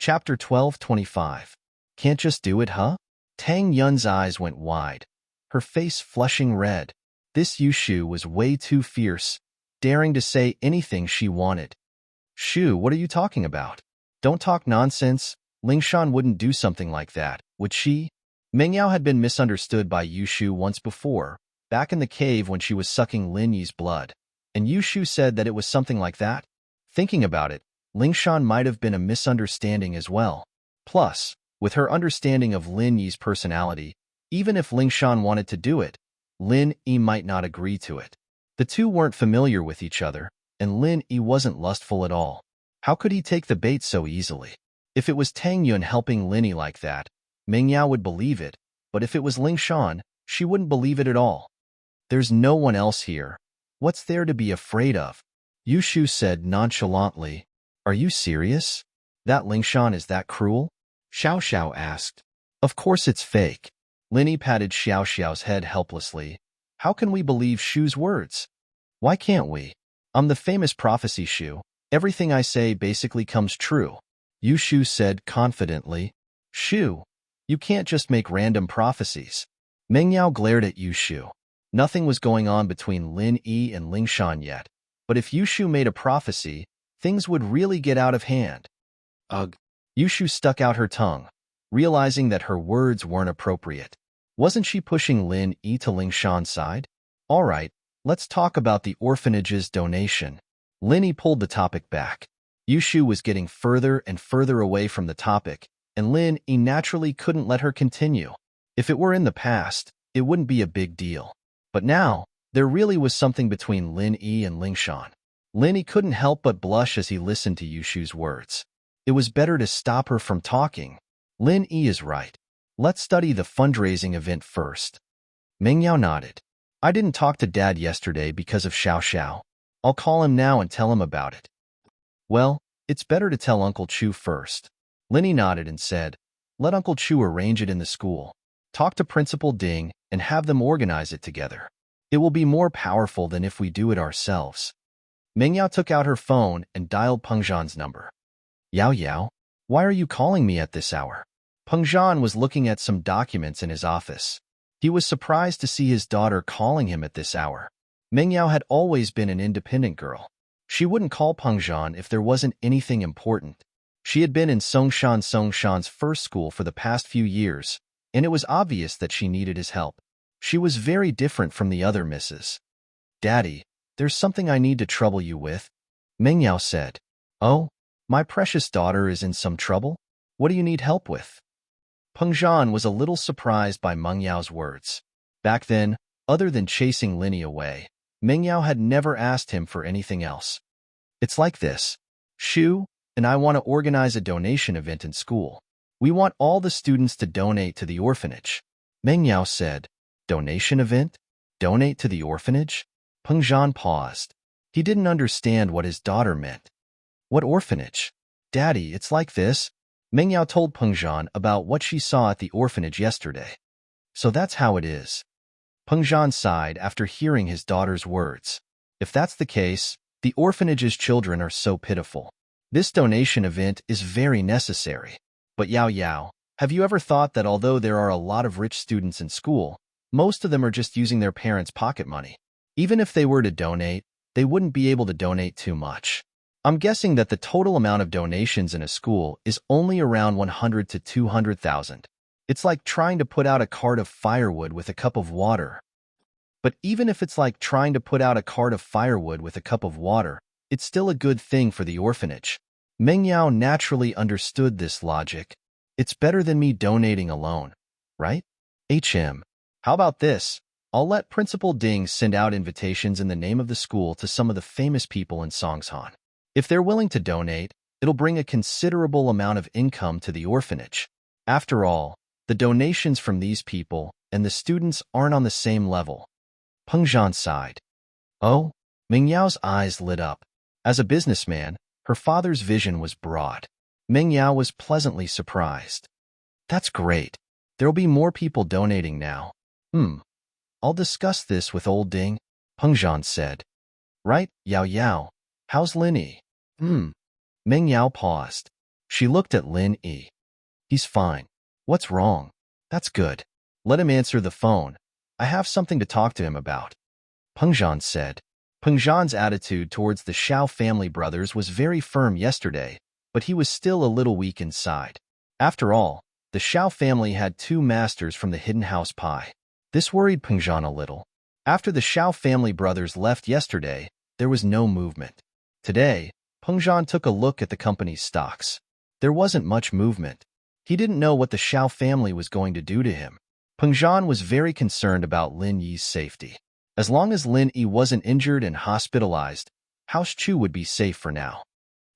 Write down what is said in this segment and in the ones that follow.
Chapter 12:25. Can't just do it, huh? Tang Yun's eyes went wide, her face flushing red. This Yushu was way too fierce, daring to say anything she wanted. Shu, what are you talking about? Don't talk nonsense. Lingshan wouldn't do something like that, would she? Mengyao had been misunderstood by Yushu once before, back in the cave when she was sucking Lin Yi's blood, and Yushu said that it was something like that. Thinking about it, Lingshan might have been a misunderstanding as well. Plus, with her understanding of Lin Yi's personality, even if Lingshan wanted to do it, Lin Yi might not agree to it. The two weren't familiar with each other, and Lin Yi wasn't lustful at all. How could he take the bait so easily? If it was Tang Yun helping Lin Yi like that, Mengyao would believe it, but if it was Lingshan, she wouldn't believe it at all. There's no one else here. What's there to be afraid of? Yushu said nonchalantly. Are you serious? That Lingshan is that cruel? Xiao Xiao asked. Of course it's fake. Lin Yi patted Xiao Xiao's head helplessly. How can we believe Shu's words? Why can't we? I'm the famous prophecy Shu. Everything I say basically comes true. Yushu said confidently. Shu, you can't just make random prophecies. Mengyao glared at Yushu. Nothing was going on between Lin Yi and Lingshan yet, but if Yushu made a prophecy, things would really get out of hand. Ugh. Yushu stuck out her tongue, realizing that her words weren't appropriate. Wasn't she pushing Lin Yi to Lingshan's side? All right, let's talk about the orphanage's donation. Lin Yi pulled the topic back. Yushu was getting further and further away from the topic, and Lin Yi naturally couldn't let her continue. If it were in the past, it wouldn't be a big deal. But now, there really was something between Lin Yi and Lingshan. Lin Yi couldn't help but blush as he listened to Yushu's words. It was better to stop her from talking. Lin Yi is right. Let's study the fundraising event first. Mengyao nodded. I didn't talk to Dad yesterday because of Xiao Xiao. I'll call him now and tell him about it. Well, it's better to tell Uncle Chu first. Lin Yi nodded and said, let Uncle Chu arrange it in the school. Talk to Principal Ding and have them organize it together. It will be more powerful than if we do it ourselves. Mengyao took out her phone and dialed Peng Zhan's number. Yao Yao, why are you calling me at this hour? Peng Zhan was looking at some documents in his office. He was surprised to see his daughter calling him at this hour. Mengyao had always been an independent girl. She wouldn't call Peng Zhan if there wasn't anything important. She had been in Songshan's first school for the past few years, and it was obvious that she needed his help. She was very different from the other misses. Daddy, there's something I need to trouble you with, Mengyao said. Oh, my precious daughter is in some trouble? What do you need help with? Peng Zhan was a little surprised by Mengyao's words. Back then, other than chasing Lin Yi away, Mengyao had never asked him for anything else. It's like this. Shu and I want to organize a donation event in school. We want all the students to donate to the orphanage. Mengyao said, donation event? Donate to the orphanage? Peng Zhan paused. He didn't understand what his daughter meant. What orphanage? Daddy, it's like this. Mengyao told Peng Zhan about what she saw at the orphanage yesterday. So that's how it is. Peng Zhan sighed after hearing his daughter's words. If that's the case, the orphanage's children are so pitiful. This donation event is very necessary. But Yao Yao, have you ever thought that although there are a lot of rich students in school, most of them are just using their parents' pocket money? Even if they were to donate, they wouldn't be able to donate too much. I'm guessing that the total amount of donations in a school is only around 100 to 200,000. It's like trying to put out a cart of firewood with a cup of water. But even if it's like trying to put out a cart of firewood with a cup of water, it's still a good thing for the orphanage. Mengyao naturally understood this logic. It's better than me donating alone, right? How about this? I'll let Principal Ding send out invitations in the name of the school to some of the famous people in Songshan. If they're willing to donate, it'll bring a considerable amount of income to the orphanage. After all, the donations from these people and the students aren't on the same level. Peng Zhan sighed. Oh, Mengyao's eyes lit up. As a businessman, her father's vision was broad. Mengyao was pleasantly surprised. That's great. There'll be more people donating now. I'll discuss this with old Ding, Peng Zhan said. Right, Yao Yao. How's Lin Yi? Mengyao paused. She looked at Lin Yi. He's fine. What's wrong? That's good. Let him answer the phone. I have something to talk to him about, Peng Zhan said. Peng Zhan's attitude towards the Xiao family brothers was very firm yesterday, but he was still a little weak inside. After all, the Xiao family had 2 masters from the hidden house pie. This worried Peng Zhan a little. After the Xiao family brothers left yesterday, there was no movement. Today, Peng Zhan took a look at the company's stocks. There wasn't much movement. He didn't know what the Xiao family was going to do to him. Peng Zhan was very concerned about Lin Yi's safety. As long as Lin Yi wasn't injured and hospitalized, House Chu would be safe for now.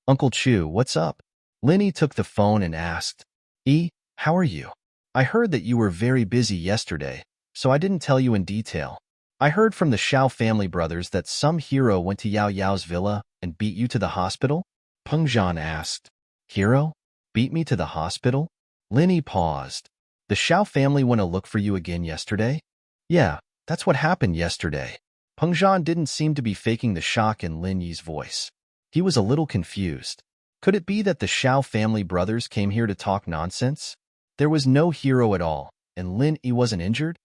Uncle Chu, what's up? Lin Yi took the phone and asked, Yi, how are you? I heard that you were very busy yesterday, so I didn't tell you in detail. I heard from the Xiao family brothers that some hero went to Yao Yao's villa and beat you to the hospital? Peng Zhan asked. Hero? Beat me to the hospital? Lin Yi paused. The Xiao family went to look for you again yesterday? Yeah, that's what happened yesterday. Peng Zhan didn't seem to be faking the shock in Lin Yi's voice. He was a little confused. Could it be that the Xiao family brothers came here to talk nonsense? There was no hero at all, and Lin Yi wasn't injured?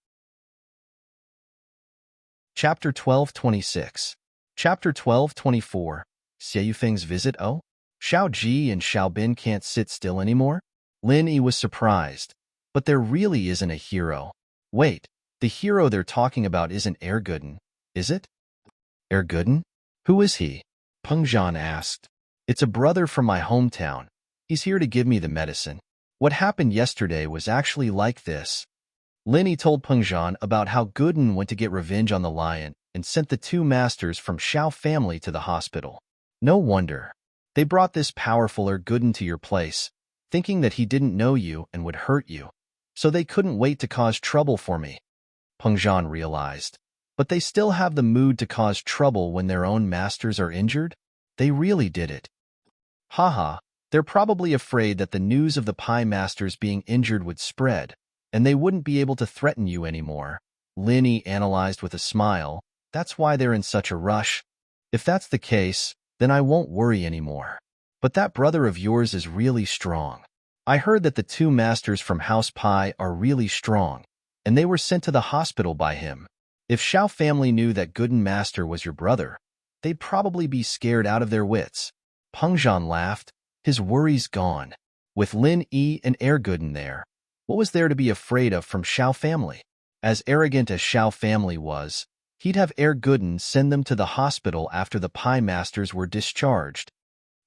Chapter 12:26. Chapter 12:24. Xie Yufeng's visit. Oh? Xiao Ji and Xiao Bin can't sit still anymore? Lin Yi was surprised. But there really isn't a hero. Wait, the hero they're talking about isn't Erguden, is it? Erguden? Who is he? Peng Zhan asked. It's a brother from my hometown. He's here to give me the medicine. What happened yesterday was actually like this. Lin Yi told Peng Zhan about how Guden went to get revenge on the lion and sent the 2 masters from Xiao family to the hospital. No wonder. They brought this powerful Erguden to your place, thinking that he didn't know you and would hurt you. So they couldn't wait to cause trouble for me, Peng Zhan realized. But they still have the mood to cause trouble when their own masters are injured? They really did it. Haha, they're probably afraid that the news of the pie masters being injured would spread, and they wouldn't be able to threaten you anymore. Lin Yi analyzed with a smile. That's why they're in such a rush. If that's the case, then I won't worry anymore. But that brother of yours is really strong. I heard that the 2 masters from House Pai are really strong, and they were sent to the hospital by him. If Xiao family knew that Guden Master was your brother, they'd probably be scared out of their wits. Peng Zhan laughed, his worries gone. With Lin Yi and Erguden there, what was there to be afraid of from Xiao family? As arrogant as Xiao family was, he'd have Erguden send them to the hospital after the Pai Masters were discharged.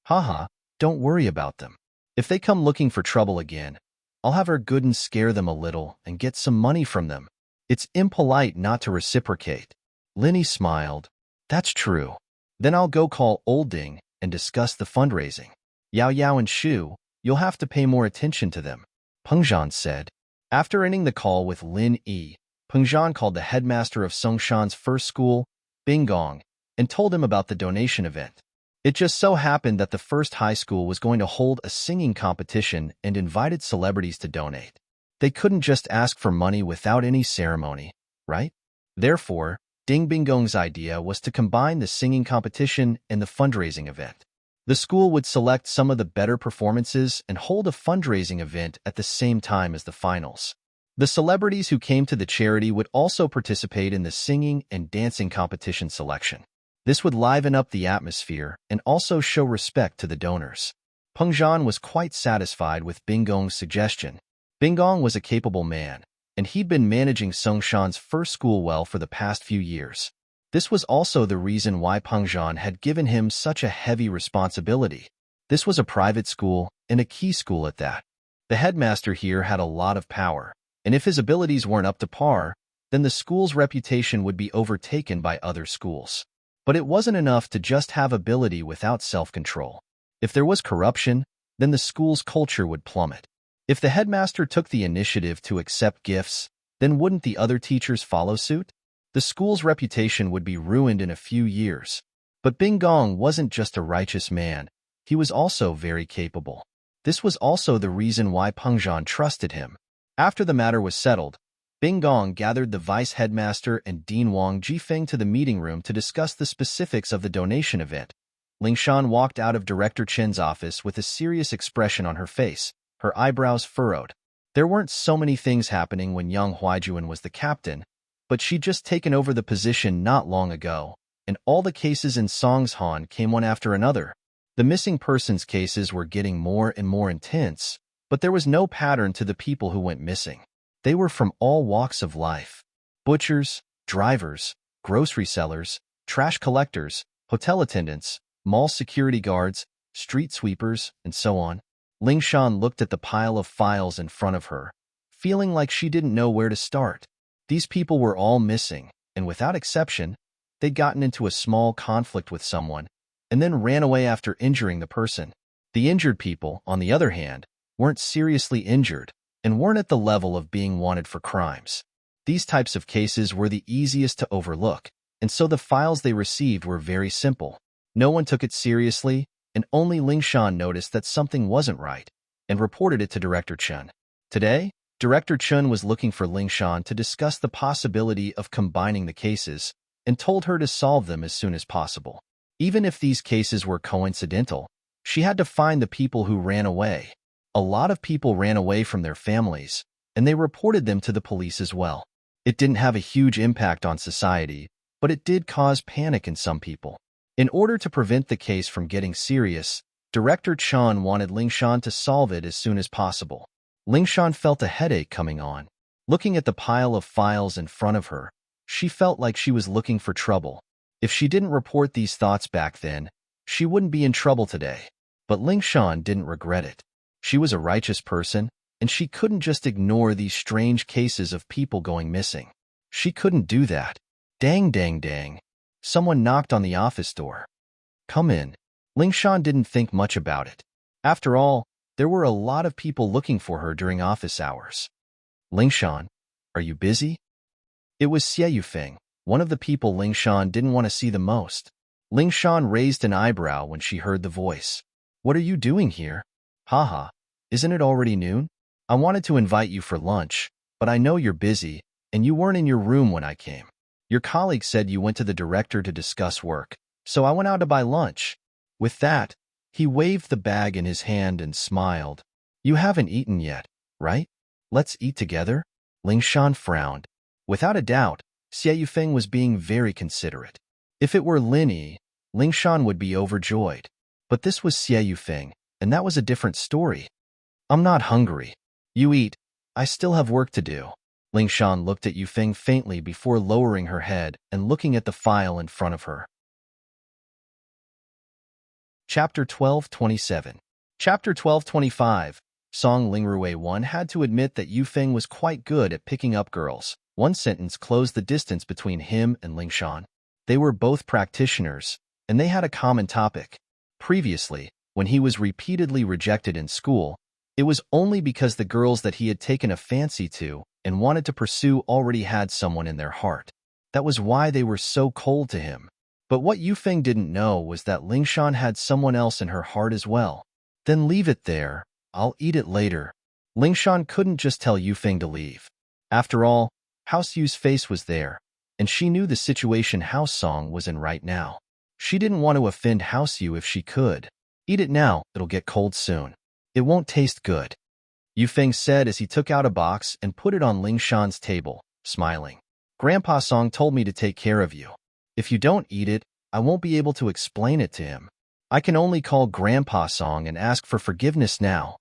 Haha, don't worry about them. If they come looking for trouble again, I'll have Erguden scare them a little and get some money from them. It's impolite not to reciprocate. Lin Yi smiled. That's true. Then I'll go call Olding and discuss the fundraising. Yao Yao and Shu, you'll have to pay more attention to them, Peng Zhan said. After ending the call with Lin Yi, Peng Zhan called the headmaster of Songshan's first school, Bingong, and told him about the donation event. It just so happened that the first high school was going to hold a singing competition and invited celebrities to donate. They couldn't just ask for money without any ceremony, right? Therefore, Ding Bingong's idea was to combine the singing competition and the fundraising event. The school would select some of the better performances and hold a fundraising event at the same time as the finals. The celebrities who came to the charity would also participate in the singing and dancing competition selection. This would liven up the atmosphere and also show respect to the donors. Peng Zhan was quite satisfied with Bingong's suggestion. Bingong was a capable man, and he'd been managing Songshan's first school well for the past few years. This was also the reason why Peng Zhan had given him such a heavy responsibility. This was a private school, and a key school at that. The headmaster here had a lot of power, and if his abilities weren't up to par, then the school's reputation would be overtaken by other schools. But it wasn't enough to just have ability without self-control. If there was corruption, then the school's culture would plummet. If the headmaster took the initiative to accept gifts, then wouldn't the other teachers follow suit? The school's reputation would be ruined in a few years. But Bingong wasn't just a righteous man, he was also very capable. This was also the reason why Peng Zhan trusted him. After the matter was settled, Bingong gathered the vice headmaster and Dean Wang Jifeng to the meeting room to discuss the specifics of the donation event. Ling Shan walked out of Director Chen's office with a serious expression on her face, her eyebrows furrowed. There weren't so many things happening when young Huaijuan was the captain, but she'd just taken over the position not long ago, and all the cases in Songshan came one after another. The missing persons cases were getting more and more intense, but there was no pattern to the people who went missing. They were from all walks of life. Butchers, drivers, grocery sellers, trash collectors, hotel attendants, mall security guards, street sweepers, and so on. Ling Shan looked at the pile of files in front of her, feeling like she didn't know where to start. These people were all missing, and without exception, they'd gotten into a small conflict with someone, and then ran away after injuring the person. The injured people, on the other hand, weren't seriously injured, and weren't at the level of being wanted for crimes. These types of cases were the easiest to overlook, and so the files they received were very simple. No one took it seriously, and only Ling Shan noticed that something wasn't right, and reported it to Director Chen. Today, Director Chen was looking for Ling Shan to discuss the possibility of combining the cases, and told her to solve them as soon as possible. Even if these cases were coincidental, she had to find the people who ran away. A lot of people ran away from their families, and they reported them to the police as well. It didn't have a huge impact on society, but it did cause panic in some people. In order to prevent the case from getting serious, Director Chen wanted Ling Shan to solve it as soon as possible. Ling Shan felt a headache coming on. Looking at the pile of files in front of her, she felt like she was looking for trouble. If she didn't report these thoughts back then, she wouldn't be in trouble today. But Ling Shan didn't regret it. She was a righteous person, and she couldn't just ignore these strange cases of people going missing. She couldn't do that. Dang, dang, dang. Someone knocked on the office door. Come in. Ling Shan didn't think much about it. After all, there were a lot of people looking for her during office hours. Ling Shan, are you busy? It was Xie Yufeng, one of the people Ling Shan didn't want to see the most. Ling Shan raised an eyebrow when she heard the voice. What are you doing here? Haha, isn't it already noon? I wanted to invite you for lunch, but I know you're busy, and you weren't in your room when I came. Your colleague said you went to the director to discuss work, so I went out to buy lunch. With that, he waved the bag in his hand and smiled. You haven't eaten yet, right? Let's eat together? Ling Shan frowned. Without a doubt, Xie Yufeng was being very considerate. If it were Lin Yi, Ling Shan would be overjoyed. But this was Xie Yufeng, and that was a different story. I'm not hungry. You eat. I still have work to do. Ling Shan looked at Yufeng faintly before lowering her head and looking at the file in front of her. Chapter 12:27. Chapter 12:25. Song Lingrui 1 had to admit that Yufeng was quite good at picking up girls. One sentence closed the distance between him and Ling Shan. They were both practitioners, and they had a common topic. Previously, when he was repeatedly rejected in school, it was only because the girls that he had taken a fancy to and wanted to pursue already had someone in their heart. That was why they were so cold to him. But what Yufeng didn't know was that Ling Shan had someone else in her heart as well. Then leave it there. I'll eat it later. Ling Shan couldn't just tell Yufeng to leave. After all, House Yu's face was there, and she knew the situation House Song was in right now. She didn't want to offend House Yu if she could. Eat it now, it'll get cold soon. It won't taste good. Yufeng said as he took out a box and put it on Ling Shan's table, smiling. Grandpa Song told me to take care of you. If you don't eat it, I won't be able to explain it to him. I can only call Grandpa Song and ask for forgiveness now.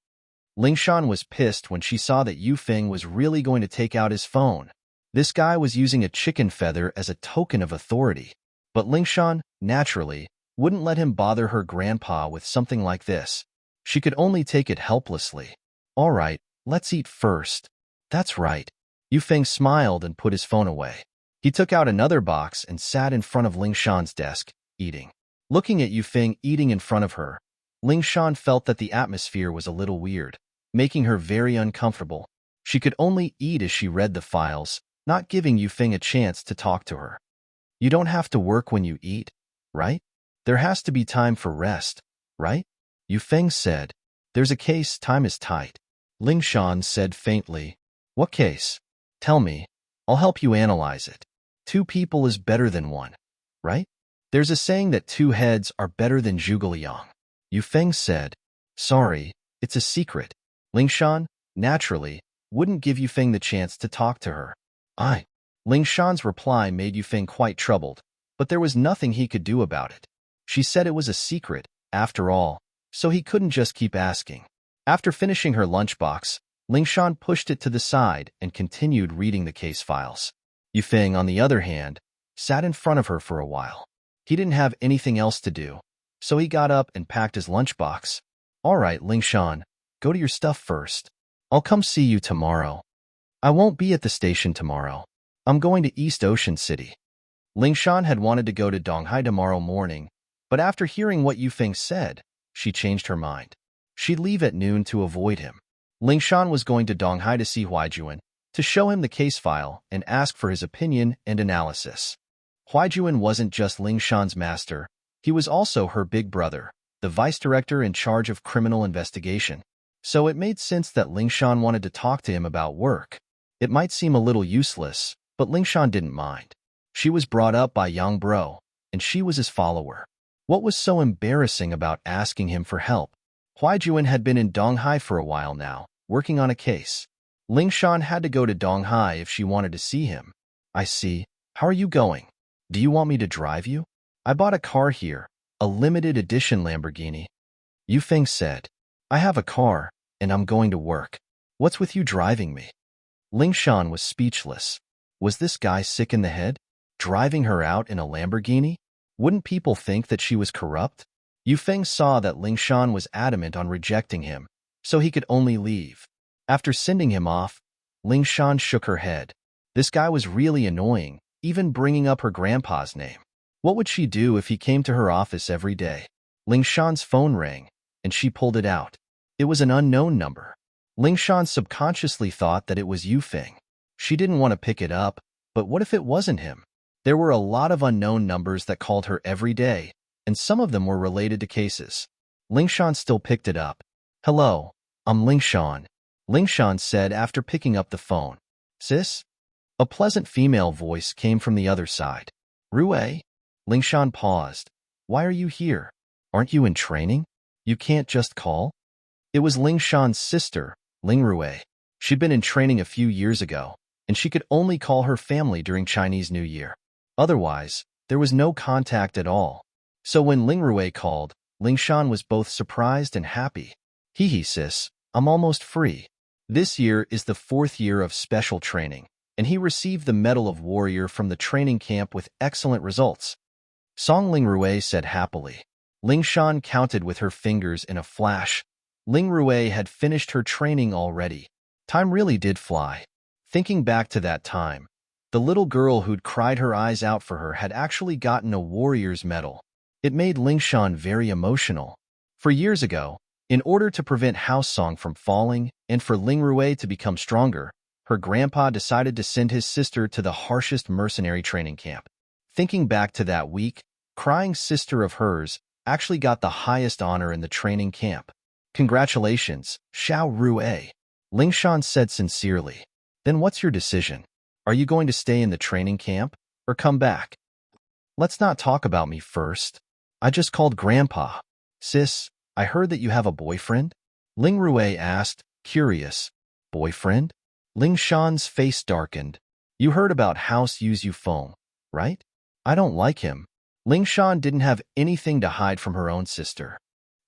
Ling Shan was pissed when she saw that Yufeng was really going to take out his phone. This guy was using a chicken feather as a token of authority. But Ling Shan, naturally, wouldn't let him bother her grandpa with something like this. She could only take it helplessly. All right, let's eat first. That's right. Yufeng smiled and put his phone away. He took out another box and sat in front of Ling Shan's desk, eating. Looking at Yufeng eating in front of her, Ling Shan felt that the atmosphere was a little weird, making her very uncomfortable. She could only eat as she read the files, not giving Yufeng a chance to talk to her. You don't have to work when you eat, right? There has to be time for rest, right? Yufeng said. There's a case, time is tight. Ling Shan said faintly. What case? Tell me. I'll help you analyze it. 2 people is better than 1, right? There's a saying that two heads are better than zhuge. Yu Feng said, sorry, it's a secret. Lingshan, naturally, wouldn't give Yu Feng the chance to talk to her. Lingshan's reply made Yu Feng quite troubled, but there was nothing he could do about it. She said it was a secret, after all, so he couldn't just keep asking. After finishing her lunchbox, Lingshan pushed it to the side and continued reading the case files. Yu Feng, on the other hand, sat in front of her for a while. He didn't have anything else to do, so he got up and packed his lunchbox. All right, Lingshan, go to your stuff first. I'll come see you tomorrow. I won't be at the station tomorrow. I'm going to East Ocean City. Lingshan had wanted to go to Donghai tomorrow morning, but after hearing what Yu Feng said, she changed her mind. She'd leave at noon to avoid him. Lingshan was going to Donghai to see Huaijuan, to show him the case file and ask for his opinion and analysis. Huaijuan wasn't just Lingshan's master, he was also her big brother, the vice director in charge of criminal investigation. So it made sense that Lingshan wanted to talk to him about work. It might seem a little useless, but Lingshan didn't mind. She was brought up by Yang Bro, and she was his follower. What was so embarrassing about asking him for help? Huaijuan had been in Donghai for a while now, working on a case. Lingshan had to go to Donghai if she wanted to see him. I see. How are you going? Do you want me to drive you? I bought a car here, a limited edition Lamborghini. Yu Feng said, I have a car, and I'm going to work. What's with you driving me? Lingshan was speechless. Was this guy sick in the head? Driving her out in a Lamborghini? Wouldn't people think that she was corrupt? Yu Feng saw that Lingshan was adamant on rejecting him, so he could only leave. After sending him off, Lingshan shook her head. This guy was really annoying, even bringing up her grandpa's name. What would she do if he came to her office every day? Lingshan's phone rang, and she pulled it out. It was an unknown number. Lingshan subconsciously thought that it was Yu Feng. She didn't want to pick it up, but what if it wasn't him? There were a lot of unknown numbers that called her every day, and some of them were related to cases. Lingshan still picked it up. Hello, I'm Lingshan, Lingshan said after picking up the phone. Sis? A pleasant female voice came from the other side. Rue? Lingshan paused. Why are you here? Aren't you in training? You can't just call? It was Lingshan's sister, Ling Rue. She'd been in training a few years ago, and she could only call her family during Chinese New Year. Otherwise, there was no contact at all. So when Ling Rue called, Lingshan was both surprised and happy. Hee sis, I'm almost free. This year is the 4th year of special training, and he received the Medal of Warrior from the training camp with excellent results. Song Ling Rue said happily. Lingshan counted with her fingers in a flash. Ling Rue had finished her training already. Time really did fly. Thinking back to that time, the little girl who'd cried her eyes out for her had actually gotten a warrior's medal. It made Lingshan very emotional. For years ago, in order to prevent House Song from falling and for Ling Rue to become stronger, her grandpa decided to send his sister to the harshest mercenary training camp. Thinking back to that week, crying sister of hers actually got the highest honor in the training camp. Congratulations, Xiao Rue, Lingshan said sincerely. Then what's your decision? Are you going to stay in the training camp or come back? Let's not talk about me first. I just called Grandpa. Sis, I heard that you have a boyfriend? Ling Rue asked, curious. Boyfriend? Lingshan's face darkened. You heard about House Yu's Yufeng, right? I don't like him. Lingshan didn't have anything to hide from her own sister.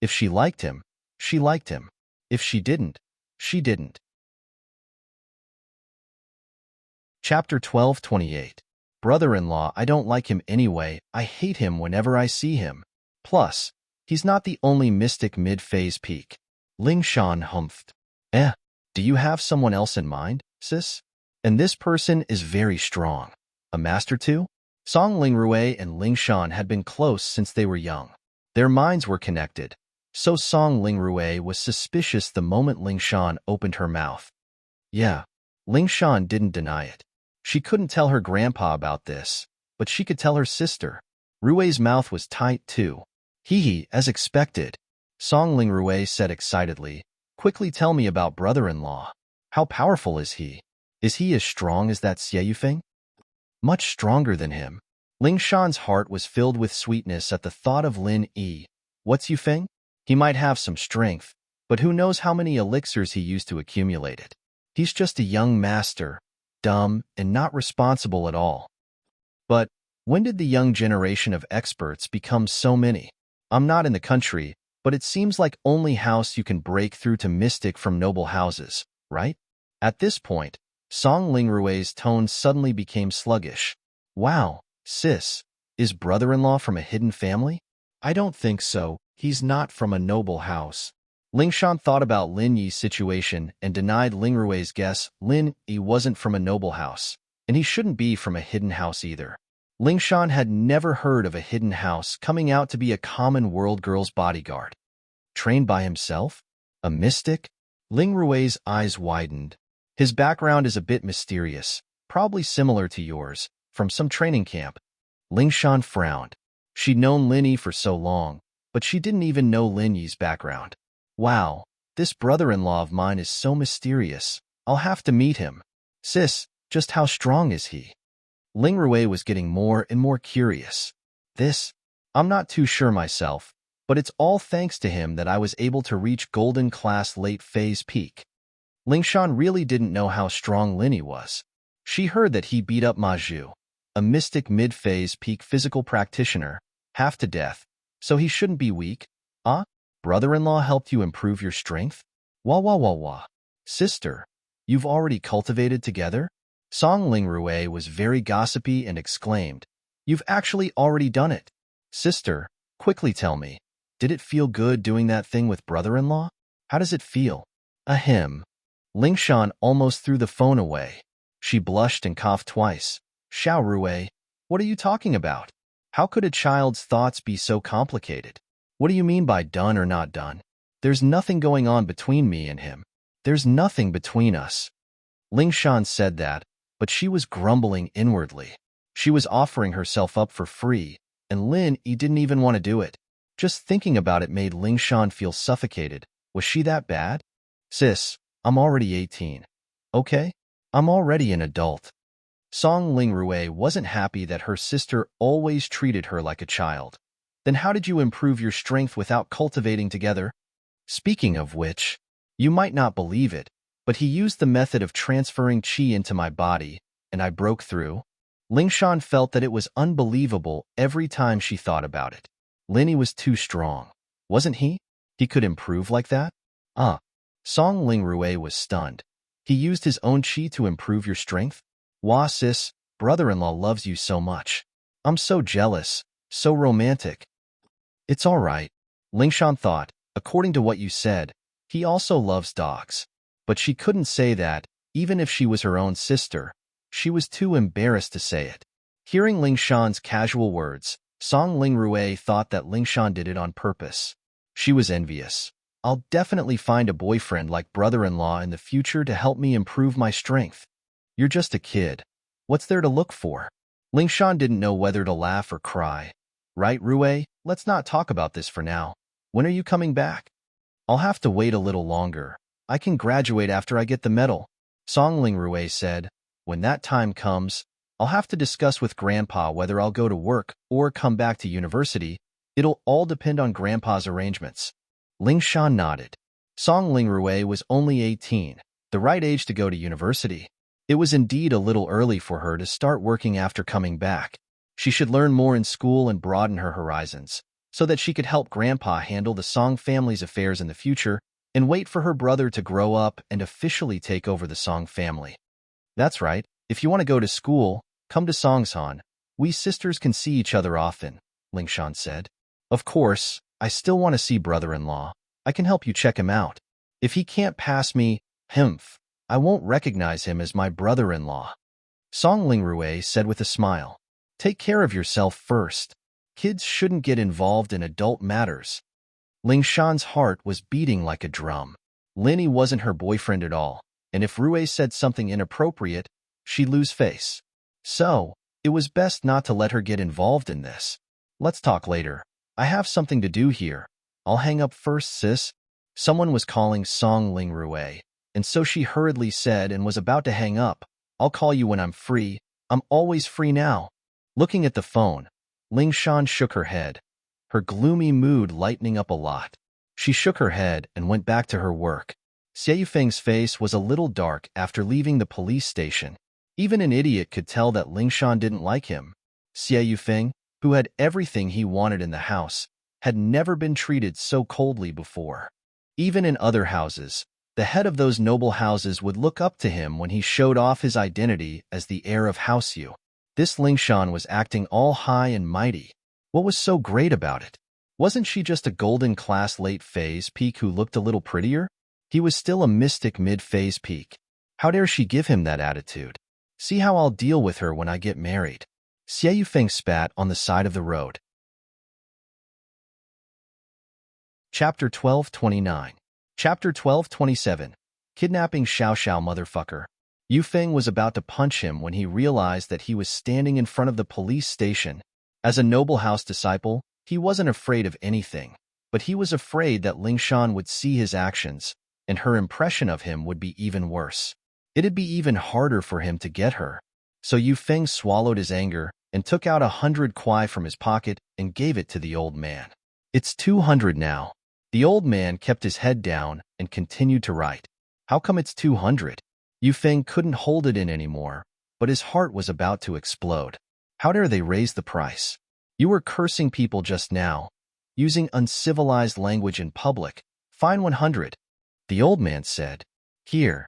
If she liked him, she liked him. If she didn't, she didn't. Chapter 12:28. Brother-in-law, I don't like him anyway. I hate him whenever I see him. Plus, he's not the only mystic mid-phase peak. Lingshan humphed. Do you have someone else in mind, sis? And this person is very strong. A master too? Song Ling Rue and Lingshan had been close since they were young. Their minds were connected. So Song Ling Rue was suspicious the moment Lingshan opened her mouth. Yeah, Lingshan didn't deny it. She couldn't tell her grandpa about this, but she could tell her sister. Rue's mouth was tight too. As expected. Song Ling Rue said excitedly. Quickly tell me about brother-in-law. How powerful is he? Is he as strong as that Xie Yufeng? Much stronger than him. Ling Shan's heart was filled with sweetness at the thought of Lin Yi. What's Yufeng? He might have some strength, but who knows how many elixirs he used to accumulate it. He's just a young master, dumb and not responsible at all. But when did the young generation of experts become so many? I'm not in the country, but it seems like only house you can break through to mystic from noble houses, right? At this point, Song Lingrue's tone suddenly became sluggish. Wow, sis, is brother-in-law from a hidden family? I don't think so. He's not from a noble house. Ling Shan thought about Lin Yi's situation and denied Lingrue's guess. Lin Yi wasn't from a noble house, and he shouldn't be from a hidden house either. Ling Shan had never heard of a hidden house coming out to be a common world girl's bodyguard. Trained by himself? A mystic? Lingrue's eyes widened. His background is a bit mysterious, probably similar to yours, from some training camp. Ling Shan frowned. She'd known Lin Yi for so long, but she didn't even know Lin Yi's background. Wow, this brother-in-law of mine is so mysterious. I'll have to meet him. Sis, just how strong is he? Lingrue was getting more and more curious. I'm not too sure myself, but it's all thanks to him that I was able to reach Golden Class late phase peak. Ling Shan really didn't know how strong Lin Yi was. She heard that he beat up Ma Zhu, a mystic mid-phase peak physical practitioner, half to death, so he shouldn't be weak. Brother-in-law helped you improve your strength? Wah. Sister, you've already cultivated together? Song Lingrue was very gossipy and exclaimed, You've actually already done it. Sister, quickly tell me, did it feel good doing that thing with brother-in-law? How does it feel? Ahem. Ling Shan almost threw the phone away. She blushed and coughed twice. Xiao Rue, what are you talking about? How could a child's thoughts be so complicated? What do you mean by done or not done? There's nothing going on between me and him. There's nothing between us. Ling Shan said that, but she was grumbling inwardly. She was offering herself up for free, and Lin Yi didn't even want to do it. Just thinking about it made Ling Shan feel suffocated. Was she that bad? Sis, I'm already 18. Okay? I'm already an adult. Song Lingrue wasn't happy that her sister always treated her like a child. Then how did you improve your strength without cultivating together? Speaking of which, you might not believe it, but he used the method of transferring qi into my body, and I broke through. Ling Shan felt that it was unbelievable every time she thought about it. Lin Yi was too strong, wasn't he? He could improve like that? Song Lingrue was stunned. He used his own qi to improve your strength? Wah sis, brother-in-law loves you so much. I'm so jealous, so romantic. It's all right. Ling Shan thought, according to what you said, he also loves dogs. But she couldn't say that, even if she was her own sister. She was too embarrassed to say it. Hearing Ling Shan's casual words, Song Lingrue thought that Ling Shan did it on purpose. She was envious. I'll definitely find a boyfriend like brother-in-law in the future to help me improve my strength. You're just a kid. What's there to look for? Ling Shan didn't know whether to laugh or cry. Right, Rue? Let's not talk about this for now. When are you coming back? I'll have to wait a little longer. I can graduate after I get the medal. Song Lingrue said, when that time comes, I'll have to discuss with Grandpa whether I'll go to work or come back to university. It'll all depend on Grandpa's arrangements. Ling Shan nodded. Song Lingrue was only 18, the right age to go to university. It was indeed a little early for her to start working after coming back. She should learn more in school and broaden her horizons, so that she could help Grandpa handle the Song family's affairs in the future and wait for her brother to grow up and officially take over the Song family. That's right. If you want to go to school, come to Songsan. We sisters can see each other often, Ling Shan said. Of course, I still want to see brother-in-law. I can help you check him out. If he can't pass me, I won't recognize him as my brother-in-law. Song Lingrue said with a smile. Take care of yourself first. Kids shouldn't get involved in adult matters. Ling Shan's heart was beating like a drum. Lin Yi wasn't her boyfriend at all, and if Rue said something inappropriate, she'd lose face. So, it was best not to let her get involved in this. Let's talk later. I have something to do here. I'll hang up first, sis. Someone was calling Song Lingrue, and so she hurriedly said and was about to hang up, I'll call you when I'm free. I'm always free now. Looking at the phone, Ling Shan shook her head, her gloomy mood lightening up a lot. She shook her head and went back to her work. Xie Yufeng's face was a little dark after leaving the police station. Even an idiot could tell that Ling Shan didn't like him. Xie Yufeng, who had everything he wanted in the house, had never been treated so coldly before. Even in other houses, the head of those noble houses would look up to him when he showed off his identity as the heir of House Yu. This Ling Shan was acting all high and mighty. What was so great about it? Wasn't she just a golden class late phase peak who looked a little prettier? He was still a mystic mid-phase peak. How dare she give him that attitude? See how I'll deal with her when I get married. Xie Yufeng spat on the side of the road. Chapter 1229. Chapter 1227. Kidnapping Xiao Xiao motherfucker. Yufeng was about to punch him when he realized that he was standing in front of the police station. As a noble house disciple, he wasn't afraid of anything, but he was afraid that Ling Shan would see his actions, and her impression of him would be even worse. It'd be even harder for him to get her. So Yufeng swallowed his anger and took out 100 kuai from his pocket and gave it to the old man. It's 200 now. The old man kept his head down and continued to write. How come it's 200? Yufeng couldn't hold it in anymore, but his heart was about to explode. How dare they raise the price? You were cursing people just now, using uncivilized language in public. Fine 100. The old man said. Here.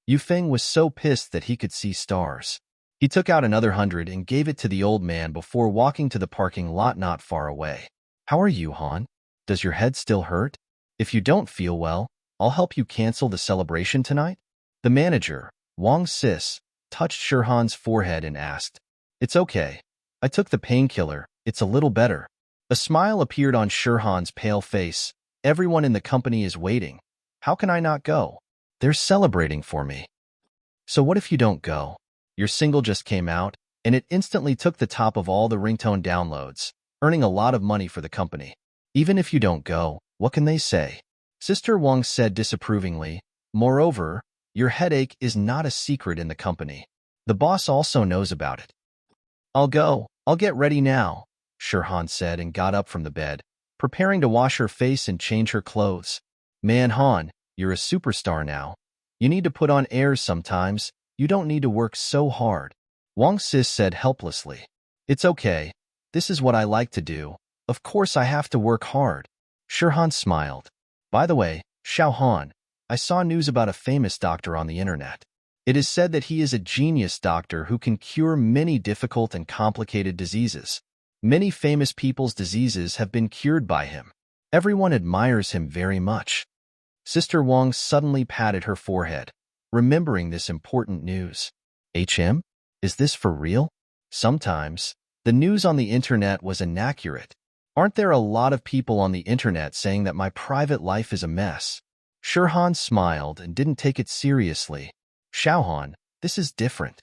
Yufeng was so pissed that he could see stars. He took out another 100 and gave it to the old man before walking to the parking lot not far away. How are you, Han? Does your head still hurt? If you don't feel well, I'll help you cancel the celebration tonight. The manager, Wang Sis, touched Shirhan's forehead and asked, It's okay. I took the painkiller. It's a little better. A smile appeared on Shirhan's pale face. Everyone in the company is waiting. How can I not go? They're celebrating for me. So what if you don't go? Your single just came out, and it instantly took the top of all the ringtone downloads, earning a lot of money for the company. Even if you don't go, what can they say? Sister Wang said disapprovingly. Moreover, your headache is not a secret in the company. The boss also knows about it. I'll go. I'll get ready now, Shirhan said and got up from the bed, preparing to wash her face and change her clothes. Man, Han, you're a superstar now. You need to put on airs sometimes. You don't need to work so hard. Wang Sis said helplessly. It's okay. This is what I like to do. Of course I have to work hard. Shirhan smiled. By the way, Xiao Han, I saw news about a famous doctor on the internet. It is said that he is a genius doctor who can cure many difficult and complicated diseases. Many famous people's diseases have been cured by him. Everyone admires him very much. Sister Wang suddenly patted her forehead, remembering this important news. HM? Is this for real? Sometimes, the news on the internet was inaccurate. Aren't there a lot of people on the internet saying that my private life is a mess? Shirhan smiled and didn't take it seriously. Xiaohan, this is different.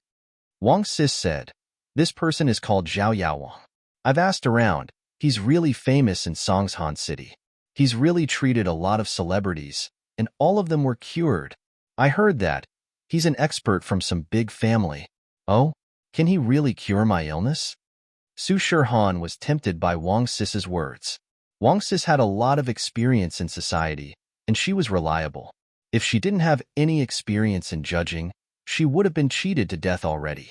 Wang Sis said, This person is called Zhao Yaowang. I've asked around. He's really famous in Songshan City. He's really treated a lot of celebrities, and all of them were cured. I heard that. He's an expert from some big family. Oh, can he really cure my illness? Su Shirhan was tempted by Wang Sis's words. Wang Sis had a lot of experience in society, and she was reliable. If she didn't have any experience in judging, she would have been cheated to death already.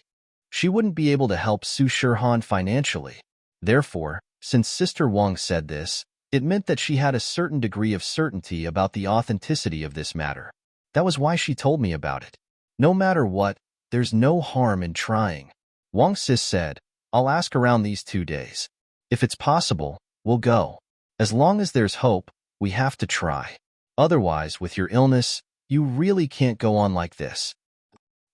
She wouldn't be able to help Su Shirhan financially. Therefore, since Sister Wang said this, it meant that she had a certain degree of certainty about the authenticity of this matter. That was why she told me about it. No matter what, there's no harm in trying. Wang Sis said, I'll ask around these 2 days. If it's possible, we'll go. As long as there's hope, we have to try. Otherwise, with your illness, you really can't go on like this.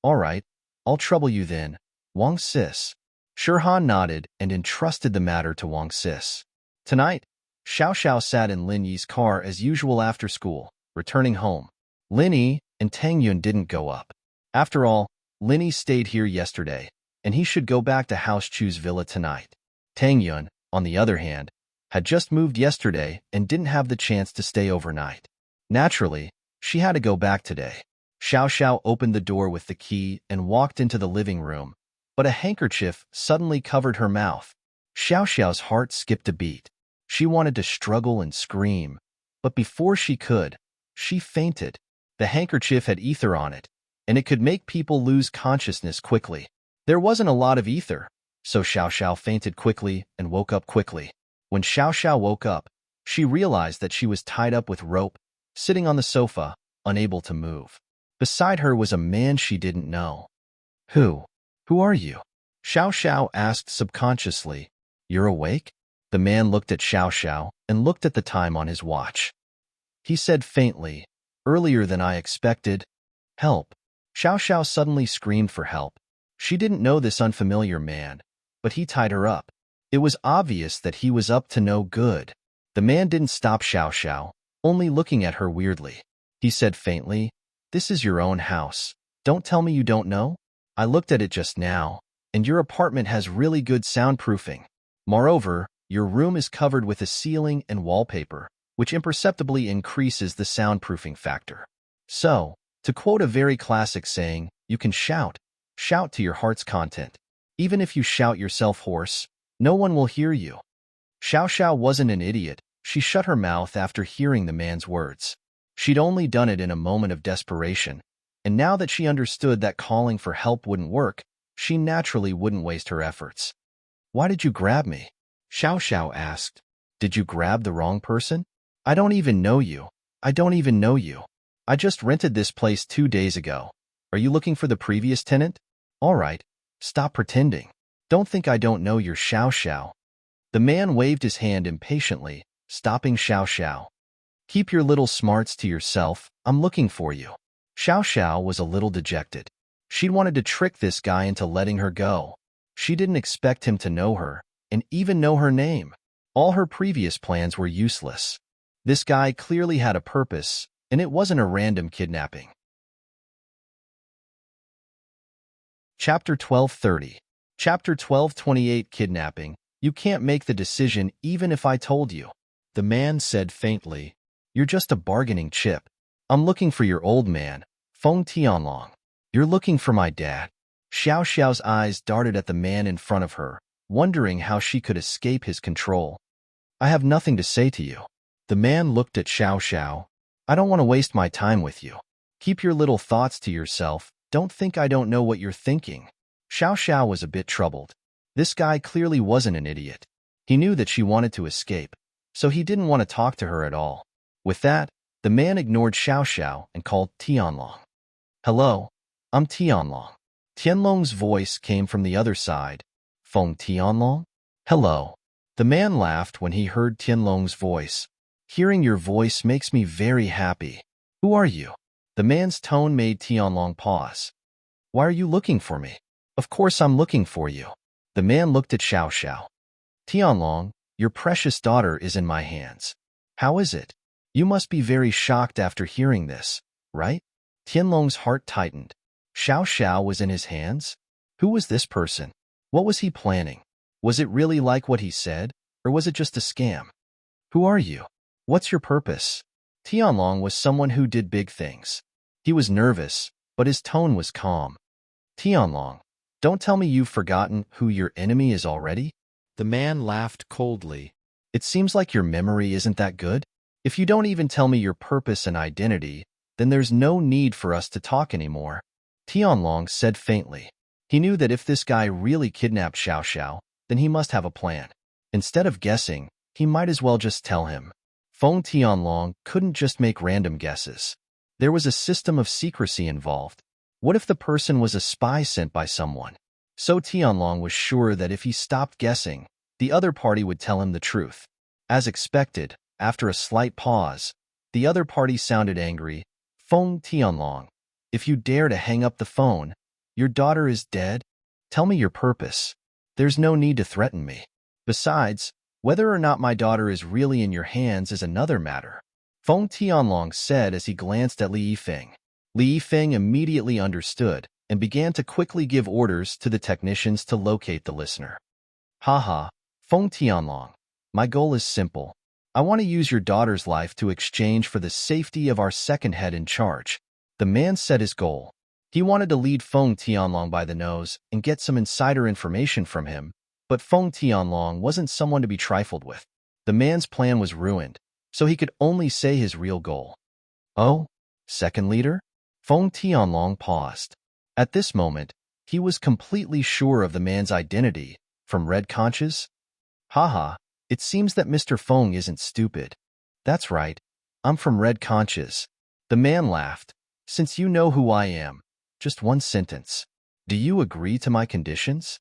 All right, I'll trouble you then, Wang Sis. Shirhan nodded and entrusted the matter to Wang Sis. Tonight, Xiao Xiao sat in Lin Yi's car as usual after school, returning home. Lin Yi and Tang Yun didn't go up. After all, Lin Yi stayed here yesterday, and he should go back to House Chu's villa tonight. Tang Yun, on the other hand, had just moved yesterday and didn't have the chance to stay overnight. Naturally, she had to go back today. Xiao Xiao opened the door with the key and walked into the living room, but a handkerchief suddenly covered her mouth. Xiao Xiao's heart skipped a beat. She wanted to struggle and scream, but before she could, she fainted. The handkerchief had ether on it, and it could make people lose consciousness quickly. There wasn't a lot of ether, so Xiao Xiao fainted quickly and woke up quickly. When Xiao Xiao woke up, she realized that she was tied up with rope, sitting on the sofa, unable to move. Beside her was a man she didn't know. Who? Who are you? Xiao Xiao asked subconsciously. You're awake? The man looked at Xiao Xiao and looked at the time on his watch. He said faintly, earlier than I expected. Help. Xiao Xiao suddenly screamed for help. She didn't know this unfamiliar man, but he tied her up. It was obvious that he was up to no good. The man didn't stop Xiao Xiao, only looking at her weirdly. He said faintly, This is your own house. Don't tell me you don't know. I looked at it just now, and your apartment has really good soundproofing. Moreover, your room is covered with a ceiling and wallpaper, which imperceptibly increases the soundproofing factor. So, to quote a very classic saying, you can shout to your heart's content. Even if you shout yourself hoarse, no one will hear you. Xiao Xiao wasn't an idiot. She shut her mouth after hearing the man's words. She'd only done it in a moment of desperation, and now that she understood that calling for help wouldn't work, she naturally wouldn't waste her efforts. Why did you grab me? Xiao Xiao asked. Did you grab the wrong person? I don't even know you. I don't even know you. I just rented this place 2 days ago. Are you looking for the previous tenant? All right, stop pretending. Don't think I don't know you're Xiao Xiao. The man waved his hand impatiently, stopping Xiao Xiao. Keep your little smarts to yourself. I'm looking for you. Xiao Xiao was a little dejected. She'd wanted to trick this guy into letting her go. She didn't expect him to know her, and even know her name. All her previous plans were useless. This guy clearly had a purpose, and it wasn't a random kidnapping. Chapter 12:30. Chapter 12:28 Kidnapping. You can't make the decision even if I told you. The man said faintly, You're just a bargaining chip. I'm looking for your old man, Feng Tianlong. You're looking for my dad. Xiao Xiao's eyes darted at the man in front of her, wondering how she could escape his control. I have nothing to say to you. The man looked at Xiao Xiao. I don't want to waste my time with you. Keep your little thoughts to yourself. Don't think I don't know what you're thinking. Xiao Xiao was a bit troubled. This guy clearly wasn't an idiot. He knew that she wanted to escape, so he didn't want to talk to her at all. With that, the man ignored Xiao Xiao and called Tianlong. Hello, I'm Tianlong. Tianlong's voice came from the other side. Feng Tianlong? Hello. The man laughed when he heard Tianlong's voice. Hearing your voice makes me very happy. Who are you? The man's tone made Tianlong pause. Why are you looking for me? Of course I'm looking for you. The man looked at Xiao Xiao. Tianlong, your precious daughter is in my hands. How is it? You must be very shocked after hearing this, right? Tianlong's heart tightened. Xiao Xiao was in his hands? Who was this person? What was he planning? Was it really like what he said, or was it just a scam? Who are you? What's your purpose? Tianlong was someone who did big things. He was nervous, but his tone was calm. Tianlong, don't tell me you've forgotten who your enemy is already? The man laughed coldly. It seems like your memory isn't that good. If you don't even tell me your purpose and identity, then there's no need for us to talk anymore. Tianlong said faintly. He knew that if this guy really kidnapped Xiao Xiao, then he must have a plan. Instead of guessing, he might as well just tell him. Feng Tianlong couldn't just make random guesses. There was a system of secrecy involved. What if the person was a spy sent by someone? So Tianlong was sure that if he stopped guessing, the other party would tell him the truth. As expected, after a slight pause, the other party sounded angry. Feng Tianlong, if you dare to hang up the phone, your daughter is dead? Tell me your purpose. There's no need to threaten me. Besides, whether or not my daughter is really in your hands is another matter. Feng Tianlong said as he glanced at Li Yifeng. Li Yifeng immediately understood and began to quickly give orders to the technicians to locate the listener. Haha, Feng Tianlong, my goal is simple. I want to use your daughter's life to exchange for the safety of our second head in charge. The man set his goal. He wanted to lead Feng Tianlong by the nose and get some insider information from him, but Feng Tianlong wasn't someone to be trifled with. The man's plan was ruined, so he could only say his real goal. Oh, second leader? Feng Tianlong paused. At this moment, he was completely sure of the man's identity. From red conches? Haha, it seems that Mr. Feng isn't stupid. That's right, I'm from red conches. The man laughed. Since you know who I am, just one sentence. Do you agree to my conditions?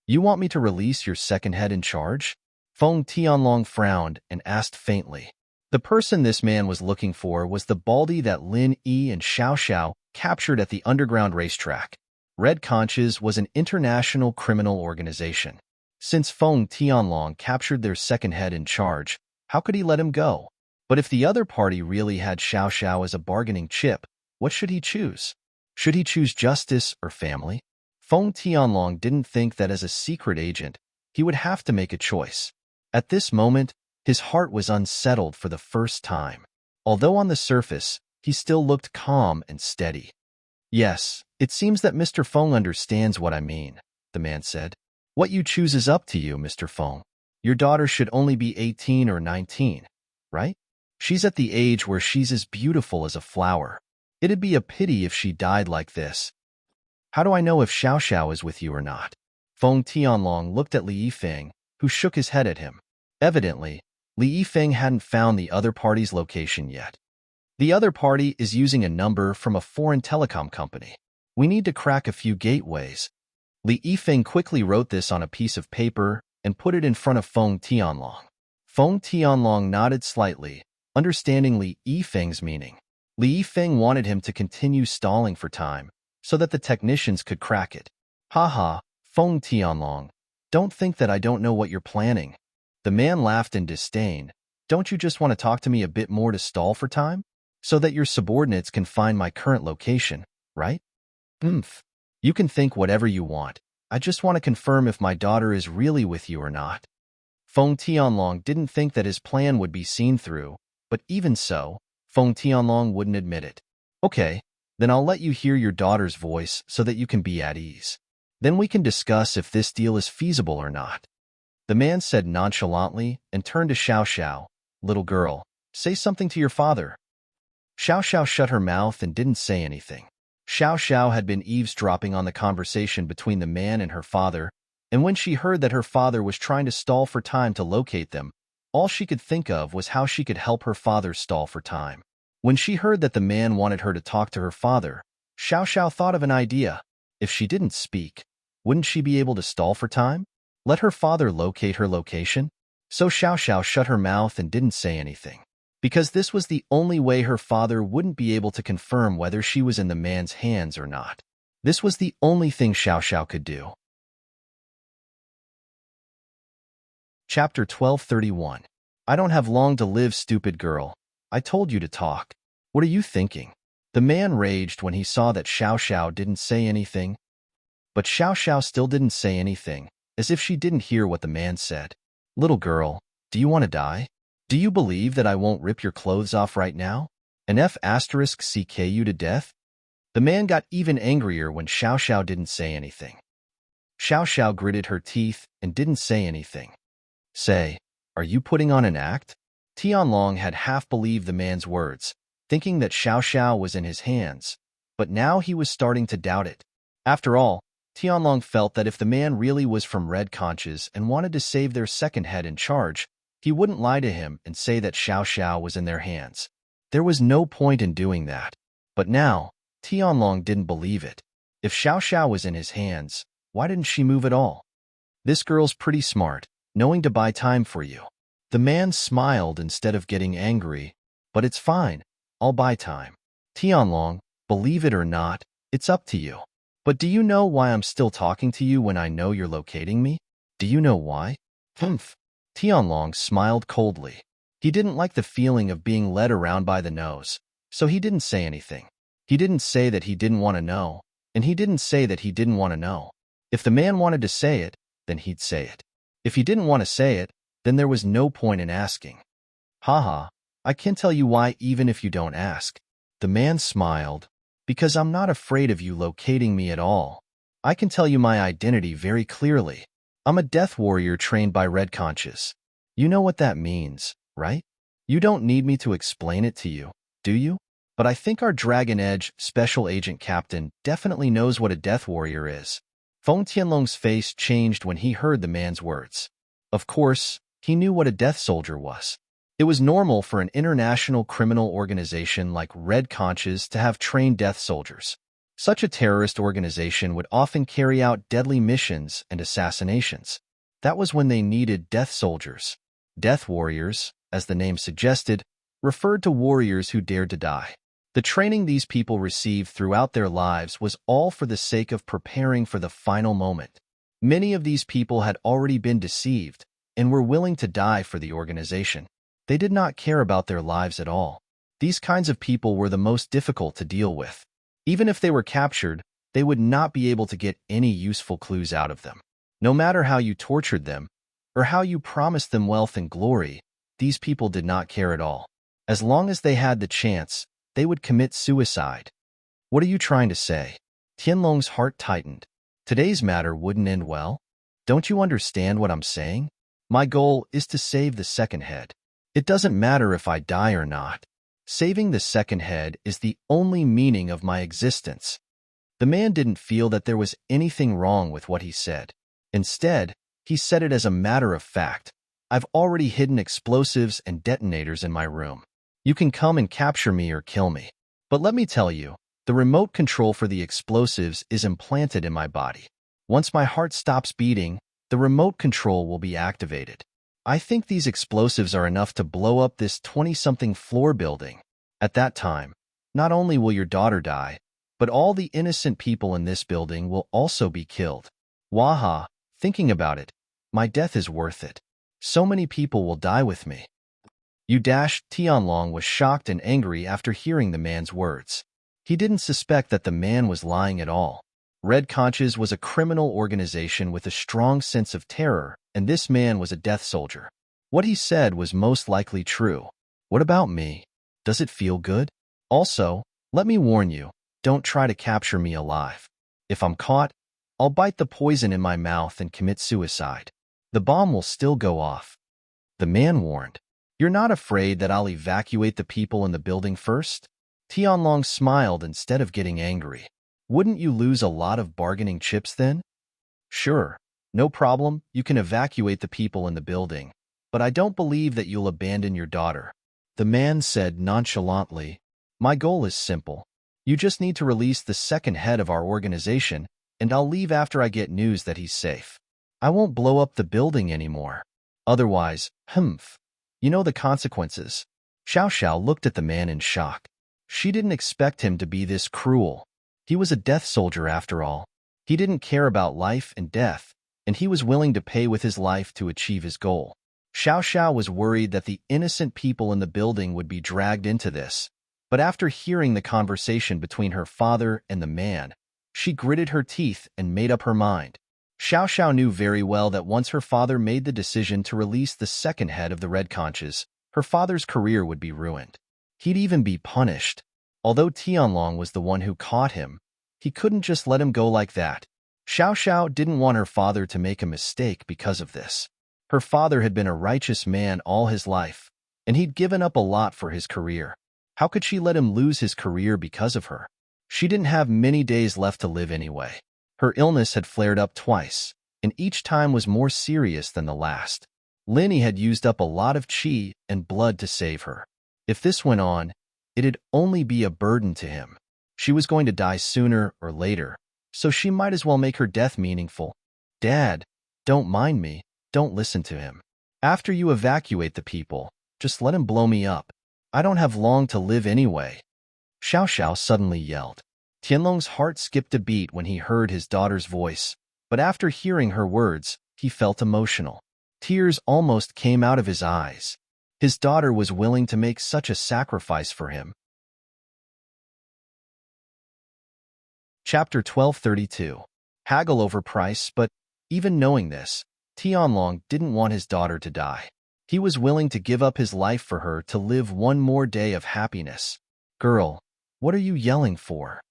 You want me to release your second head in charge? Feng Tianlong frowned and asked faintly. The person this man was looking for was the baldy that Lin Yi and Xiao Xiao captured at the underground racetrack. Red Conches was an international criminal organization. Since Feng Tianlong captured their second head in charge, how could he let him go? But if the other party really had Xiao Xiao as a bargaining chip, what should he choose? Should he choose justice or family? Feng Tianlong didn't think that as a secret agent, he would have to make a choice. At this moment, his heart was unsettled for the first time. Although on the surface, he still looked calm and steady. Yes, it seems that Mr. Feng understands what I mean, the man said. What you choose is up to you, Mr. Feng. Your daughter should only be 18 or 19, right? She's at the age where she's as beautiful as a flower. It'd be a pity if she died like this. How do I know if Xiao Xiao is with you or not? Feng Tianlong looked at Li Yifeng, who shook his head at him. Evidently, Li Yifeng hadn't found the other party's location yet. The other party is using a number from a foreign telecom company. We need to crack a few gateways. Li Yifeng quickly wrote this on a piece of paper and put it in front of Feng Tianlong. Feng Tianlong nodded slightly, understanding Li Yifeng's meaning. Li Yifeng wanted him to continue stalling for time, so that the technicians could crack it. Haha, Feng Tianlong, don't think that I don't know what you're planning. The man laughed in disdain. Don't you just want to talk to me a bit more to stall for time? So that your subordinates can find my current location, right? You can think whatever you want. I just want to confirm if my daughter is really with you or not. Feng Tianlong didn't think that his plan would be seen through, but even so, Feng Tianlong wouldn't admit it. Okay, then I'll let you hear your daughter's voice so that you can be at ease. Then we can discuss if this deal is feasible or not. The man said nonchalantly and turned to Xiao Xiao. Little girl, say something to your father. Xiao Xiao shut her mouth and didn't say anything. Xiao Xiao had been eavesdropping on the conversation between the man and her father, and when she heard that her father was trying to stall for time to locate them, all she could think of was how she could help her father stall for time. When she heard that the man wanted her to talk to her father, Xiao Xiao thought of an idea. If she didn't speak, wouldn't she be able to stall for time? Let her father locate her location? So Xiao Xiao shut her mouth and didn't say anything. Because this was the only way her father wouldn't be able to confirm whether she was in the man's hands or not. This was the only thing Xiao Xiao could do. Chapter 1231. I don't have long to live, stupid girl. I told you to talk. What are you thinking? The man raged when he saw that Xiao Xiao didn't say anything. But Xiao Xiao still didn't say anything, as if she didn't hear what the man said. Little girl, do you want to die? Do you believe that I won't rip your clothes off right now? And CK you to death? The man got even angrier when Xiao Xiao didn't say anything. Xiao Xiao gritted her teeth and didn't say anything. Say, are you putting on an act? Tianlong had half believed the man's words, thinking that Xiao Xiao was in his hands, but now he was starting to doubt it. After all, Tianlong felt that if the man really was from Red Conches and wanted to save their second head in charge, he wouldn't lie to him and say that Xiao Xiao was in their hands. There was no point in doing that. But now, Tianlong didn't believe it. If Xiao Xiao was in his hands, why didn't she move at all? This girl's pretty smart, knowing to buy time for you. The man smiled instead of getting angry. But it's fine. I'll buy time. Tianlong, believe it or not, it's up to you. But do you know why I'm still talking to you when I know you're locating me? Do you know why? Tianlong smiled coldly. He didn't like the feeling of being led around by the nose, so he didn't say anything. He didn't say that he didn't want to know, and he didn't say that he didn't want to know. If the man wanted to say it, then he'd say it. If he didn't want to say it, then there was no point in asking. Haha, I can tell you why even if you don't ask. The man smiled. Because I'm not afraid of you locating me at all. I can tell you my identity very clearly. I'm a death warrior trained by Red Conches. You know what that means, right? You don't need me to explain it to you, do you? But I think our Dragon Edge special agent captain definitely knows what a death warrior is. Feng Tianlong's face changed when he heard the man's words. Of course, he knew what a death soldier was. It was normal for an international criminal organization like Red Conches to have trained death soldiers. Such a terrorist organization would often carry out deadly missions and assassinations. That was when they needed death soldiers. Death warriors, as the name suggested, referred to warriors who dared to die. The training these people received throughout their lives was all for the sake of preparing for the final moment. Many of these people had already been deceived and were willing to die for the organization. They did not care about their lives at all. These kinds of people were the most difficult to deal with. Even if they were captured, they would not be able to get any useful clues out of them. No matter how you tortured them, or how you promised them wealth and glory, these people did not care at all. As long as they had the chance, they would commit suicide. What are you trying to say? Tianlong's heart tightened. Today's matter wouldn't end well. Don't you understand what I'm saying? My goal is to save the second head. It doesn't matter if I die or not. Saving the second head is the only meaning of my existence. The man didn't feel that there was anything wrong with what he said. Instead, he said it as a matter of fact. I've already hidden explosives and detonators in my room. You can come and capture me or kill me. But let me tell you, the remote control for the explosives is implanted in my body. Once my heart stops beating, the remote control will be activated. I think these explosives are enough to blow up this 20-something floor building. At that time, not only will your daughter die, but all the innocent people in this building will also be killed. Waha, thinking about it, my death is worth it. So many people will die with me. Tianlong was shocked and angry after hearing the man's words. He didn't suspect that the man was lying at all. Red Conches was a criminal organization with a strong sense of terror, and this man was a death soldier. What he said was most likely true. What about me? Does it feel good? Also, let me warn you, don't try to capture me alive. If I'm caught, I'll bite the poison in my mouth and commit suicide. The bomb will still go off. The man warned. You're not afraid that I'll evacuate the people in the building first? Tianlong smiled instead of getting angry. Wouldn't you lose a lot of bargaining chips then? Sure, no problem, you can evacuate the people in the building, but I don't believe that you'll abandon your daughter. The man said nonchalantly, my goal is simple. You just need to release the second head of our organization, and I'll leave after I get news that he's safe. I won't blow up the building anymore. Otherwise, you know the consequences. Xiao Xiao looked at the man in shock. She didn't expect him to be this cruel. He was a death soldier after all. He didn't care about life and death, and he was willing to pay with his life to achieve his goal. Xiao Xiao was worried that the innocent people in the building would be dragged into this, but after hearing the conversation between her father and the man, she gritted her teeth and made up her mind. Xiao Xiao knew very well that once her father made the decision to release the second head of the Red Conches, her father's career would be ruined. He'd even be punished. Although Tianlong was the one who caught him, he couldn't just let him go like that. Xiao Xiao didn't want her father to make a mistake because of this. Her father had been a righteous man all his life, and he'd given up a lot for his career. How could she let him lose his career because of her? She didn't have many days left to live anyway. Her illness had flared up twice, and each time was more serious than the last. Linny had used up a lot of qi and blood to save her. If this went on, it'd only be a burden to him. She was going to die sooner or later, so she might as well make her death meaningful. Dad, don't mind me, don't listen to him. After you evacuate the people, just let him blow me up. I don't have long to live anyway. Xiao Xiao suddenly yelled. Tianlong's heart skipped a beat when he heard his daughter's voice, but after hearing her words, he felt emotional. Tears almost came out of his eyes. His daughter was willing to make such a sacrifice for him. Chapter 1232. Haggle over price, but even knowing this, Tianlong didn't want his daughter to die. He was willing to give up his life for her to live one more day of happiness. Girl, what are you yelling for?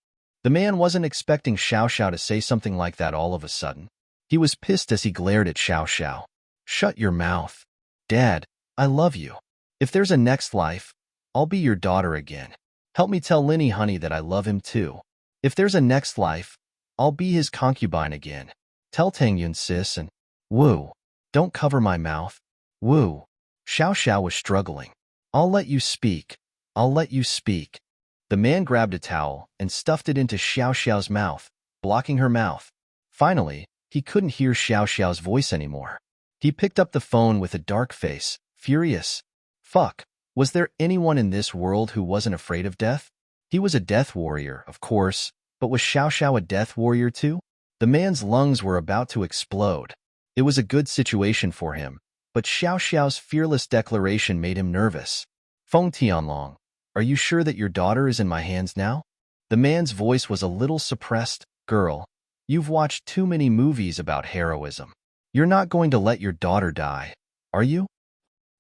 The man wasn't expecting Xiao Xiao to say something like that all of a sudden. He was pissed as he glared at Xiao Xiao. Shut your mouth. Dad, I love you. If there's a next life, I'll be your daughter again. Help me tell Linny Honey that I love him too. If there's a next life, I'll be his concubine again. Tell Tangyun sis and woo. Don't cover my mouth. Woo. Xiao Xiao was struggling. I'll let you speak. I'll let you speak. The man grabbed a towel and stuffed it into Xiao Xiao's mouth, blocking her mouth. Finally, he couldn't hear Xiao Xiao's voice anymore. He picked up the phone with a dark face, furious. Fuck, was there anyone in this world who wasn't afraid of death? He was a death warrior, of course, but was Xiao Xiao a death warrior too? The man's lungs were about to explode. It was a good situation for him, but Xiao Xiao's fearless declaration made him nervous. Feng Tianlong, are you sure that your daughter is in my hands now? The man's voice was a little suppressed. Girl, you've watched too many movies about heroism. You're not going to let your daughter die, are you?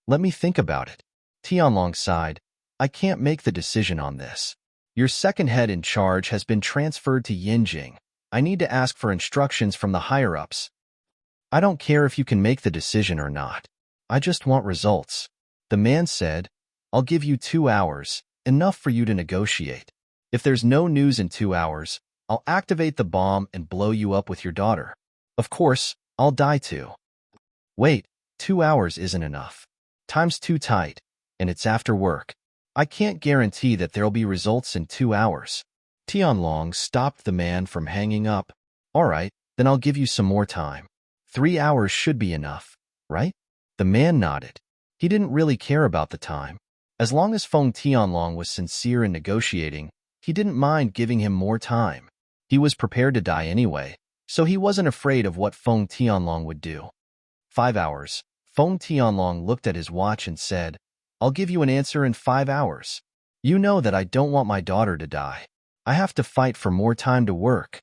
Let me think about it. Tianlong sighed. I can't make the decision on this. Your second head in charge has been transferred to Yinjing. I need to ask for instructions from the higher-ups. I don't care if you can make the decision or not. I just want results. The man said, I'll give you 2 hours, enough for you to negotiate. If there's no news in 2 hours, I'll activate the bomb and blow you up with your daughter. Of course, I'll die too. Wait, 2 hours isn't enough. Time's too tight, and it's after work. I can't guarantee that there'll be results in 2 hours. Tianlong stopped the man from hanging up. All right, then I'll give you some more time. 3 hours should be enough, right? The man nodded. He didn't really care about the time. As long as Feng Tianlong was sincere in negotiating, he didn't mind giving him more time. He was prepared to die anyway, so he wasn't afraid of what Feng Tianlong would do. 5 hours. Feng Tianlong looked at his watch and said, I'll give you an answer in 5 hours. You know that I don't want my daughter to die. I have to fight for more time to work.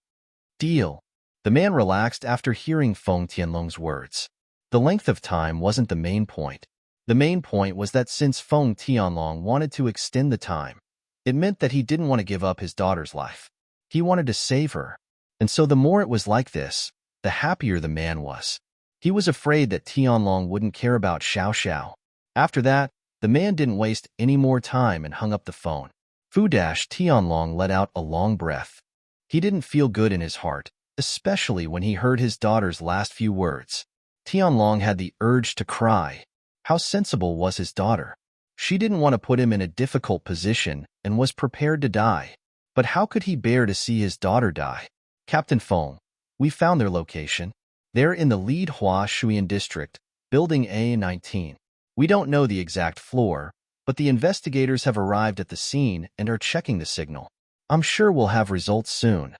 Deal. The man relaxed after hearing Feng Tianlong's words. The length of time wasn't the main point. The main point was that since Feng Tianlong wanted to extend the time, it meant that he didn't want to give up his daughter's life. He wanted to save her. And so the more it was like this, the happier the man was. He was afraid that Tianlong wouldn't care about Xiao Xiao. After that, the man didn't waste any more time and hung up the phone. Tianlong let out a long breath. He didn't feel good in his heart, especially when he heard his daughter's last few words. Tianlong had the urge to cry. How sensible was his daughter? She didn't want to put him in a difficult position and was prepared to die. But how could he bear to see his daughter die? Captain Feng, we found their location. They're in the Lead Hua Shuyan district, building A19. We don't know the exact floor, but the investigators have arrived at the scene and are checking the signal. I'm sure we'll have results soon.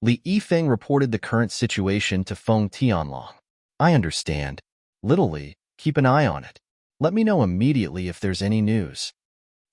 Li Yifeng reported the current situation to Feng Tianlong. I understand. Little Li, keep an eye on it. Let me know immediately if there's any news.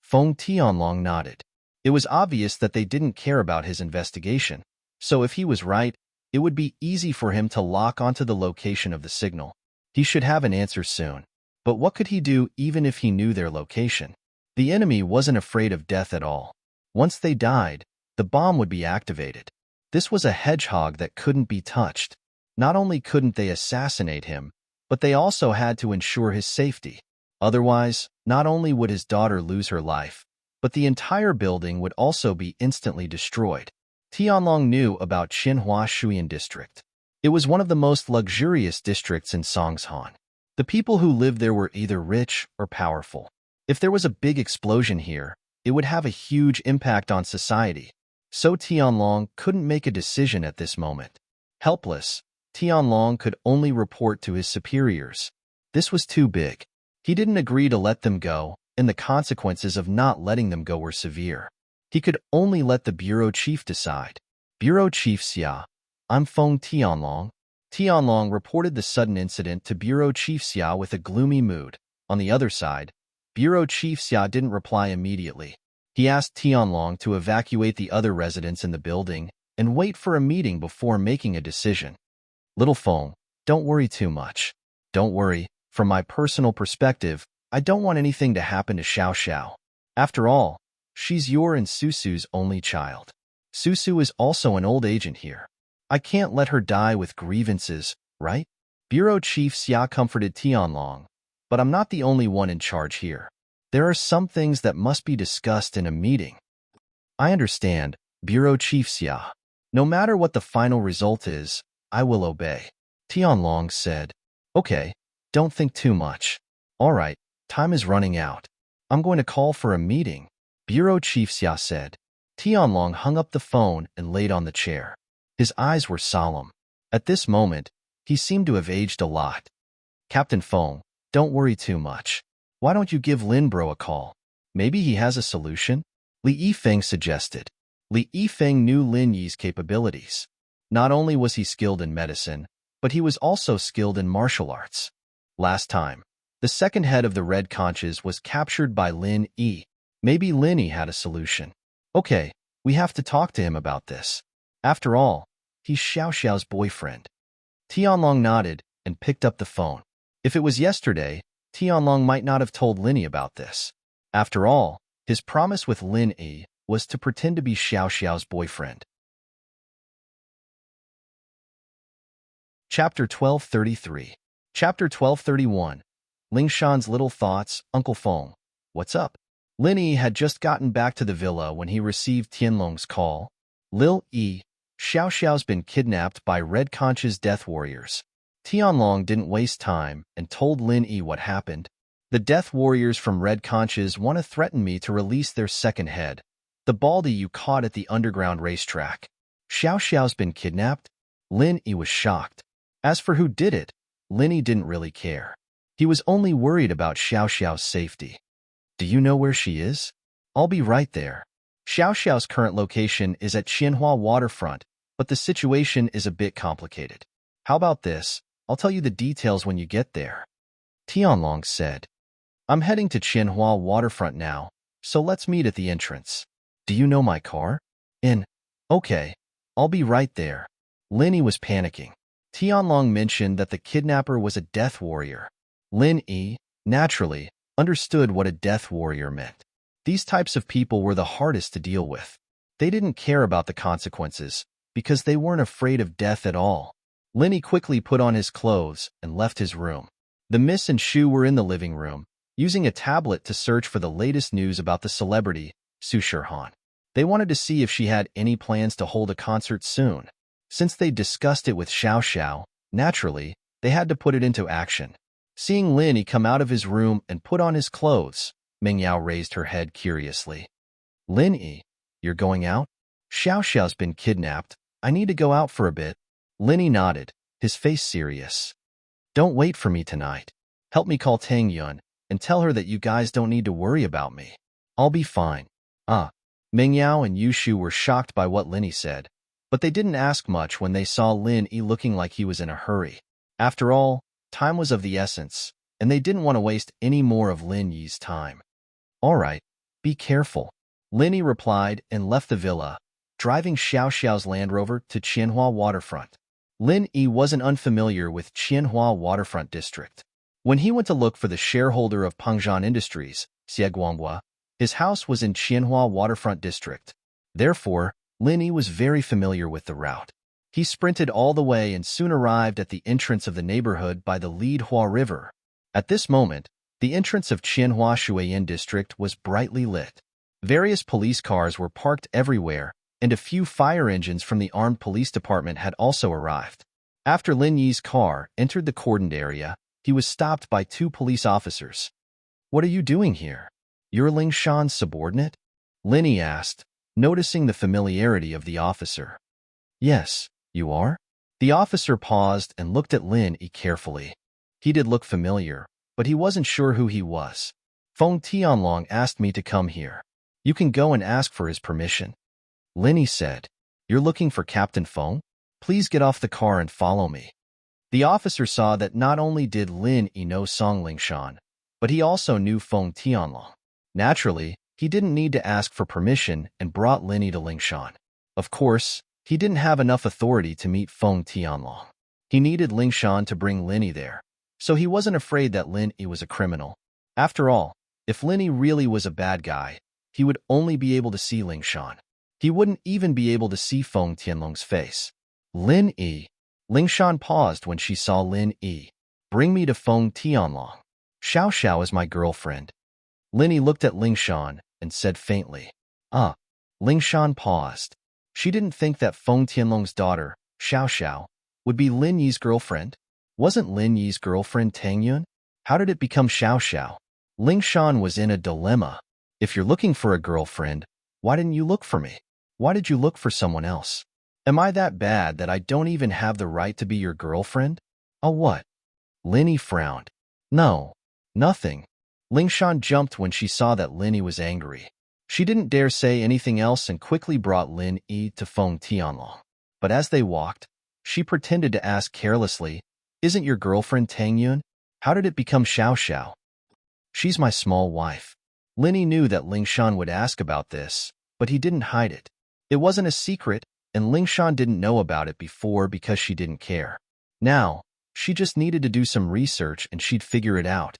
Feng Tianlong nodded. It was obvious that they didn't care about his investigation, so if he was right, it would be easy for him to lock onto the location of the signal. He should have an answer soon. But what could he do even if he knew their location? The enemy wasn't afraid of death at all. Once they died, the bomb would be activated. This was a hedgehog that couldn't be touched. Not only couldn't they assassinate him, but they also had to ensure his safety. Otherwise, not only would his daughter lose her life, but the entire building would also be instantly destroyed. Tianlong knew about Xinhua Shuyan district. It was one of the most luxurious districts in Songshan. The people who lived there were either rich or powerful. If there was a big explosion here, it would have a huge impact on society. So Tianlong couldn't make a decision at this moment. Helpless, Tianlong could only report to his superiors. This was too big. He didn't agree to let them go, and the consequences of not letting them go were severe. He could only let the bureau chief decide. Bureau Chief Xia, I'm Feng Tianlong. Tianlong reported the sudden incident to Bureau Chief Xia with a gloomy mood. On the other side, Bureau Chief Xia didn't reply immediately. He asked Tianlong to evacuate the other residents in the building and wait for a meeting before making a decision. Little Feng, don't worry too much. Don't worry, from my personal perspective, I don't want anything to happen to Xiao Xiao. After all, she's your and Susu's only child. Susu is also an old agent here. I can't let her die with grievances, right? Bureau Chief Xia comforted Tianlong, but I'm not the only one in charge here. There are some things that must be discussed in a meeting. I understand, Bureau Chief Xia. No matter what the final result is, I will obey. Tianlong said. Okay, don't think too much. All right, time is running out. I'm going to call for a meeting, Bureau Chief Xia said. Tianlong hung up the phone and laid on the chair. His eyes were solemn. At this moment, he seemed to have aged a lot. Captain Feng, don't worry too much. Why don't you give Lin Bro a call? Maybe he has a solution? Li Yifeng suggested. Li Yifeng knew Lin Yi's capabilities. Not only was he skilled in medicine, but he was also skilled in martial arts. Last time, the second head of the Red Conches was captured by Lin Yi. Maybe Lin Yi had a solution. Okay, we have to talk to him about this. After all, he's Xiao Xiao's boyfriend. Tianlong nodded and picked up the phone. If it was yesterday, Tianlong might not have told Lin Yi about this. After all, his promise with Lin Yi was to pretend to be Xiao Xiao's boyfriend. Chapter 1233. Chapter 1231. Ling Shan's Little Thoughts, Uncle Feng. What's up? Lin Yi had just gotten back to the villa when he received Tianlong's call. Lil Yi, Xiao Xiao's been kidnapped by Red Conch's death warriors. Tianlong didn't waste time and told Lin Yi what happened. The death warriors from Red Conches want to threaten me to release their second head, the baldy you caught at the underground racetrack. Xiao Xiao's been kidnapped? Lin Yi was shocked. As for who did it, Lin Yi didn't really care. He was only worried about Xiao Xiao's safety. Do you know where she is? I'll be right there. Xiao Xiao's current location is at Qianhua waterfront, but the situation is a bit complicated. How about this? I'll tell you the details when you get there. Tianlong said. I'm heading to Qianhua waterfront now, so let's meet at the entrance. Do you know my car? Okay, I'll be right there. Lin Yi was panicking. Tianlong mentioned that the kidnapper was a death warrior. Lin Yi, naturally, understood what a death warrior meant. These types of people were the hardest to deal with. They didn't care about the consequences, because they weren't afraid of death at all. Lin Yi quickly put on his clothes and left his room. The Miss and Shu were in the living room, using a tablet to search for the latest news about the celebrity, Su Shirhan. They wanted to see if she had any plans to hold a concert soon. Since they discussed it with Xiao Xiao, naturally, they had to put it into action. Seeing Lin Yi come out of his room and put on his clothes, Ming Yao raised her head curiously. Lin Yi, you're going out? Xiao Xiao's been kidnapped. I need to go out for a bit. Lin Yi nodded, his face serious. Don't wait for me tonight. Help me call Tang Yun and tell her that you guys don't need to worry about me. I'll be fine. Ming Yao and Yu Shu were shocked by what Lin Yi said, but they didn't ask much when they saw Lin Yi looking like he was in a hurry. After all, time was of the essence, and they didn't want to waste any more of Lin Yi's time. All right, be careful. Lin Yi replied and left the villa, driving Xiao Xiao's Land Rover to Qianhua waterfront. Lin Yi wasn't unfamiliar with Qianhua waterfront district. When he went to look for the shareholder of Pengzhan Industries, Xie Guanghua, his house was in Qianhua waterfront district. Therefore, Lin Yi was very familiar with the route. He sprinted all the way and soon arrived at the entrance of the neighborhood by the Lidhua River. At this moment, the entrance of Qianhua Shuiyan district was brightly lit. Various police cars were parked everywhere, and a few fire engines from the armed police department had also arrived. After Lin Yi's car entered the cordoned area, he was stopped by two police officers. What are you doing here? You're Ling Shan's subordinate? Lin Yi asked, noticing the familiarity of the officer. Yes, you are? The officer paused and looked at Lin Yi carefully. He did look familiar, but he wasn't sure who he was. Feng Tianlong asked me to come here. You can go and ask for his permission. Lin Yi said, You're looking for Captain Feng? Please get off the car and follow me. The officer saw that not only did Lin Yi know Song Lingshan, but he also knew Feng Tianlong. Naturally, he didn't need to ask for permission and brought Lin Yi to Lingshan. Of course, he didn't have enough authority to meet Feng Tianlong. He needed Lingshan to bring Lin Yi there, so he wasn't afraid that Lin Yi was a criminal. After all, if Lin Yi really was a bad guy, he would only be able to see Lingshan. He wouldn't even be able to see Feng Tianlong's face. Lin Yi. Lingshan paused when she saw Lin Yi. Bring me to Feng Tianlong. Xiao Xiao is my girlfriend. Lin Yi looked at Lingshan and said faintly. Lingshan paused. She didn't think that Feng Tianlong's daughter, Xiao Xiao, would be Lin Yi's girlfriend. Wasn't Lin Yi's girlfriend Tang Yun? How did it become Xiao Xiao? Lingshan was in a dilemma. If you're looking for a girlfriend, why didn't you look for me? Why did you look for someone else? Am I that bad that I don't even have the right to be your girlfriend? Oh, what? Lin Yi frowned. No, nothing. Lingshan jumped when she saw that Lin Yi was angry. She didn't dare say anything else and quickly brought Lin Yi to Feng Tianlong. But as they walked, she pretended to ask carelessly, Isn't your girlfriend Tang Yun? How did it become Xiao Xiao? She's my small wife. Lin Yi knew that Lingshan would ask about this, but he didn't hide it. It wasn't a secret, and Lingshan didn't know about it before because she didn't care. Now, she just needed to do some research and she'd figure it out.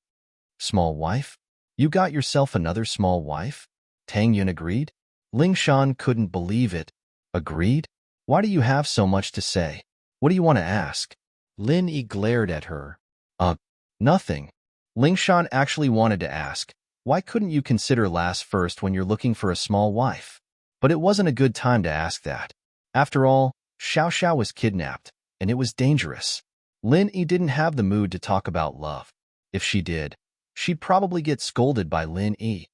Small wife? You got yourself another small wife? Tang Yun agreed. Lingshan couldn't believe it. Agreed? Why do you have so much to say? What do you want to ask? Lin Yi glared at her. Nothing. Lingshan actually wanted to ask, why couldn't you consider last first when you're looking for a small wife? But it wasn't a good time to ask that. After all, Xiao Xiao was kidnapped, and it was dangerous. Lin Yi didn't have the mood to talk about love. If she did, she'd probably get scolded by Lin Yi.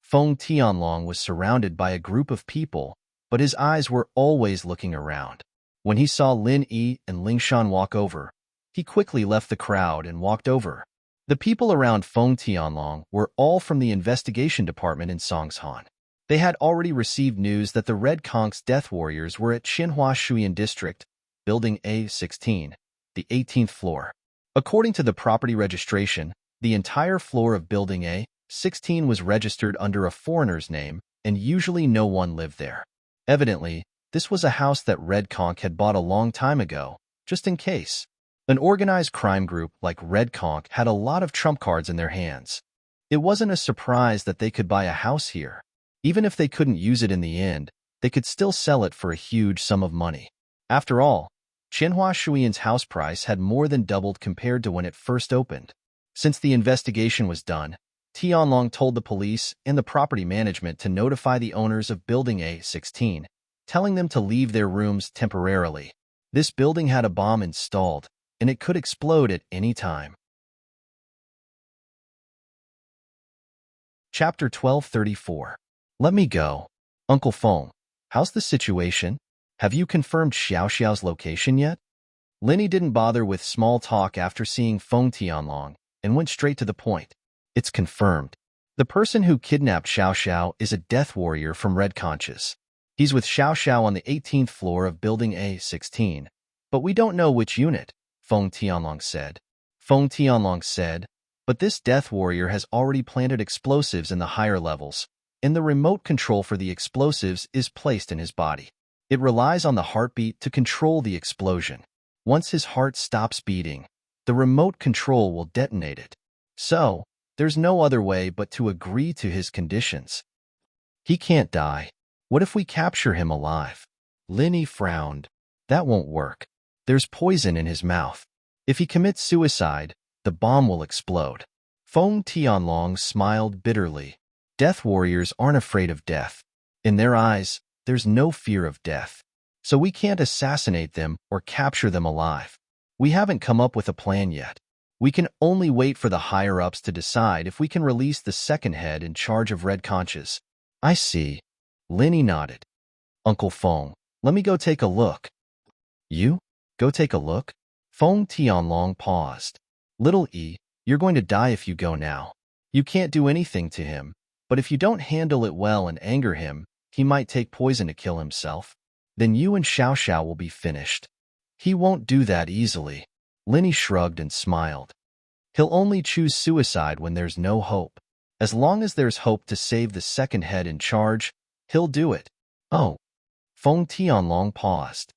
Feng Tianlong was surrounded by a group of people, but his eyes were always looking around. When he saw Lin Yi and Lingshan walk over, he quickly left the crowd and walked over. The people around Feng Tianlong were all from the investigation department in Songshan. They had already received news that the Red Conk's death warriors were at Xinhua Shuyan District, Building A16, the 18th floor. According to the property registration, the entire floor of Building A16 was registered under a foreigner's name, and usually no one lived there. Evidently, this was a house that Red Conk had bought a long time ago, just in case. An organized crime group like Red Conk had a lot of trump cards in their hands. It wasn't a surprise that they could buy a house here. Even if they couldn't use it in the end, they could still sell it for a huge sum of money. After all, Xinhua Shuyan's house price had more than doubled compared to when it first opened. Since the investigation was done, Tianlong told the police and the property management to notify the owners of Building A16, telling them to leave their rooms temporarily. This building had a bomb installed, and it could explode at any time. Chapter 1234. Let me go. Uncle Feng, how's the situation? Have you confirmed Xiao Xiao's location yet? Lin Yi didn't bother with small talk after seeing Feng Tianlong and went straight to the point. It's confirmed. The person who kidnapped Xiao Xiao is a death warrior from Red Conches. He's with Xiao Xiao on the 18th floor of Building A16, but we don't know which unit, Feng Tianlong said. Feng Tianlong said, but this death warrior has already planted explosives in the higher levels, and the remote control for the explosives is placed in his body. It relies on the heartbeat to control the explosion. Once his heart stops beating, the remote control will detonate it. So, there's no other way but to agree to his conditions. He can't die. What if we capture him alive? Lin Yi frowned. That won't work. There's poison in his mouth. If he commits suicide, the bomb will explode. Feng Tianlong smiled bitterly. Death warriors aren't afraid of death. In their eyes, there's no fear of death. So we can't assassinate them or capture them alive. We haven't come up with a plan yet. We can only wait for the higher-ups to decide if we can release the second head in charge of Red Conches. I see. Lin Yi nodded. Uncle Feng, let me go take a look. You? Go take a look? Feng Tianlong paused. Little Yi, you're going to die if you go now. You can't do anything to him, but if you don't handle it well and anger him, he might take poison to kill himself. Then you and Xiao Xiao will be finished. He won't do that easily. Lin Yi shrugged and smiled. He'll only choose suicide when there's no hope. As long as there's hope to save the second head in charge, he'll do it. Oh. Feng Tianlong paused.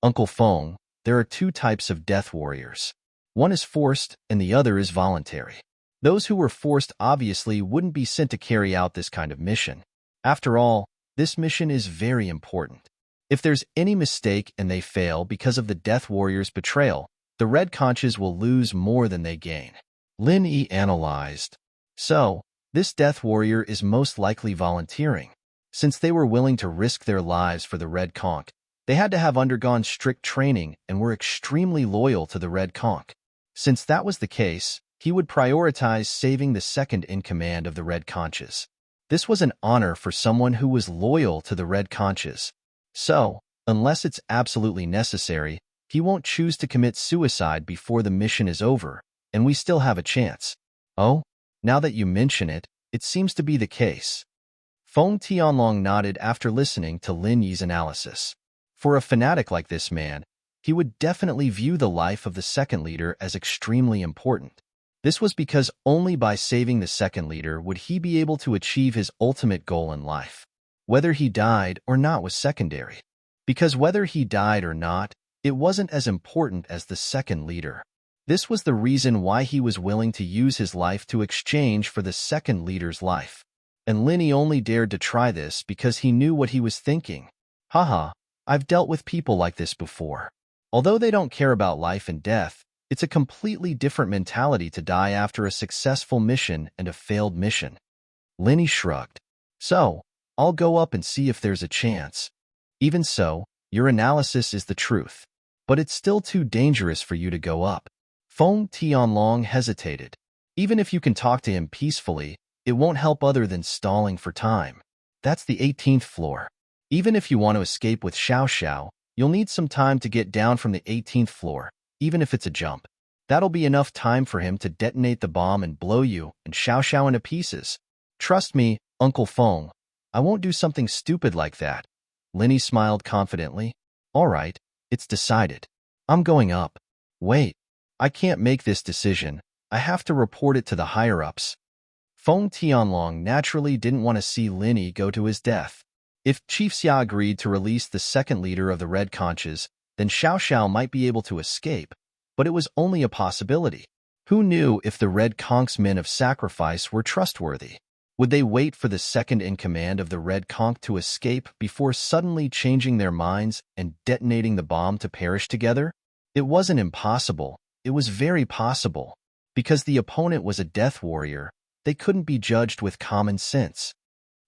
Uncle Feng, there are two types of death warriors. One is forced and the other is voluntary. Those who were forced obviously wouldn't be sent to carry out this kind of mission. After all, This mission is very important. If there's any mistake and they fail because of the Death Warrior's betrayal, the Red Conches will lose more than they gain. Lin Yi analyzed. So, this Death Warrior is most likely volunteering. Since they were willing to risk their lives for the Red Conch, they had to have undergone strict training and were extremely loyal to the Red Conch. Since that was the case, he would prioritize saving the second-in-command of the Red Conches. This was an honor for someone who was loyal to the Red Conches. So, unless it's absolutely necessary, he won't choose to commit suicide before the mission is over, and we still have a chance. Oh, now that you mention it, it seems to be the case. Feng Tianlong nodded after listening to Lin Yi's analysis. For a fanatic like this man, he would definitely view the life of the second leader as extremely important. This was because only by saving the second leader would he be able to achieve his ultimate goal in life. Whether he died or not was secondary. Because whether he died or not, it wasn't as important as the second leader. This was the reason why he was willing to use his life to exchange for the second leader's life. And Lin Yi only dared to try this because he knew what he was thinking. Haha, I've dealt with people like this before. Although they don't care about life and death, it's a completely different mentality to die after a successful mission and a failed mission. Lin Yi shrugged. So, I'll go up and see if there's a chance. Even so, your analysis is the truth. But it's still too dangerous for you to go up. Feng Tianlong hesitated. Even if you can talk to him peacefully, it won't help other than stalling for time. That's the 18th floor. Even if you want to escape with Xiao Xiao, you'll need some time to get down from the 18th floor, even if it's a jump. That'll be enough time for him to detonate the bomb and blow you and Xiao Xiao into pieces. Trust me, Uncle Feng, I won't do something stupid like that. Lin Yi smiled confidently. All right, it's decided. I'm going up. Wait, I can't make this decision. I have to report it to the higher-ups. Feng Tianlong naturally didn't want to see Lin Yi go to his death. If Chief Xia agreed to release the second leader of the Red Conches, then Xiao Xiao might be able to escape, but it was only a possibility. Who knew if the Red Conch's men of sacrifice were trustworthy? Would they wait for the second-in-command of the Red Conch to escape before suddenly changing their minds and detonating the bomb to perish together? It wasn't impossible. It was very possible. Because the opponent was a Death Warrior, they couldn't be judged with common sense.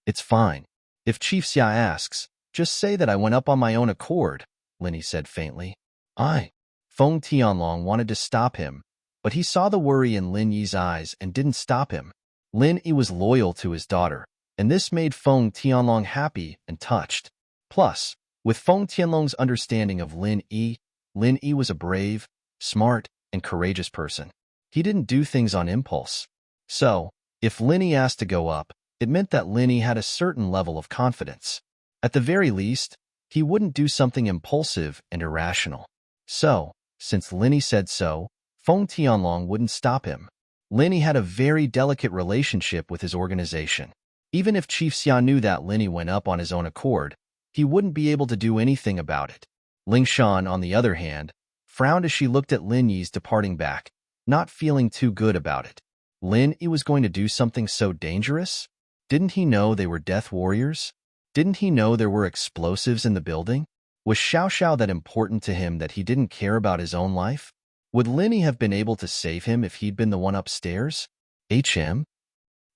It's fine. If Chief Xia asks, just say that I went up on my own accord, Lin Yi said faintly. Feng Tianlong wanted to stop him, but he saw the worry in Lin Yi's eyes and didn't stop him. Lin Yi was loyal to his daughter, and this made Feng Tianlong happy and touched. Plus, with Feng Tianlong's understanding of Lin Yi was a brave, smart, and courageous person. He didn't do things on impulse. So, if Lin Yi asked to go up, it meant that Lin Yi had a certain level of confidence. At the very least, he wouldn't do something impulsive and irrational. So, since Lin Yi said so, Feng Tianlong wouldn't stop him. Lin Yi had a very delicate relationship with his organization. Even if Chief Xia knew that Lin Yi went up on his own accord, he wouldn't be able to do anything about it. Ling Shan, on the other hand, frowned as she looked at Lin Yi's departing back, not feeling too good about it. Lin Yi was going to do something so dangerous? Didn't he know they were Death Warriors? Didn't he know there were explosives in the building? Was Xiao Xiao that important to him that he didn't care about his own life? Would Lin Yi have been able to save him if he'd been the one upstairs?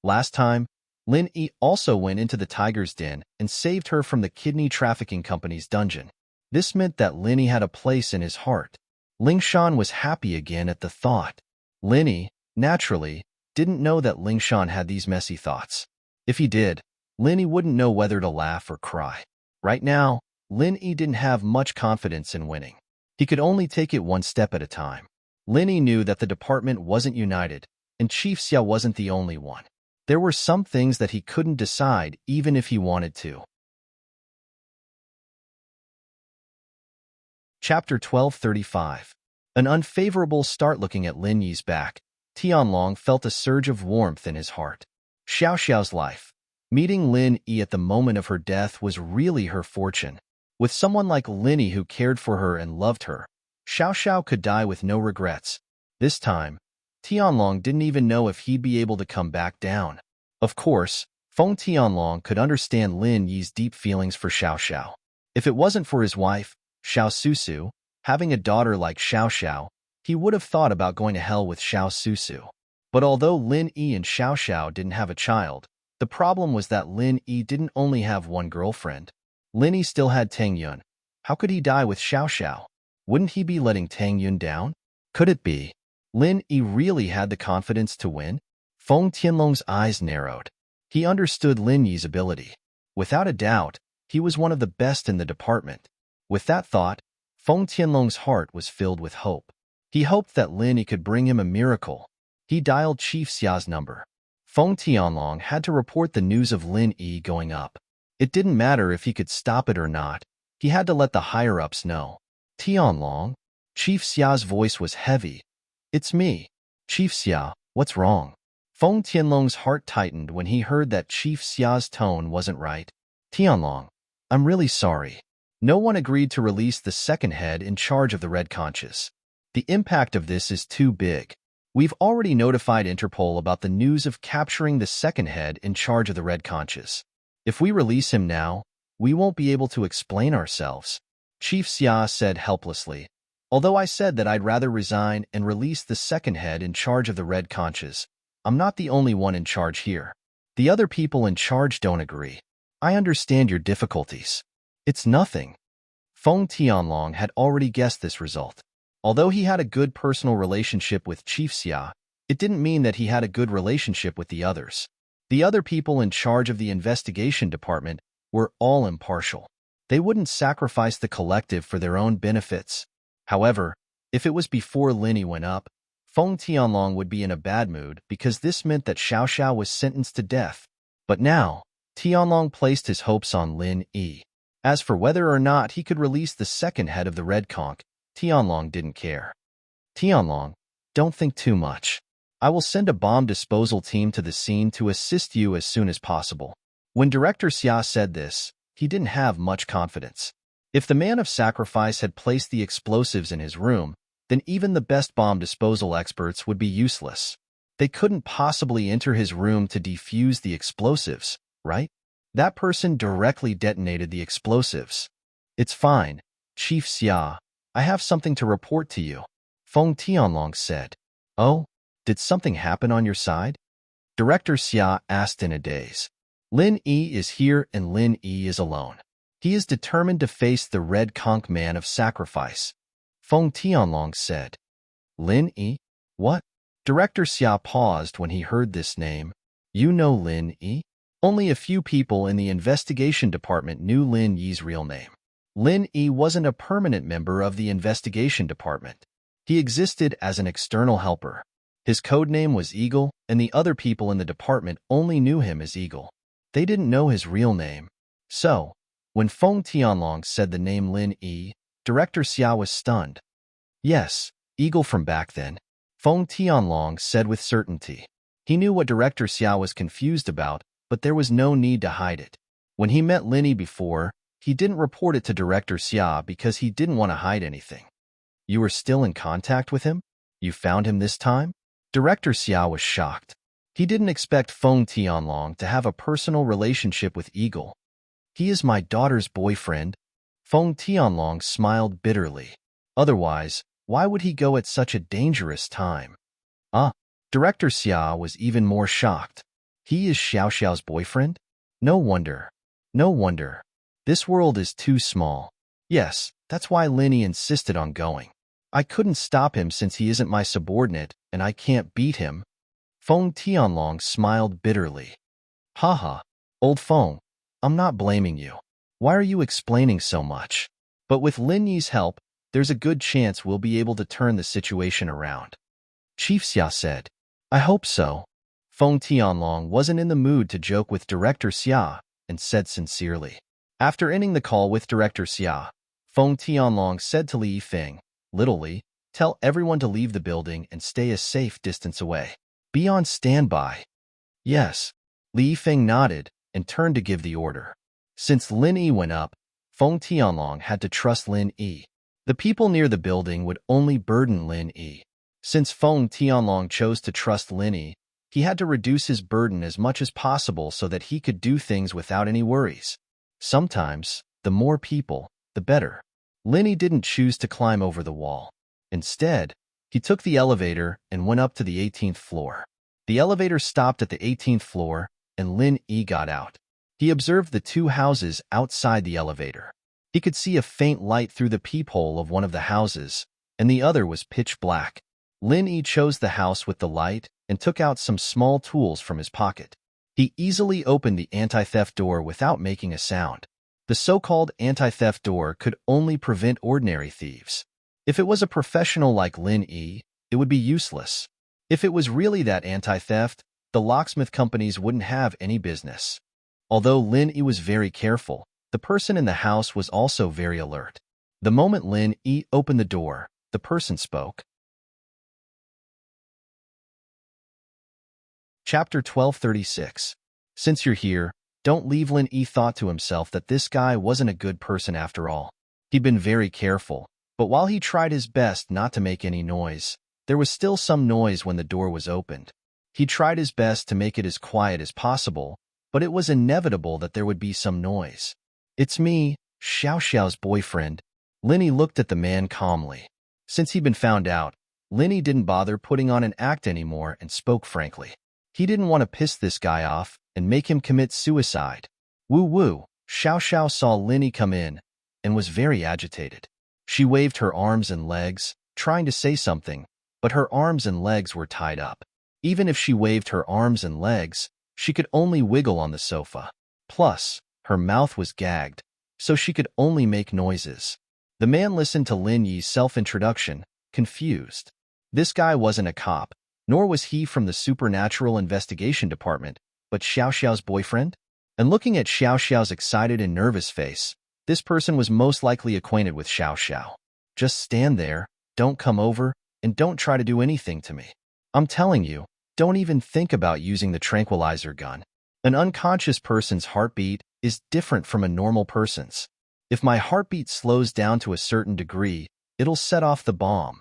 Last time, Lin Yi also went into the tiger's den and saved her from the kidney trafficking company's dungeon. This meant that Lin Yi had a place in his heart. Ling Shan was happy again at the thought. Lin Yi, naturally, didn't know that Ling Shan had these messy thoughts. If he did, Lin Yi wouldn't know whether to laugh or cry. Right now, Lin Yi didn't have much confidence in winning. He could only take it one step at a time. Lin Yi knew that the department wasn't united, and Chief Xia wasn't the only one. There were some things that he couldn't decide even if he wanted to. Chapter 1235. An unfavorable start. Looking at Lin Yi's back, Tianlong felt a surge of warmth in his heart. Xiao Xiao's life. Meeting Lin Yi at the moment of her death was really her fortune. With someone like Lin Yi who cared for her and loved her, Xiao Xiao could die with no regrets. This time, Tianlong didn't even know if he'd be able to come back down. Of course, Feng Tianlong could understand Lin Yi's deep feelings for Xiao Xiao. If it wasn't for his wife, Xiao Susu, having a daughter like Xiao Xiao, he would have thought about going to hell with Xiao Susu. But although Lin Yi and Xiao Xiao didn't have a child, the problem was that Lin Yi didn't only have one girlfriend. Lin Yi still had Tang Yun. How could he die with Xiao Xiao? Wouldn't he be letting Tang Yun down? Could it be Lin Yi really had the confidence to win? Feng Tianlong's eyes narrowed. He understood Lin Yi's ability. Without a doubt, he was one of the best in the department. With that thought, Feng Tianlong's heart was filled with hope. He hoped that Lin Yi could bring him a miracle. He dialed Chief Xia's number. Feng Tianlong had to report the news of Lin Yi going up. It didn't matter if he could stop it or not. He had to let the higher-ups know. Tianlong? Chief Xia's voice was heavy. It's me. Chief Xia, what's wrong? Feng Tianlong's heart tightened when he heard that Chief Xia's tone wasn't right. Tianlong, I'm really sorry. No one agreed to release the second head in charge of the Red Conches. The impact of this is too big. We've already notified Interpol about the news of capturing the second head in charge of the Red Conches. If we release him now, we won't be able to explain ourselves. Chief Xia said helplessly. Although I said that I'd rather resign and release the second head in charge of the Red Conches, I'm not the only one in charge here. The other people in charge don't agree. I understand your difficulties. It's nothing. Feng Tianlong had already guessed this result. Although he had a good personal relationship with Chief Xia, it didn't mean that he had a good relationship with the others. The other people in charge of the investigation department were all impartial. They wouldn't sacrifice the collective for their own benefits. However, if it was before Lin Yi went up, Feng Tianlong would be in a bad mood because this meant that Xiao Xiao was sentenced to death. But now, Tianlong placed his hopes on Lin Yi. As for whether or not he could release the second head of the Red Conch, Tianlong didn't care. Tianlong, don't think too much. I will send a bomb disposal team to the scene to assist you as soon as possible. When Director Xia said this, he didn't have much confidence. If the man of sacrifice had placed the explosives in his room, then even the best bomb disposal experts would be useless. They couldn't possibly enter his room to defuse the explosives, right? That person directly detonated the explosives. It's fine, Chief Xia. I have something to report to you, Feng Tianlong said. Oh, did something happen on your side? Director Xia asked in a daze. Lin Yi is here and Lin Yi is alone. He is determined to face the Red Conch man of sacrifice, Feng Tianlong said. Lin Yi? What? Director Xia paused when he heard this name. You know Lin Yi? Only a few people in the investigation department knew Lin Yi's real name. Lin Yi wasn't a permanent member of the investigation department. He existed as an external helper. His code name was Eagle, and the other people in the department only knew him as Eagle. They didn't know his real name. So, when Feng Tianlong said the name Lin Yi, Director Xia was stunned. Yes, Eagle from back then, Feng Tianlong said with certainty. He knew what Director Xia was confused about, but there was no need to hide it. When he met Lin Yi before, he didn't report it to Director Xia because he didn't want to hide anything. You were still in contact with him? You found him this time? Director Xia was shocked. He didn't expect Feng Tianlong to have a personal relationship with Eagle. He is my daughter's boyfriend. Feng Tianlong smiled bitterly. Otherwise, why would he go at such a dangerous time? Director Xia was even more shocked. He is Xiao Xiao's boyfriend? No wonder. No wonder. This world is too small. Yes, that's why Lin Yi insisted on going. I couldn't stop him since he isn't my subordinate, and I can't beat him. Feng Tianlong smiled bitterly. Haha, old Feng, I'm not blaming you. Why are you explaining so much? But with Lin Yi's help, there's a good chance we'll be able to turn the situation around. Chief Xia said. I hope so. Feng Tianlong wasn't in the mood to joke with Director Xia, and said sincerely. After ending the call with Director Xia, Feng Tianlong said to Li Yifeng, Little Li, tell everyone to leave the building and stay a safe distance away. Be on standby. Yes. Li Yifeng nodded and turned to give the order. Since Lin Yi went up, Feng Tianlong had to trust Lin Yi. The people near the building would only burden Lin Yi. Since Feng Tianlong chose to trust Lin Yi, He had to reduce his burden as much as possible so that he could do things without any worries. Sometimes, the more people, the better. Linny didn't choose to climb over the wall. Instead, he took the elevator and went up to the 18th floor. The elevator stopped at the 18th floor, and Lin Yi got out. He observed the two houses outside the elevator. He could see a faint light through the peephole of one of the houses, and the other was pitch black. Lin Yi chose the house with the light and took out some small tools from his pocket. He easily opened the anti-theft door without making a sound. The so-called anti-theft door could only prevent ordinary thieves. If it was a professional like Lin Yi, it would be useless. If it was really that anti-theft, the locksmith companies wouldn't have any business. Although Lin Yi was very careful, the person in the house was also very alert. The moment Lin Yi opened the door, the person spoke. Chapter 1236. Since you're here, don't leave. Lin Yi thought to himself that this guy wasn't a good person after all. He'd been very careful, but while he tried his best not to make any noise, there was still some noise when the door was opened. He tried his best to make it as quiet as possible, but it was inevitable that there would be some noise. It's me, Xiao Xiao's boyfriend. Lin Yi looked at the man calmly. Since he'd been found out, Lin Yi didn't bother putting on an act anymore and spoke frankly. He didn't want to piss this guy off and make him commit suicide. Woo-woo, Xiao Xiao saw Lin Yi come in and was very agitated. She waved her arms and legs, trying to say something, but her arms and legs were tied up. Even if she waved her arms and legs, she could only wiggle on the sofa. Plus, her mouth was gagged, so she could only make noises. The man listened to Lin Yi's self-introduction, confused. This guy wasn't a cop, nor was he from the Supernatural Investigation Department, but Xiao Xiao's boyfriend? And looking at Xiao Xiao's excited and nervous face, this person was most likely acquainted with Xiao Xiao. Just stand there, don't come over, and don't try to do anything to me. I'm telling you, don't even think about using the tranquilizer gun. An unconscious person's heartbeat is different from a normal person's. If my heartbeat slows down to a certain degree, it'll set off the bomb.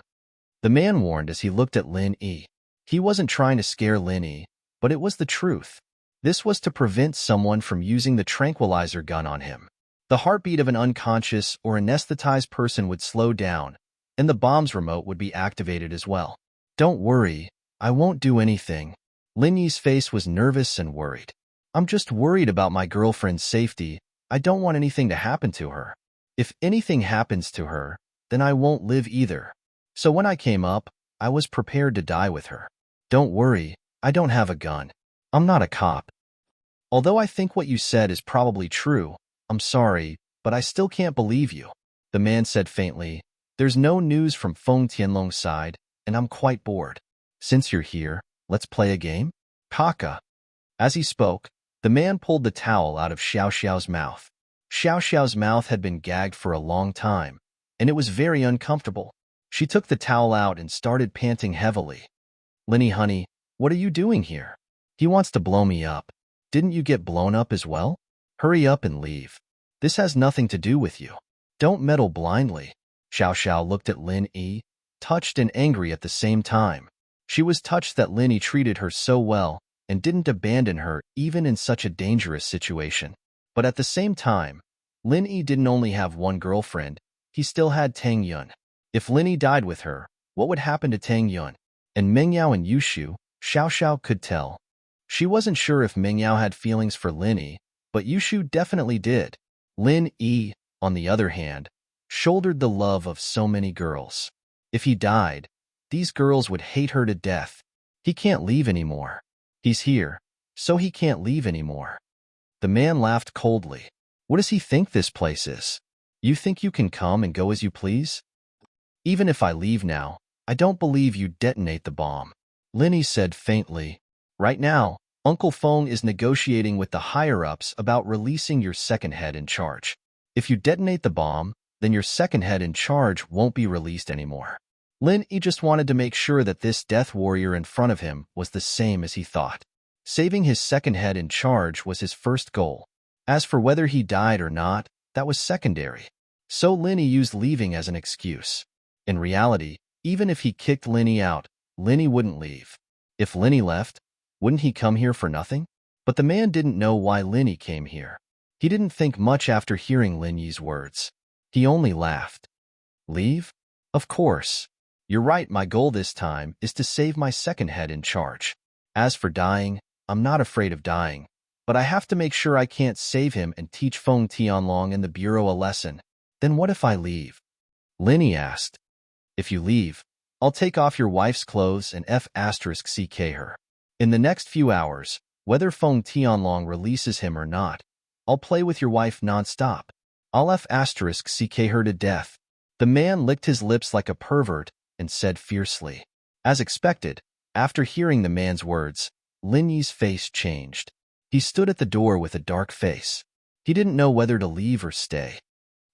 The man warned as he looked at Lin Yi. He wasn't trying to scare Lin Yi, but it was the truth. This was to prevent someone from using the tranquilizer gun on him. The heartbeat of an unconscious or anesthetized person would slow down, and the bomb's remote would be activated as well. Don't worry, I won't do anything. Lin Yi's face was nervous and worried. I'm just worried about my girlfriend's safety. I don't want anything to happen to her. If anything happens to her, then I won't live either. So when I came up, I was prepared to die with her. Don't worry, I don't have a gun. I'm not a cop. Although I think what you said is probably true, I'm sorry, but I still can't believe you. The man said faintly, there's no news from Feng Tianlong's side, and I'm quite bored. Since you're here, let's play a game? Kaka. As he spoke, the man pulled the towel out of Xiao Xiao's mouth. Xiao Xiao's mouth had been gagged for a long time, and it was very uncomfortable. She took the towel out and started panting heavily. Lin Yi, honey, what are you doing here? He wants to blow me up. Didn't you get blown up as well? Hurry up and leave. This has nothing to do with you. Don't meddle blindly. Xiao Xiao looked at Lin Yi, touched and angry at the same time. She was touched that Lin Yi treated her so well and didn't abandon her even in such a dangerous situation. But at the same time, Lin Yi didn't only have one girlfriend, he still had Tang Yun. If Lin Yi died with her, what would happen to Tang Yun? And Meng Yao and Yushu, Xiao Xiao could tell. She wasn't sure if Meng Yao had feelings for Lin Yi, but Yushu definitely did. Lin Yi, on the other hand, shouldered the love of so many girls. If he died, these girls would hate her to death. He can't leave anymore. He's here, so he can't leave anymore. The man laughed coldly. What does he think this place is? You think you can come and go as you please? Even if I leave now, I don't believe you detonate the bomb. Lin Yi said faintly. Right now, Uncle Feng is negotiating with the higher-ups about releasing your second head in charge. If you detonate the bomb, then your second head in charge won't be released anymore. Lin Yi just wanted to make sure that this death warrior in front of him was the same as he thought. Saving his second head in charge was his first goal. As for whether he died or not, that was secondary. So Lin Yi used leaving as an excuse. In reality, even if he kicked Lin Yi out, Lin Yi wouldn't leave. If Lin Yi left, Wouldn't he come here for nothing? But the man didn't know why Linny came here. He didn't think much after hearing Lin Yi's words. He only laughed. Leave? Of course. You're right, my goal this time is to save my second head in charge. As for dying, I'm not afraid of dying, but I have to make sure I can't save him and teach Feng Tianlong and the Bureau a lesson. Then what if I leave? Linny asked. If you leave, I'll take off your wife's clothes and *ck her. In the next few hours, whether Feng Tianlong releases him or not, I'll play with your wife non-stop. I'll *ck her to death. The man licked his lips like a pervert and said fiercely. As expected, after hearing the man's words, Lin Yi's face changed. He stood at the door with a dark face. He didn't know whether to leave or stay.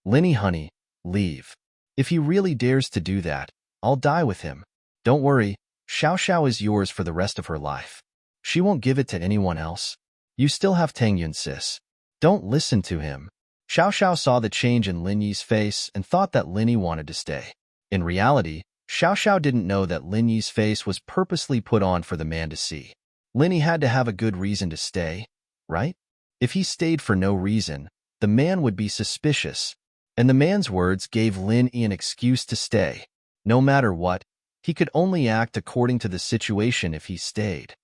Linny, honey, leave. If he really dares to do that, I'll die with him. Don't worry, Xiao Xiao is yours for the rest of her life. She won't give it to anyone else. You still have Tang Yun, sis. Don't listen to him. Xiao Xiao saw the change in Lin Yi's face and thought that Linny wanted to stay. In reality, Xiao Xiao didn't know that Lin Yi's face was purposely put on for the man to see. Linny had to have a good reason to stay, right? If he stayed for no reason, the man would be suspicious, and the man's words gave Lin Yi an excuse to stay. No matter what, he could only act according to the situation if he stayed.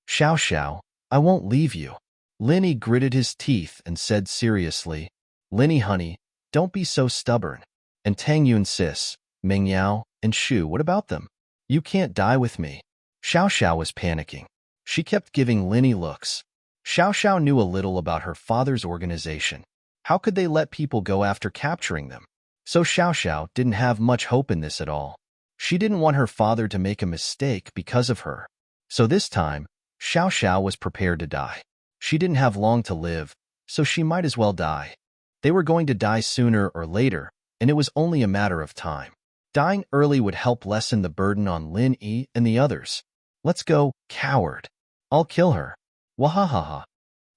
Xiao Xiao, I won't leave you. Linny gritted his teeth and said seriously, Linny, honey, don't be so stubborn. And Tang Yun, sis, Meng Yao, and Shu, what about them? You can't die with me. Xiao Xiao was panicking. She kept giving Linny looks. Xiao Xiao knew a little about her father's organization. How could they let people go after capturing them? So Xiao Xiao didn't have much hope in this at all. She didn't want her father to make a mistake because of her. So this time, Xiao Xiao was prepared to die. She didn't have long to live, so she might as well die. They were going to die sooner or later, and it was only a matter of time. Dying early would help lessen the burden on Lin Yi and the others. Let's go, coward. I'll kill her. Wahahaha.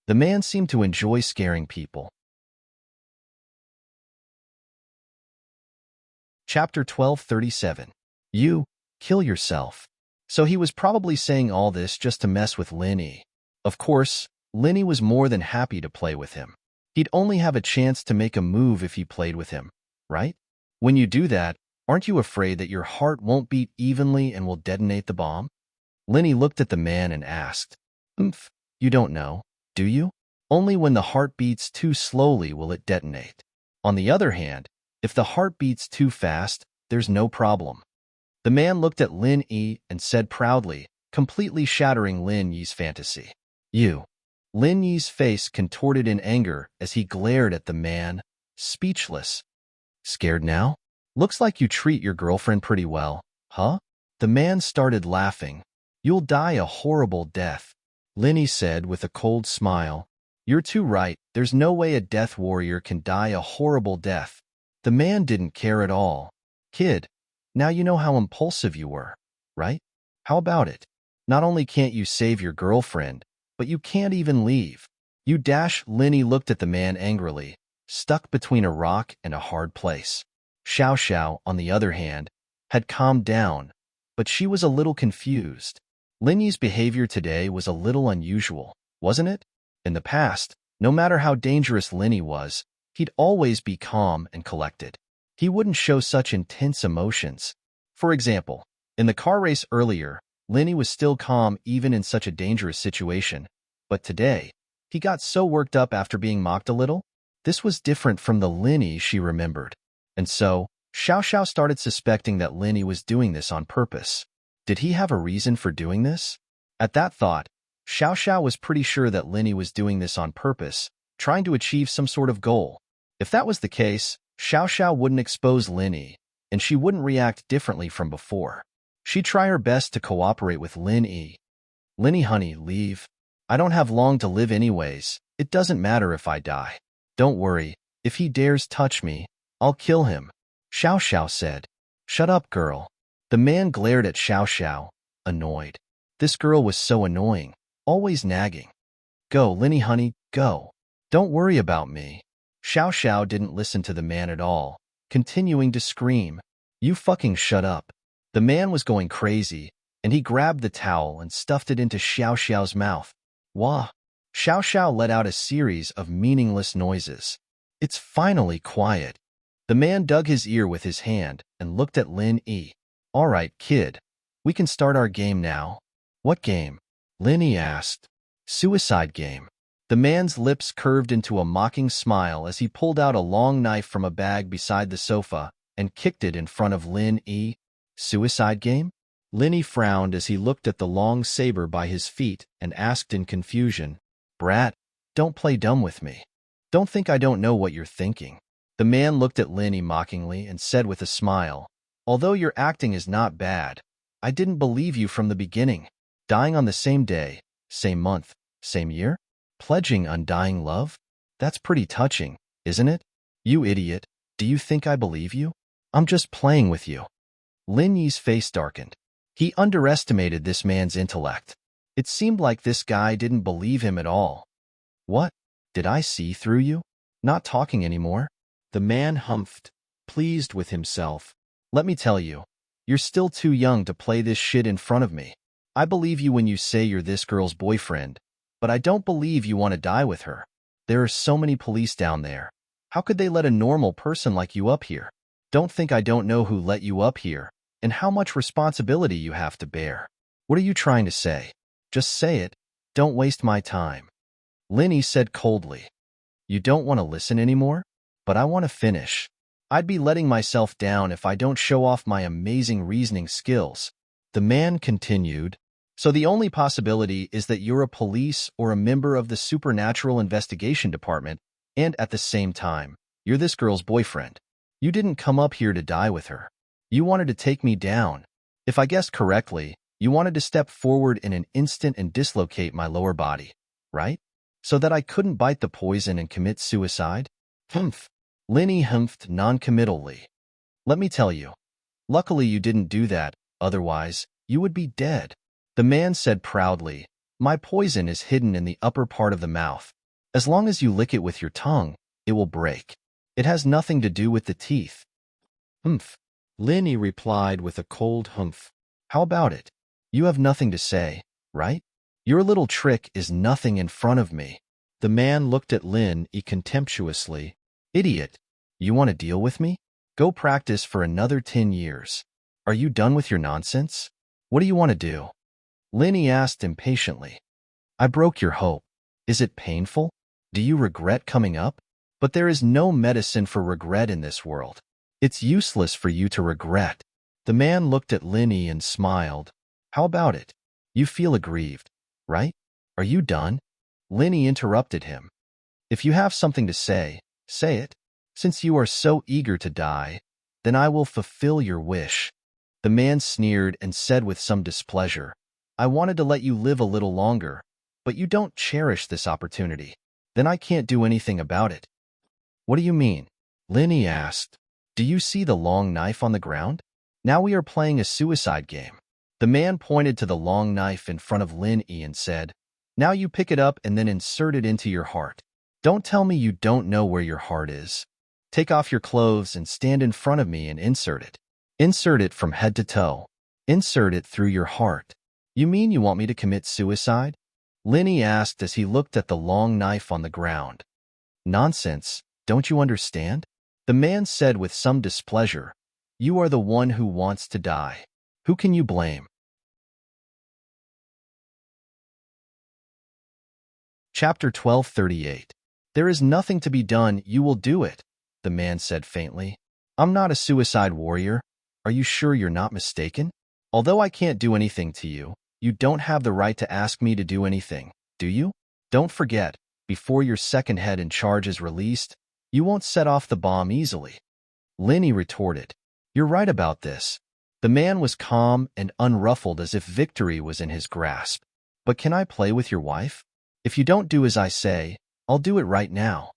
The man seemed to enjoy scaring people. Chapter 1237. You, kill yourself. So he was probably saying all this just to mess with Lin Yi. Of course, Lin Yi was more than happy to play with him. He'd only have a chance to make a move if he played with him, right? When you do that, aren't you afraid that your heart won't beat evenly and will detonate the bomb? Lin Yi looked at the man and asked, You don't know, do you? Only when the heart beats too slowly will it detonate. On the other hand, if the heart beats too fast, there's no problem. The man looked at Lin Yi and said proudly, completely shattering Lin Yi's fantasy. You. Lin Yi's face contorted in anger as he glared at the man, speechless. Scared now? Looks like you treat your girlfriend pretty well, huh? The man started laughing. You'll die a horrible death, Lin Yi said with a cold smile. You're too right, there's no way a death warrior can die a horrible death. The man didn't care at all. Kid, now you know how impulsive you were, right? How about it? Not only can't you save your girlfriend, but you can't even leave. You dash. Lin Yi looked at the man angrily, stuck between a rock and a hard place. Xiao Xiao, on the other hand, had calmed down, but she was a little confused. Lin Yi's behavior today was a little unusual, wasn't it? In the past, no matter how dangerous Lin Yi was, he'd always be calm and collected. He wouldn't show such intense emotions. For example, in the car race earlier, Lin Yi was still calm even in such a dangerous situation. But today, he got so worked up after being mocked a little. This was different from the Lin Yi she remembered. And so, Xiao Xiao started suspecting that Lin Yi was doing this on purpose. Did he have a reason for doing this? At that thought, Xiao Xiao was pretty sure that Lin Yi was doing this on purpose, trying to achieve some sort of goal. If that was the case, Xiao Xiao wouldn't expose Lin Yi, and she wouldn't react differently from before. She'd try her best to cooperate with Lin Yi. Lin Yi, honey, leave. I don't have long to live anyways. It doesn't matter if I die. Don't worry. If he dares touch me, I'll kill him. Xiao Xiao said. Shut up, girl. The man glared at Xiao Xiao, annoyed. This girl was so annoying, always nagging. Go, Lin Yi, honey, go. Don't worry about me. Xiao Xiao didn't listen to the man at all, continuing to scream. You fucking shut up. The man was going crazy, and he grabbed the towel and stuffed it into Xiao Xiao's mouth. Wah! Xiao Xiao let out a series of meaningless noises. It's finally quiet. The man dug his ear with his hand and looked at Lin Yi. All right, kid. We can start our game now. What game? Lin Yi asked. Suicide game. The man's lips curved into a mocking smile as he pulled out a long knife from a bag beside the sofa and kicked it in front of Lin Yi. Suicide game? Lin Yi frowned as he looked at the long saber by his feet and asked in confusion, Brat, don't play dumb with me. Don't think I don't know what you're thinking. The man looked at Lin Yi mockingly and said with a smile, Although your acting is not bad, I didn't believe you from the beginning. Dying on the same day, same month, same year? Pledging undying love? That's pretty touching, isn't it? You idiot, do you think I believe you? I'm just playing with you. Lin Yi's face darkened. He underestimated this man's intellect. It seemed like this guy didn't believe him at all. What? Did I see through you? Not talking anymore? The man humphed, pleased with himself. Let me tell you, you're still too young to play this shit in front of me. I believe you when you say you're this girl's boyfriend, but I don't believe you want to die with her. There are so many police down there. How could they let a normal person like you up here? Don't think I don't know who let you up here and how much responsibility you have to bear. What are you trying to say? Just say it. Don't waste my time. Lin Yi said coldly. You don't want to listen anymore? But I want to finish. I'd be letting myself down if I don't show off my amazing reasoning skills. The man continued. So the only possibility is that you're a police or a member of the Supernatural Investigation Department, and at the same time, you're this girl's boyfriend. You didn't come up here to die with her. You wanted to take me down. If I guessed correctly, you wanted to step forward in an instant and dislocate my lower body, right? So that I couldn't bite the poison and commit suicide? Humph. Lin Yi humphed noncommittally. Let me tell you. Luckily you didn't do that, otherwise, you would be dead. The man said proudly, My poison is hidden in the upper part of the mouth. As long as you lick it with your tongue, it will break. It has nothing to do with the teeth. Humph. Lin Yi replied with a cold humph. How about it? You have nothing to say, right? Your little trick is nothing in front of me. The man looked at Lin Yi contemptuously. Idiot. You want to deal with me? Go practice for another 10 years. Are you done with your nonsense? What do you want to do? Lin Yi asked impatiently. I broke your hope. Is it painful? Do you regret coming up? But there is no medicine for regret in this world. It's useless for you to regret. The man looked at Lin Yi and smiled. How about it? You feel aggrieved, right? Are you done? Lin Yi interrupted him. If you have something to say, say it. Since you are so eager to die, then I will fulfill your wish. The man sneered and said with some displeasure, I wanted to let you live a little longer, but you don't cherish this opportunity. Then I can't do anything about it. What do you mean? Lin Yi asked. Do you see the long knife on the ground? Now we are playing a suicide game. The man pointed to the long knife in front of Lin Yi and said, Now you pick it up and then insert it into your heart. Don't tell me you don't know where your heart is. Take off your clothes and stand in front of me and insert it. Insert it from head to toe. Insert it through your heart. You mean you want me to commit suicide? Lin Yi asked as he looked at the long knife on the ground. Nonsense, don't you understand? The man said with some displeasure, You are the one who wants to die. Who can you blame? Chapter 1238. There is nothing to be done, you will do it, the man said faintly. I'm not a suicide warrior. Are you sure you're not mistaken? Although I can't do anything to you, you don't have the right to ask me to do anything, do you? Don't forget, before your second head in charge is released, you won't set off the bomb easily. Lin Yi retorted. You're right about this. The man was calm and unruffled as if victory was in his grasp. But can I play with your wife? If you don't do as I say, I'll do it right now.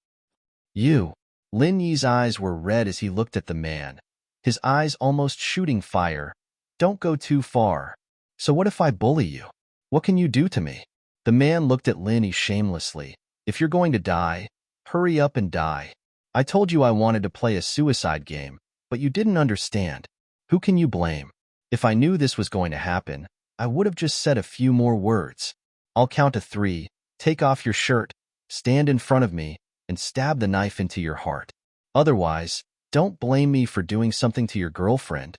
You. Lin Yi's eyes were red as he looked at the man, his eyes almost shooting fire. Don't go too far. So what if I bully you? What can you do to me? The man looked at Lin Yi shamelessly. If you're going to die, hurry up and die. I told you I wanted to play a suicide game, but you didn't understand. Who can you blame? If I knew this was going to happen, I would have just said a few more words. I'll count to 3, take off your shirt, stand in front of me, and stab the knife into your heart. Otherwise, don't blame me for doing something to your girlfriend.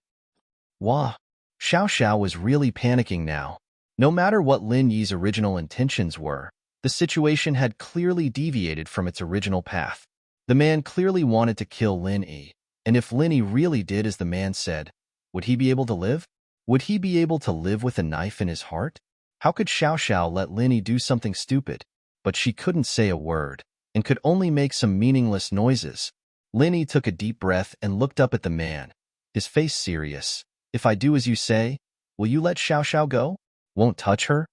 Wah! Xiao Xiao was really panicking now. No matter what Lin Yi's original intentions were, the situation had clearly deviated from its original path. The man clearly wanted to kill Lin Yi, and if Lin Yi really did as the man said, would he be able to live? Would he be able to live with a knife in his heart? How could Xiao Xiao let Lin Yi do something stupid? But she couldn't say a word, and could only make some meaningless noises. Lin Yi took a deep breath and looked up at the man, his face serious. If I do as you say, will you let Xiao Xiao go? Won't touch her?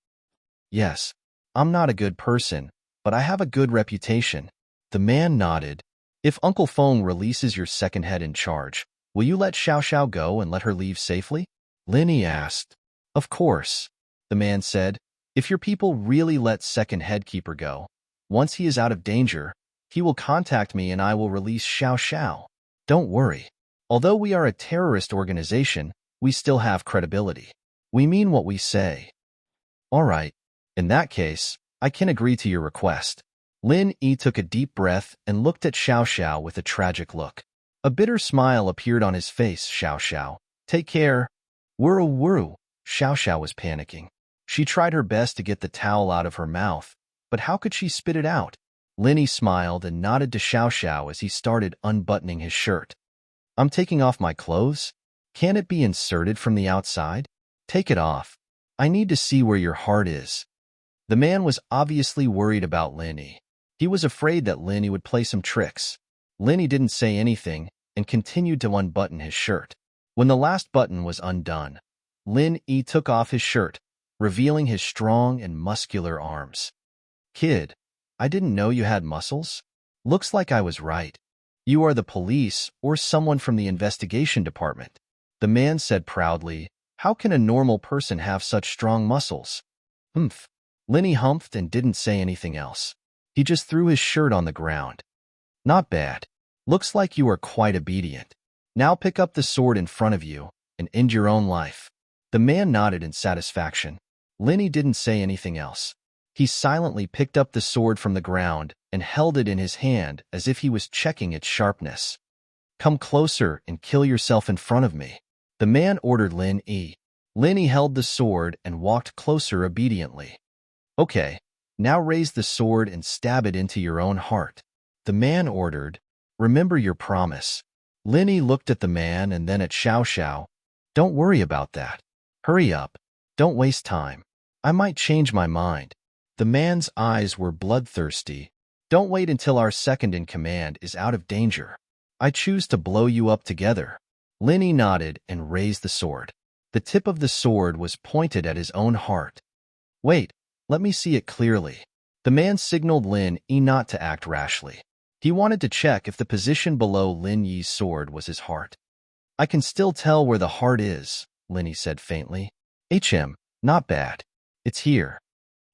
Yes. I'm not a good person, but I have a good reputation. The man nodded. If Uncle Feng releases your second head in charge, will you let Xiao Xiao go and let her leave safely? Lin Yi asked. Of course. The man said, if your people really let second headkeeper go, once he is out of danger, he will contact me and I will release Xiao Xiao. Don't worry. Although we are a terrorist organization, we still have credibility. We mean what we say. All right. In that case, I can agree to your request. Lin Yi took a deep breath and looked at Xiao Xiao with a tragic look. A bitter smile appeared on his face. Xiao Xiao, take care. Wuru wuru. Xiao Xiao was panicking. She tried her best to get the towel out of her mouth, but how could she spit it out? Lin Yi smiled and nodded to Xiao Xiao as he started unbuttoning his shirt. I'm taking off my clothes. Can it be inserted from the outside? Take it off. I need to see where your heart is. The man was obviously worried about Lin Yi. He was afraid that Lin Yi would play some tricks. Lin Yi didn't say anything and continued to unbutton his shirt. When the last button was undone, Lin Yi took off his shirt, revealing his strong and muscular arms. Kid, I didn't know you had muscles. Looks like I was right. You are the police or someone from the investigation department. The man said proudly, how can a normal person have such strong muscles? Humph. Lin Yi humphed and didn't say anything else. He just threw his shirt on the ground. Not bad. Looks like you are quite obedient. Now pick up the sword in front of you and end your own life. The man nodded in satisfaction. Lin Yi didn't say anything else. He silently picked up the sword from the ground and held it in his hand as if he was checking its sharpness. Come closer and kill yourself in front of me. The man ordered Lin Yi. Lin Yi held the sword and walked closer obediently. Okay, now raise the sword and stab it into your own heart. The man ordered. Remember your promise. Lin Yi looked at the man and then at Xiao Xiao. Don't worry about that. Hurry up. Don't waste time. I might change my mind. The man's eyes were bloodthirsty. Don't wait until our second in command is out of danger. I choose to blow you up together. Lin Yi nodded and raised the sword. The tip of the sword was pointed at his own heart. Wait, let me see it clearly. The man signaled Lin Yi not to act rashly. He wanted to check if the position below Lin Yi's sword was his heart. I can still tell where the heart is, Lin Yi said faintly. Not bad. It's here.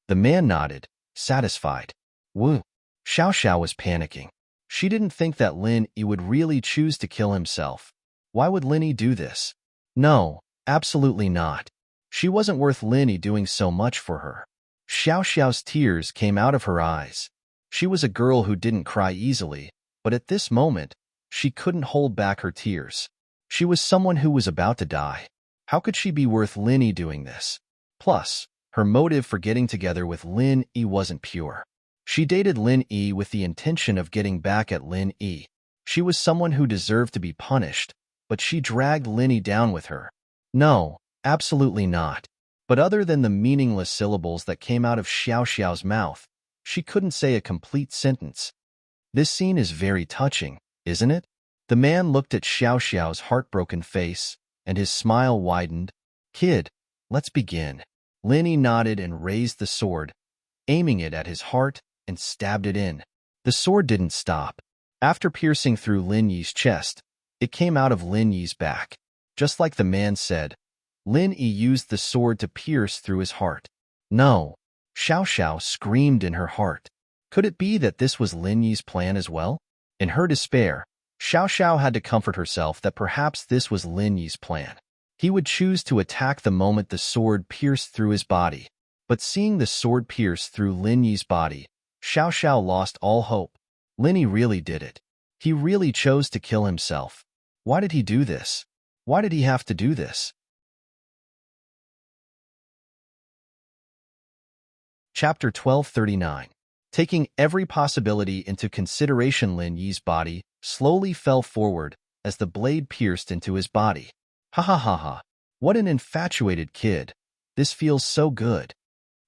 The man nodded, satisfied. Woo. Xiao Xiao was panicking. She didn't think that Lin Yi would really choose to kill himself. Why would Lin Yi do this? No, absolutely not. She wasn't worth Lin Yi doing so much for her. Xiao Xiao's tears came out of her eyes. She was a girl who didn't cry easily, but at this moment, she couldn't hold back her tears. She was someone who was about to die. How could she be worth Lin Yi doing this? Plus, her motive for getting together with Lin Yi wasn't pure. She dated Lin Yi with the intention of getting back at Lin Yi. She was someone who deserved to be punished, but she dragged Lin Yi down with her. No, absolutely not. But other than the meaningless syllables that came out of Xiao Xiao's mouth, she couldn't say a complete sentence. This scene is very touching, isn't it? The man looked at Xiao Xiao's heartbroken face, and his smile widened. Kid, let's begin. Lin Yi nodded and raised the sword, aiming it at his heart, and stabbed it in. The sword didn't stop. After piercing through Lin Yi's chest, it came out of Lin Yi's back. Just like the man said, Lin Yi used the sword to pierce through his heart. No. Xiao Xiao screamed in her heart. Could it be that this was Lin Yi's plan as well? In her despair, Xiao Xiao had to comfort herself that perhaps this was Lin Yi's plan. He would choose to attack the moment the sword pierced through his body. But seeing the sword pierce through Lin Yi's body, Xiao Xiao lost all hope. Lin Yi really did it. He really chose to kill himself. Why did he do this? Why did he have to do this? Chapter 1239. Taking every possibility into consideration, Lin Yi's body slowly fell forward as the blade pierced into his body. Ha ha ha ha. What an infatuated kid. This feels so good.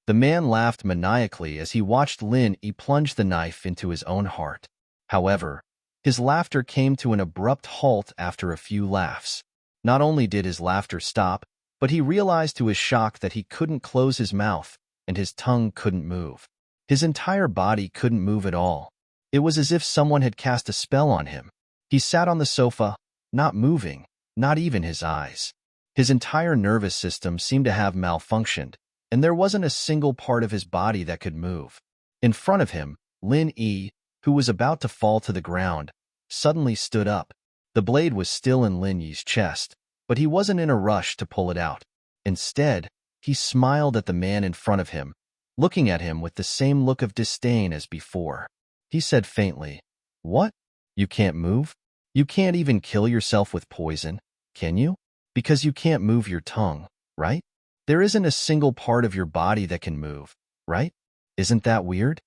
The man laughed maniacally as he watched Lin Yi plunge the knife into his own heart. However, his laughter came to an abrupt halt after a few laughs. Not only did his laughter stop, but he realized to his shock that he couldn't close his mouth and his tongue couldn't move. His entire body couldn't move at all. It was as if someone had cast a spell on him. He sat on the sofa, not moving, not even his eyes. His entire nervous system seemed to have malfunctioned, and there wasn't a single part of his body that could move. In front of him, Lin Yi, who was about to fall to the ground, suddenly stood up. The blade was still in Lin Yi's chest, but he wasn't in a rush to pull it out. Instead, he smiled at the man in front of him, looking at him with the same look of disdain as before. He said faintly, "What? You can't move? You can't even kill yourself with poison, can you? Because you can't move your tongue, right? There isn't a single part of your body that can move, right? Isn't that weird?"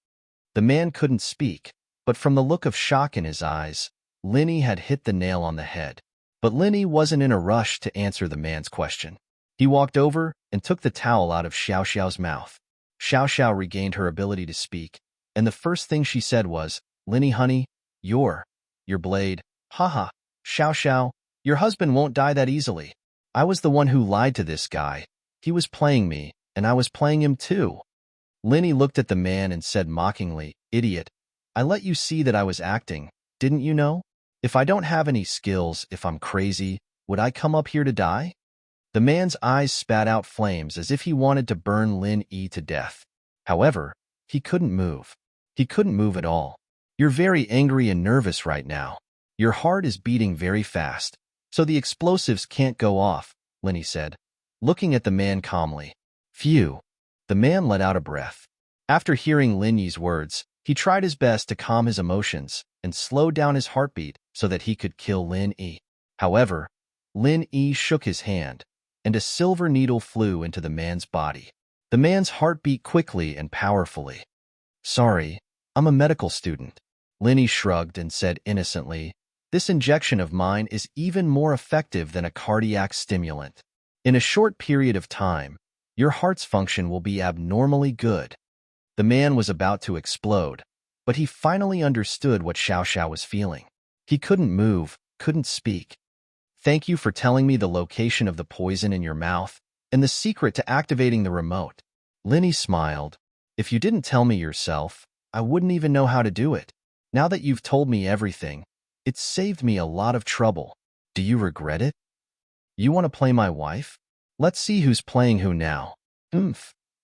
The man couldn't speak, but from the look of shock in his eyes, Lin Yi had hit the nail on the head. But Lin Yi wasn't in a rush to answer the man's question. He walked over and took the towel out of Xiao Xiao's mouth. Xiao Xiao regained her ability to speak, and the first thing she said was, "Lin Yi, honey, your blade. Haha, Xiao Xiao, your husband won't die that easily. I was the one who lied to this guy. He was playing me, and I was playing him too." Lin Yi looked at the man and said mockingly, "Idiot, I let you see that I was acting, didn't you know? If I don't have any skills, if I'm crazy, would I come up here to die?" The man's eyes spat out flames as if he wanted to burn Lin Yi to death. However, he couldn't move. He couldn't move at all. "You're very angry and nervous right now. Your heart is beating very fast, so the explosives can't go off," Lin Yi said, looking at the man calmly. Phew. The man let out a breath. After hearing Lin Yi's words, he tried his best to calm his emotions and slow down his heartbeat so that he could kill Lin Yi. However, Lin Yi shook his hand, and a silver needle flew into the man's body. The man's heart beat quickly and powerfully. "Sorry, I'm a medical student." Lin Yi shrugged and said innocently, "This injection of mine is even more effective than a cardiac stimulant. In a short period of time, your heart's function will be abnormally good." The man was about to explode, but he finally understood what Xiao Xiao was feeling. He couldn't move, couldn't speak. "Thank you for telling me the location of the poison in your mouth and the secret to activating the remote." Lin Yi smiled. "If you didn't tell me yourself, I wouldn't even know how to do it. Now that you've told me everything, it's saved me a lot of trouble. Do you regret it? You want to play my wife? Let's see who's playing who now."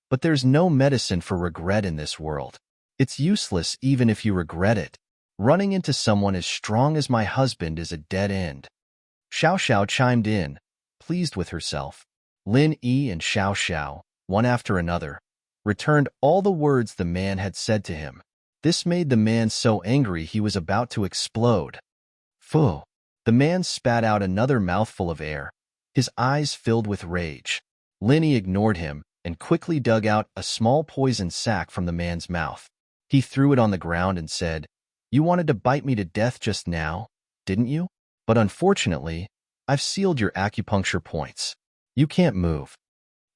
But there's no medicine for regret in this world. It's useless even if you regret it. Running into someone as strong as my husband is a dead end. Xiao Xiao chimed in, pleased with herself. Lin Yi and Xiao Xiao, one after another, returned all the words the man had said to him. This made the man so angry he was about to explode. Phew! The man spat out another mouthful of air, his eyes filled with rage. Lin Yi ignored him and quickly dug out a small poison sac from the man's mouth. He threw it on the ground and said, "You wanted to bite me to death just now, didn't you? But unfortunately, I've sealed your acupuncture points. You can't move."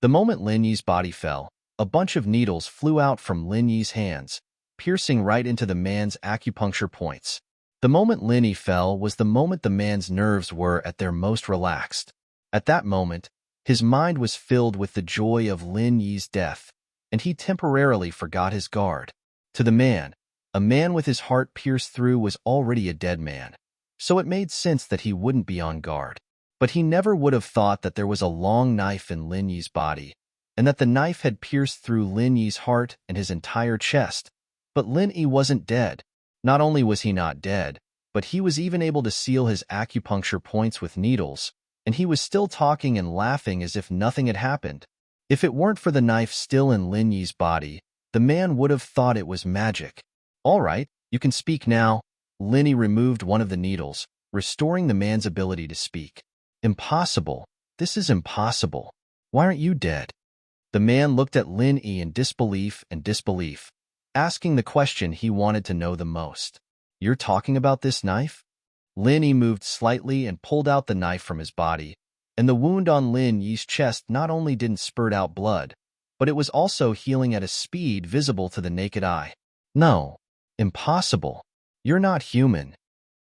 The moment Lin Yi's body fell, a bunch of needles flew out from Lin Yi's hands, piercing right into the man's acupuncture points. The moment Lin Yi fell was the moment the man's nerves were at their most relaxed. At that moment, his mind was filled with the joy of Lin Yi's death, and he temporarily forgot his guard. To the man, a man with his heart pierced through was already a dead man, so it made sense that he wouldn't be on guard. But he never would have thought that there was a long knife in Lin Yi's body, and that the knife had pierced through Lin Yi's heart and his entire chest. But Lin Yi wasn't dead. Not only was he not dead, but he was even able to seal his acupuncture points with needles, and he was still talking and laughing as if nothing had happened. If it weren't for the knife still in Lin Yi's body, the man would have thought it was magic. All right, you can speak now. Lin Yi removed one of the needles, restoring the man's ability to speak. Impossible. This is impossible. Why aren't you dead? The man looked at Lin Yi in disbelief, asking the question he wanted to know the most. You're talking about this knife? Lin Yi moved slightly and pulled out the knife from his body, and the wound on Lin Yi's chest not only didn't spurt out blood, but it was also healing at a speed visible to the naked eye. No. Impossible. You're not human.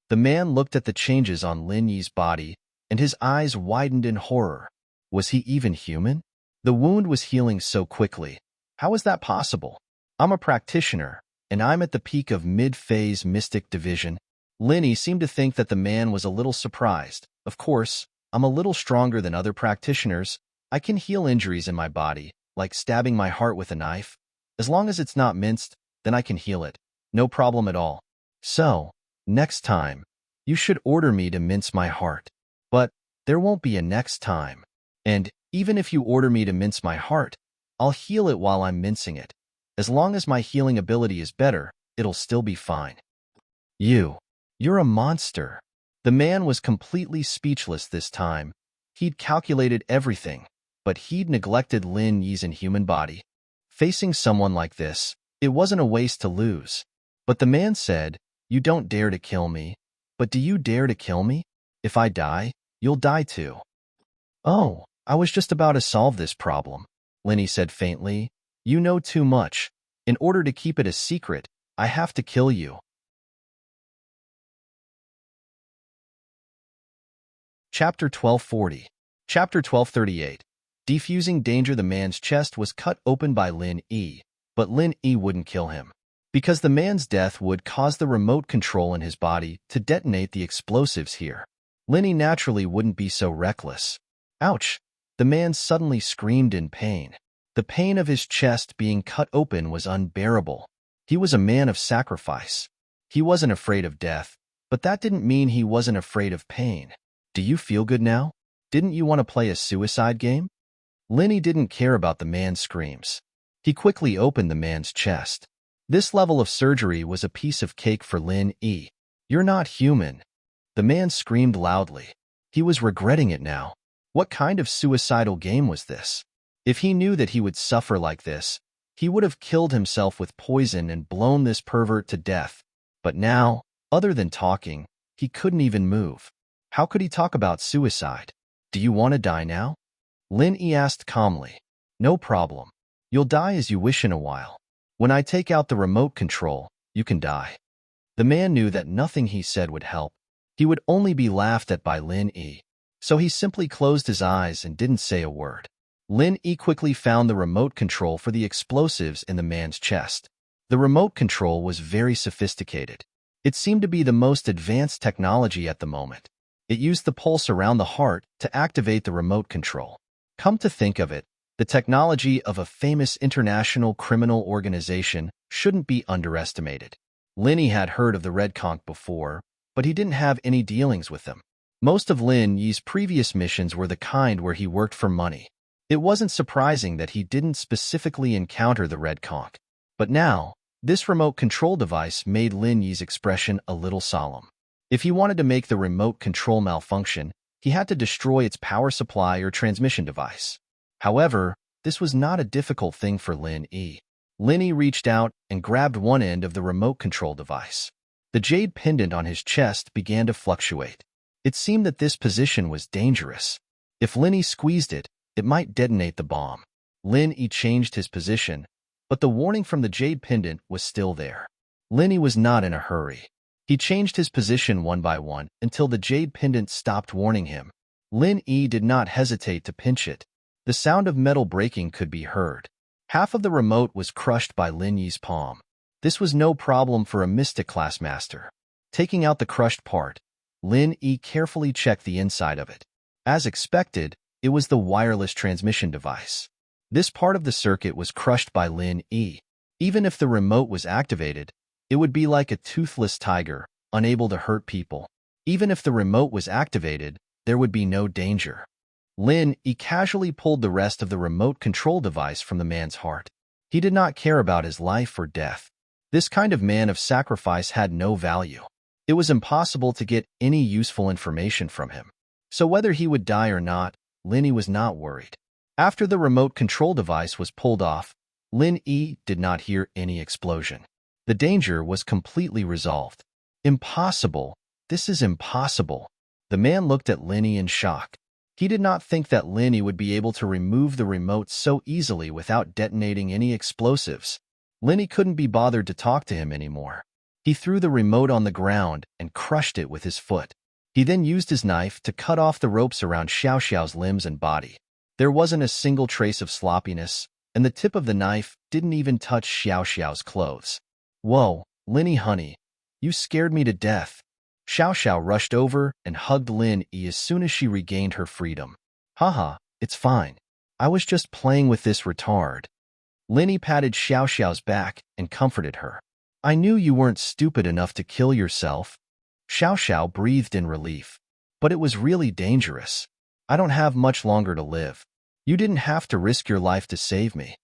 The man looked at the changes on Lin Yi's body, and his eyes widened in horror. Was he even human? The wound was healing so quickly. How is that possible? I'm a practitioner, and I'm at the peak of mid-phase mystic division. Lin Yi seemed to think that the man was a little surprised. Of course, I'm a little stronger than other practitioners. I can heal injuries in my body, like stabbing my heart with a knife. As long as it's not minced, then I can heal it. No problem at all. So, next time, you should order me to mince my heart. But there won't be a next time. And even if you order me to mince my heart, I'll heal it while I'm mincing it. As long as my healing ability is better, it'll still be fine. You're a monster. The man was completely speechless this time. He'd calculated everything, but he'd neglected Lin Yi's inhuman body. Facing someone like this, it wasn't a waste to lose. But the man said, "You don't dare to kill me. But do you dare to kill me? If I die, you'll die too." "Oh, I was just about to solve this problem," Lin Yi said faintly. "You know too much. In order to keep it a secret, I have to kill you." Chapter 1240. Chapter 1238. Defusing danger. The man's chest was cut open by Lin Yi, but Lin Yi wouldn't kill him, because the man's death would cause the remote control in his body to detonate the explosives here. Lin Yi naturally wouldn't be so reckless. Ouch! The man suddenly screamed in pain. The pain of his chest being cut open was unbearable. He was a man of sacrifice. He wasn't afraid of death, but that didn't mean he wasn't afraid of pain. "Do you feel good now? Didn't you want to play a suicide game?" Lin Yi didn't care about the man's screams. He quickly opened the man's chest. This level of surgery was a piece of cake for Lin Yi. "You're not human." The man screamed loudly. He was regretting it now. What kind of suicidal game was this? If he knew that he would suffer like this, he would have killed himself with poison and blown this pervert to death. But now, other than talking, he couldn't even move. How could he talk about suicide? "Do you want to die now?" Lin Yi asked calmly. "No problem. You'll die as you wish in a while. When I take out the remote control, you can die." The man knew that nothing he said would help. He would only be laughed at by Lin Yi, so he simply closed his eyes and didn't say a word. Lin Yi quickly found the remote control for the explosives in the man's chest. The remote control was very sophisticated. It seemed to be the most advanced technology at the moment. It used the pulse around the heart to activate the remote control. Come to think of it, the technology of a famous international criminal organization shouldn't be underestimated. Lin Yi had heard of the Red Conch before, but he didn't have any dealings with them. Most of Lin Yi's previous missions were the kind where he worked for money. It wasn't surprising that he didn't specifically encounter the Red Conch. But now, this remote control device made Lin Yi's expression a little solemn. If he wanted to make the remote control malfunction, he had to destroy its power supply or transmission device. However, this was not a difficult thing for Lin Yi. Lin Yi reached out and grabbed one end of the remote control device. The jade pendant on his chest began to fluctuate. It seemed that this position was dangerous. If Lin Yi squeezed it, it might detonate the bomb. Lin Yi changed his position, but the warning from the jade pendant was still there. Lin Yi was not in a hurry. He changed his position one by one until the jade pendant stopped warning him. Lin Yi did not hesitate to pinch it. The sound of metal breaking could be heard. Half of the remote was crushed by Lin Yi's palm. This was no problem for a Mystic class master. Taking out the crushed part, Lin Yi carefully checked the inside of it. As expected, it was the wireless transmission device. This part of the circuit was crushed by Lin Yi. Even if the remote was activated, it would be like a toothless tiger, unable to hurt people. Even if the remote was activated, there would be no danger. Lin Yi casually pulled the rest of the remote control device from the man's heart. He did not care about his life or death. This kind of man of sacrifice had no value. It was impossible to get any useful information from him. So whether he would die or not, Lin Yi was not worried. After the remote control device was pulled off, Lin Yi did not hear any explosion. The danger was completely resolved. Impossible. This is impossible. The man looked at Lin Yi in shock. He did not think that Lin Yi would be able to remove the remote so easily without detonating any explosives. Lin Yi couldn't be bothered to talk to him anymore. He threw the remote on the ground and crushed it with his foot. He then used his knife to cut off the ropes around Xiao Xiao's limbs and body. There wasn't a single trace of sloppiness, and the tip of the knife didn't even touch Xiao Xiao's clothes. Whoa, Lin Yi honey, you scared me to death. Xiao Xiao rushed over and hugged Lin Yi as soon as she regained her freedom. Haha, it's fine. I was just playing with this retard. Lin Yi patted Xiao Xiao's back and comforted her. I knew you weren't stupid enough to kill yourself. Xiao Xiao breathed in relief. But it was really dangerous. I don't have much longer to live. You didn't have to risk your life to save me.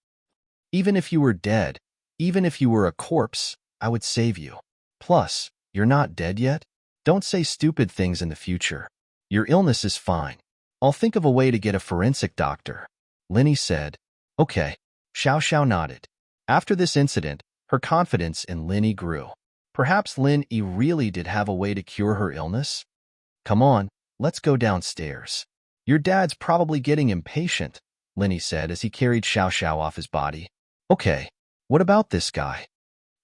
Even if you were dead, even if you were a corpse, I would save you. Plus, you're not dead yet? Don't say stupid things in the future. Your illness is fine. I'll think of a way to get a forensic doctor. Lin Yi said. Okay. Xiao Xiao nodded. After this incident, her confidence in Lin Yi grew. Perhaps Lin Yi really did have a way to cure her illness? Come on, let's go downstairs. Your dad's probably getting impatient, Lin Yi said as he carried Xiao Xiao off his body. Okay, what about this guy?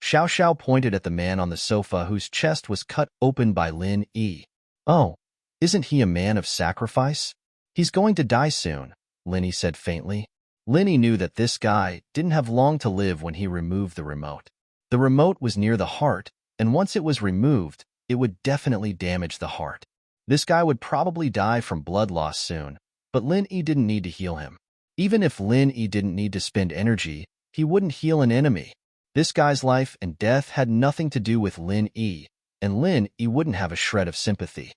Xiao Xiao pointed at the man on the sofa whose chest was cut open by Lin Yi. Oh, isn't he a man of sacrifice? He's going to die soon, Lin Yi said faintly. Lin Yi knew that this guy didn't have long to live when he removed the remote. The remote was near the heart, and once it was removed, it would definitely damage the heart. This guy would probably die from blood loss soon, but Lin Yi didn't need to heal him. Even if Lin Yi didn't need to spend energy, he wouldn't heal an enemy. This guy's life and death had nothing to do with Lin Yi, and Lin Yi wouldn't have a shred of sympathy.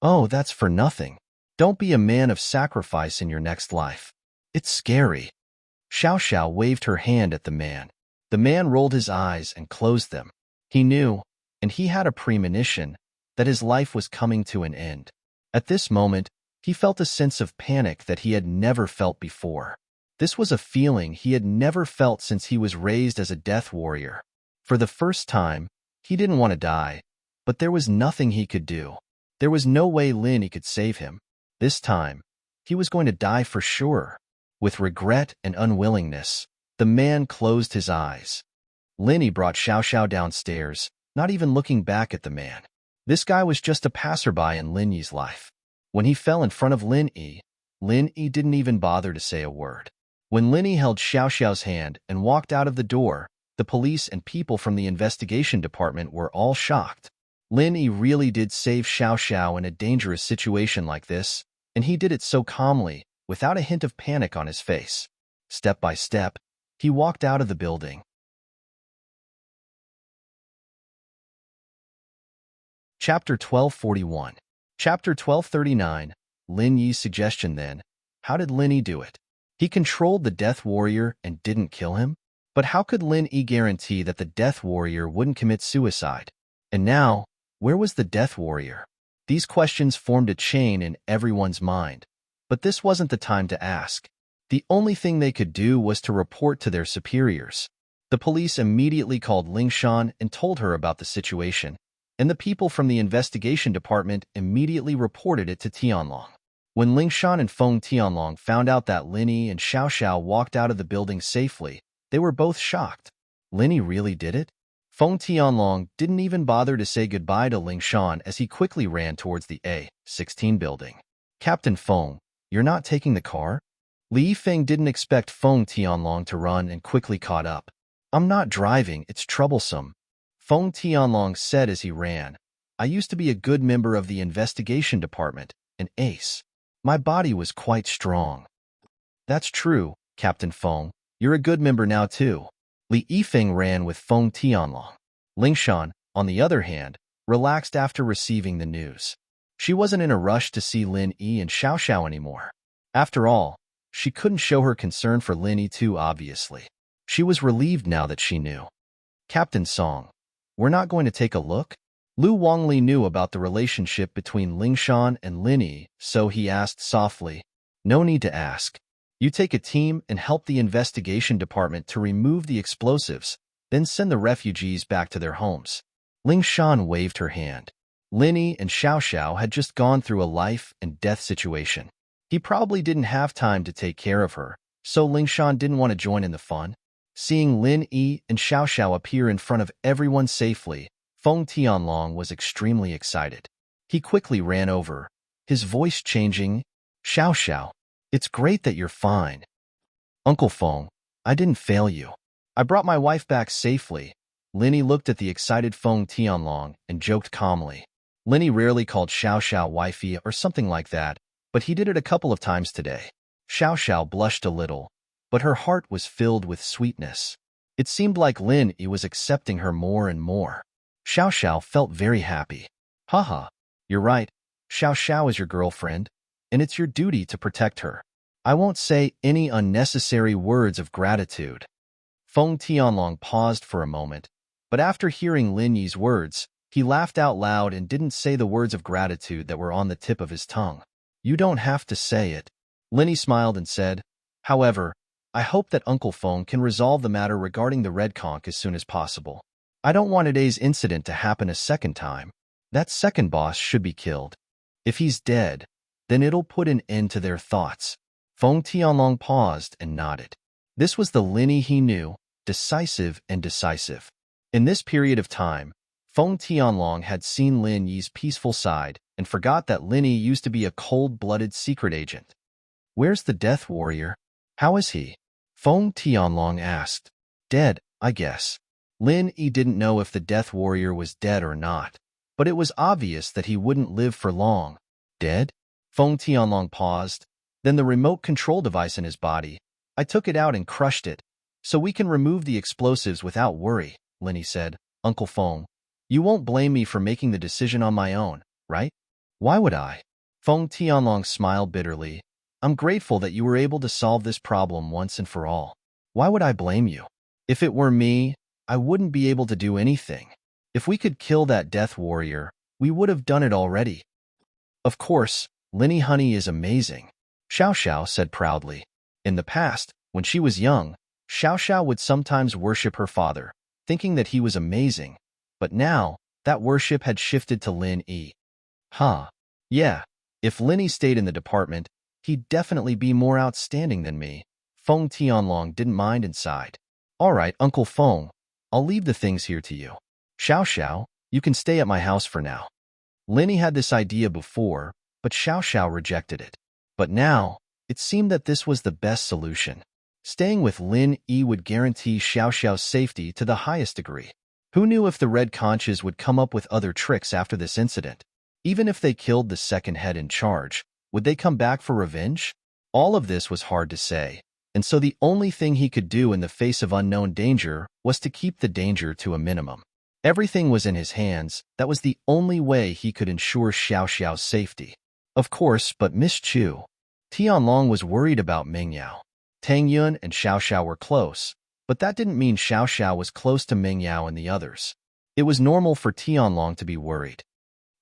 Oh, that's for nothing. Don't be a man of sacrifice in your next life. It's scary. Xiao Xiao waved her hand at the man. The man rolled his eyes and closed them. He knew, and he had a premonition, that his life was coming to an end. At this moment, he felt a sense of panic that he had never felt before. This was a feeling he had never felt since he was raised as a death warrior. For the first time, he didn't want to die, but there was nothing he could do. There was no way Lin Yi could save him. This time, he was going to die for sure. With regret and unwillingness, the man closed his eyes. Lin Yi brought Xiao Xiao downstairs, not even looking back at the man. This guy was just a passerby in Lin Yi's life. When he fell in front of Lin Yi didn't even bother to say a word. When Lin Yi held Xiao Xiao's hand and walked out of the door, the police and people from the investigation department were all shocked. Lin Yi really did save Xiao Xiao in a dangerous situation like this, and he did it so calmly, without a hint of panic on his face. Step by step, he walked out of the building. Chapter 1241. Chapter 1239. Lin Yi's suggestion then. How did Lin Yi do it? He controlled the Death Warrior and didn't kill him? But how could Lin Yi guarantee that the Death Warrior wouldn't commit suicide? And now, where was the Death Warrior? These questions formed a chain in everyone's mind. But this wasn't the time to ask. The only thing they could do was to report to their superiors. The police immediately called Lingshan and told her about the situation, and the people from the investigation department immediately reported it to Tianlong. When Lingshan and Feng Tianlong found out that Lin Yi and Xiao Xiao walked out of the building safely, they were both shocked. Lin Yi really did it? Feng Tianlong didn't even bother to say goodbye to Lingshan as he quickly ran towards the A16 building. Captain Feng, you're not taking the car? Li Yifeng didn't expect Feng Tianlong to run and quickly caught up. I'm not driving, it's troublesome. Feng Tianlong said as he ran. I used to be a good member of the investigation department, an ace. My body was quite strong. That's true, Captain Feng. You're a good member now too. Li Yifeng ran with Feng Tianlong. Lingshan, on the other hand, relaxed after receiving the news. She wasn't in a rush to see Lin Yi and Xiao Xiao anymore. After all, she couldn't show her concern for Lin Yi too obviously. She was relieved now that she knew. Captain Song, we're not going to take a look? Lu Wangli knew about the relationship between Lingshan and Lin Yi, so he asked softly. No need to ask. You take a team and help the investigation department to remove the explosives, then send the refugees back to their homes. Lingshan waved her hand. Lin Yi and Xiao Xiao had just gone through a life and death situation. He probably didn't have time to take care of her, so Lingshan didn't want to join in the fun. Seeing Lin Yi and Xiao Xiao appear in front of everyone safely, Feng Tianlong was extremely excited. He quickly ran over, his voice changing. Xiao Xiao, it's great that you're fine. Uncle Feng, I didn't fail you. I brought my wife back safely. Lin Yi looked at the excited Feng Tianlong and joked calmly. Lin Yi rarely called Xiao Xiao wifey or something like that, but he did it a couple of times today. Xiao Xiao blushed a little, but her heart was filled with sweetness. It seemed like Lin Yi was accepting her more and more. Xiao Xiao felt very happy. Haha, you're right. Xiao Xiao is your girlfriend, and it's your duty to protect her. I won't say any unnecessary words of gratitude. Feng Tianlong paused for a moment, but after hearing Lin Yi's words, he laughed out loud and didn't say the words of gratitude that were on the tip of his tongue. You don't have to say it. Lin Yi smiled and said, however, I hope that Uncle Feng can resolve the matter regarding the red conch as soon as possible. I don't want today's incident to happen a second time. That second boss should be killed. If he's dead, then it'll put an end to their thoughts. Feng Tianlong paused and nodded. This was the Lin Yi he knew, decisive and decisive. In this period of time, Feng Tianlong had seen Lin Yi's peaceful side and forgot that Lin Yi used to be a cold-blooded secret agent. Where's the Death Warrior? How is he? Feng Tianlong asked. Dead, I guess. Lin Yi didn't know if the Death Warrior was dead or not, but it was obvious that he wouldn't live for long. Dead? Feng Tianlong paused. Then the remote control device in his body. I took it out and crushed it, so we can remove the explosives without worry, Lin Yi said. Uncle Feng, you won't blame me for making the decision on my own, right? Why would I? Feng Tianlong smiled bitterly. I'm grateful that you were able to solve this problem once and for all. Why would I blame you? If it were me, I wouldn't be able to do anything. If we could kill that Death Warrior, we would have done it already. Of course, Lin Yi honey is amazing, Xiao Xiao said proudly. In the past, when she was young, Xiao Xiao would sometimes worship her father, thinking that he was amazing. But now, that worship had shifted to Lin Yi. Huh. Yeah, if Lin Yi stayed in the department, he'd definitely be more outstanding than me. Feng Tianlong didn't mind and sighed. All right, Uncle Feng, I'll leave the things here to you. Xiao Xiao, you can stay at my house for now. Lin Yi had this idea before, but Xiao Xiao rejected it. But now, it seemed that this was the best solution. Staying with Lin Yi would guarantee Xiao Xiao's safety to the highest degree. Who knew if the Red Conches would come up with other tricks after this incident? Even if they killed the second head in charge, would they come back for revenge? All of this was hard to say, and so the only thing he could do in the face of unknown danger was to keep the danger to a minimum. Everything was in his hands. That was the only way he could ensure Xiao Xiao's safety. Of course, but Miss Chu. Tianlong was worried about Meng Yao. Tang Yun and Xiao Xiao were close, but that didn't mean Xiao Xiao was close to Meng Yao and the others. It was normal for Tianlong to be worried.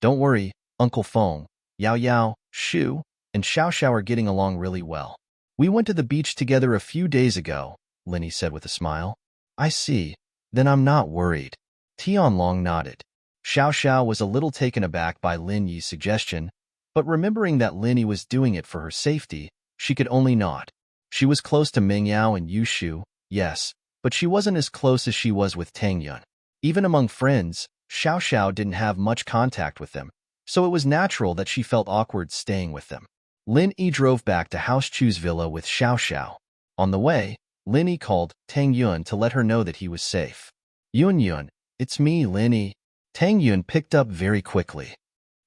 Don't worry, Uncle Feng, Yao Yao, Shu, and Xiao Xiao are getting along really well. We went to the beach together a few days ago, Lin Yi said with a smile. I see. Then I'm not worried. Tianlong nodded. Xiao Xiao was a little taken aback by Lin Yi's suggestion, but remembering that Lin Yi was doing it for her safety, she could only nod. She was close to Meng Yao and Yu Shu, yes, but she wasn't as close as she was with Tang Yun. Even among friends, Xiao Xiao didn't have much contact with them, so it was natural that she felt awkward staying with them. Lin Yi drove back to House Chu's villa with Xiao Xiao. On the way, Lin Yi called Tang Yun to let her know that he was safe. Yun Yun, it's me, Lin Yi. Tang Yun picked up very quickly.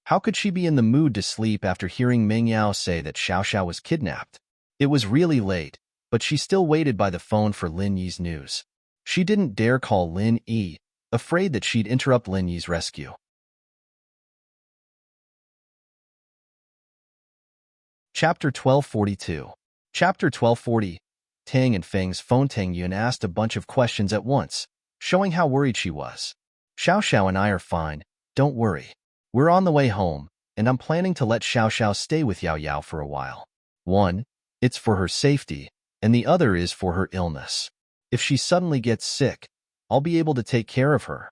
How could she be in the mood to sleep after hearing Meng Yao say that Xiao Xiao was kidnapped? It was really late, but she still waited by the phone for Lin Yi's news. She didn't dare call Lin Yi, afraid that she'd interrupt Lin Yi's rescue. Chapter 1242. Chapter 1240. Tang and Feng's phone. Tang Yun asked a bunch of questions at once, showing how worried she was. Xiao Xiao and I are fine, don't worry. We're on the way home, and I'm planning to let Xiao Xiao stay with Yao Yao for a while. One, it's for her safety, and the other is for her illness. If she suddenly gets sick, I'll be able to take care of her.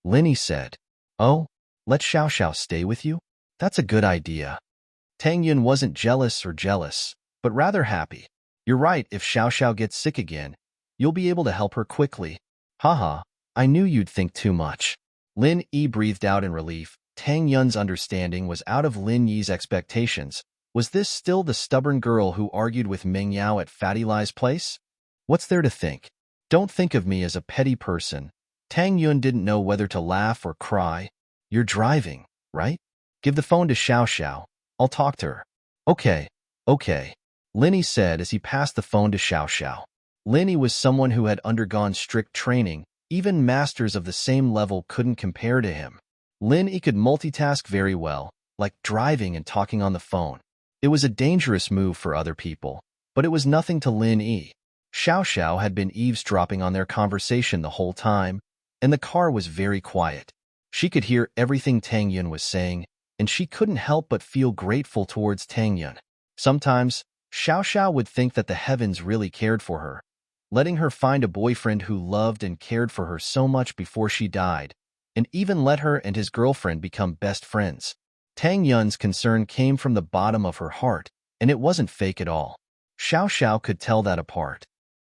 Linny said. Oh, let Xiao Xiao stay with you? That's a good idea. Tang Yun wasn't jealous, but rather happy. You're right, if Xiao Xiao gets sick again, you'll be able to help her quickly. Haha, I knew you'd think too much. Lin Yi breathed out in relief. Tang Yun's understanding was out of Lin Yi's expectations. Was this still the stubborn girl who argued with Ming Yao at Fatty Lai's place? What's there to think? Don't think of me as a petty person. Tang Yun didn't know whether to laugh or cry. You're driving, right? Give the phone to Xiao Xiao. I'll talk to her. Okay. Linny said as he passed the phone to Xiao Xiao. Linny was someone who had undergone strict training. Even masters of the same level couldn't compare to him. Lin Yi could multitask very well, like driving and talking on the phone. It was a dangerous move for other people, but it was nothing to Lin Yi. Xiao Xiao had been eavesdropping on their conversation the whole time, and the car was very quiet. She could hear everything Tang Yun was saying, and she couldn't help but feel grateful towards Tang Yun. Sometimes, Xiao Xiao would think that the heavens really cared for her, letting her find a boyfriend who loved and cared for her so much before she died, and even let her and his girlfriend become best friends. Tang Yun's concern came from the bottom of her heart, and it wasn't fake at all. Xiao Xiao could tell that apart.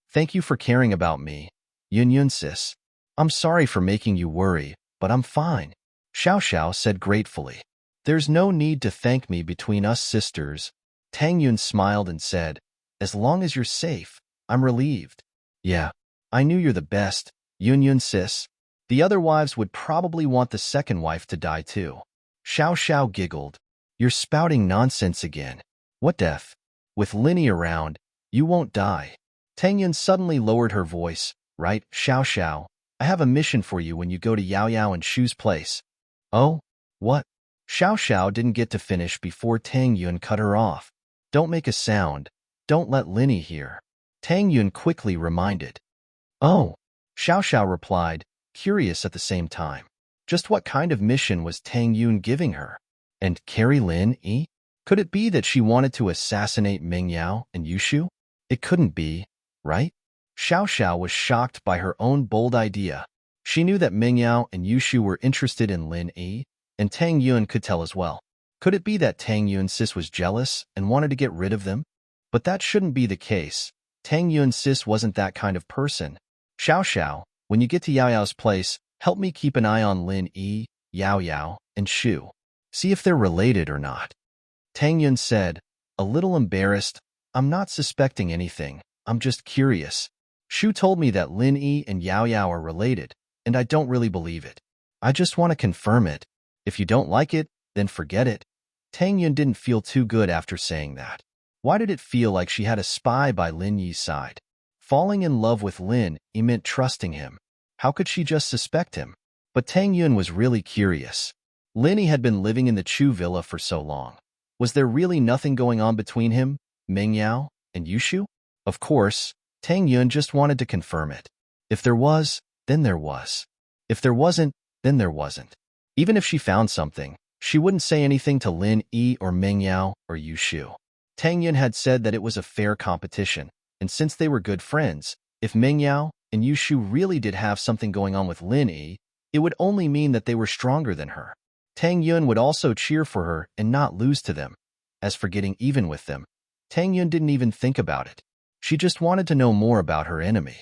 Thank you for caring about me, Yun sis. I'm sorry for making you worry, but I'm fine, Xiao Xiao said gratefully. There's no need to thank me between us sisters. Tang Yun smiled and said, as long as you're safe, I'm relieved. Yeah, I knew you're the best, Yun sis. The other wives would probably want the second wife to die too. Xiao Xiao giggled. You're spouting nonsense again. What death? With Linny around, you won't die. Tang Yun suddenly lowered her voice. Right, Xiao Xiao, I have a mission for you when you go to Yao Yao and Shu's place. Oh? What? Xiao Xiao didn't get to finish before Tang Yun cut her off. Don't make a sound. Don't let Linny hear. Tang Yun quickly reminded. Oh, Xiao Xiao replied, curious at the same time. Just what kind of mission was Tang Yun giving her? And carry Lin Yi? Could it be that she wanted to assassinate Ming Yao and Yushu? It couldn't be, right? Xiao Xiao was shocked by her own bold idea. She knew that Ming Yao and Yushu were interested in Lin Yi, and Tang Yun could tell as well. Could it be that Tang Yun sis was jealous and wanted to get rid of them? But that shouldn't be the case. Tang Yun sis wasn't that kind of person. Xiao Xiao, when you get to Yao Yao's place, help me keep an eye on Lin Yi, Yao Yao, and Shu. See if they're related or not. Tang Yun said, a little embarrassed, I'm not suspecting anything, I'm just curious. Shu told me that Lin Yi and Yao Yao are related, and I don't really believe it. I just want to confirm it. If you don't like it, then forget it. Tang Yun didn't feel too good after saying that. Why did it feel like she had a spy by Lin Yi's side? Falling in love with Lin Yi meant trusting him. How could she just suspect him? But Tang Yun was really curious. Lin Yi had been living in the Chu villa for so long. Was there really nothing going on between him, Ming Yao, and Yushu? Of course, Tang Yun just wanted to confirm it. If there was, then there was. If there wasn't, then there wasn't. Even if she found something, she wouldn't say anything to Lin Yi or Ming Yao or Yushu. Tang Yun had said that it was a fair competition, and since they were good friends, if Ming Yao and Yushu really did have something going on with Lin Yi, it would only mean that they were stronger than her. Tang Yun would also cheer for her and not lose to them. As for getting even with them, Tang Yun didn't even think about it. She just wanted to know more about her enemy.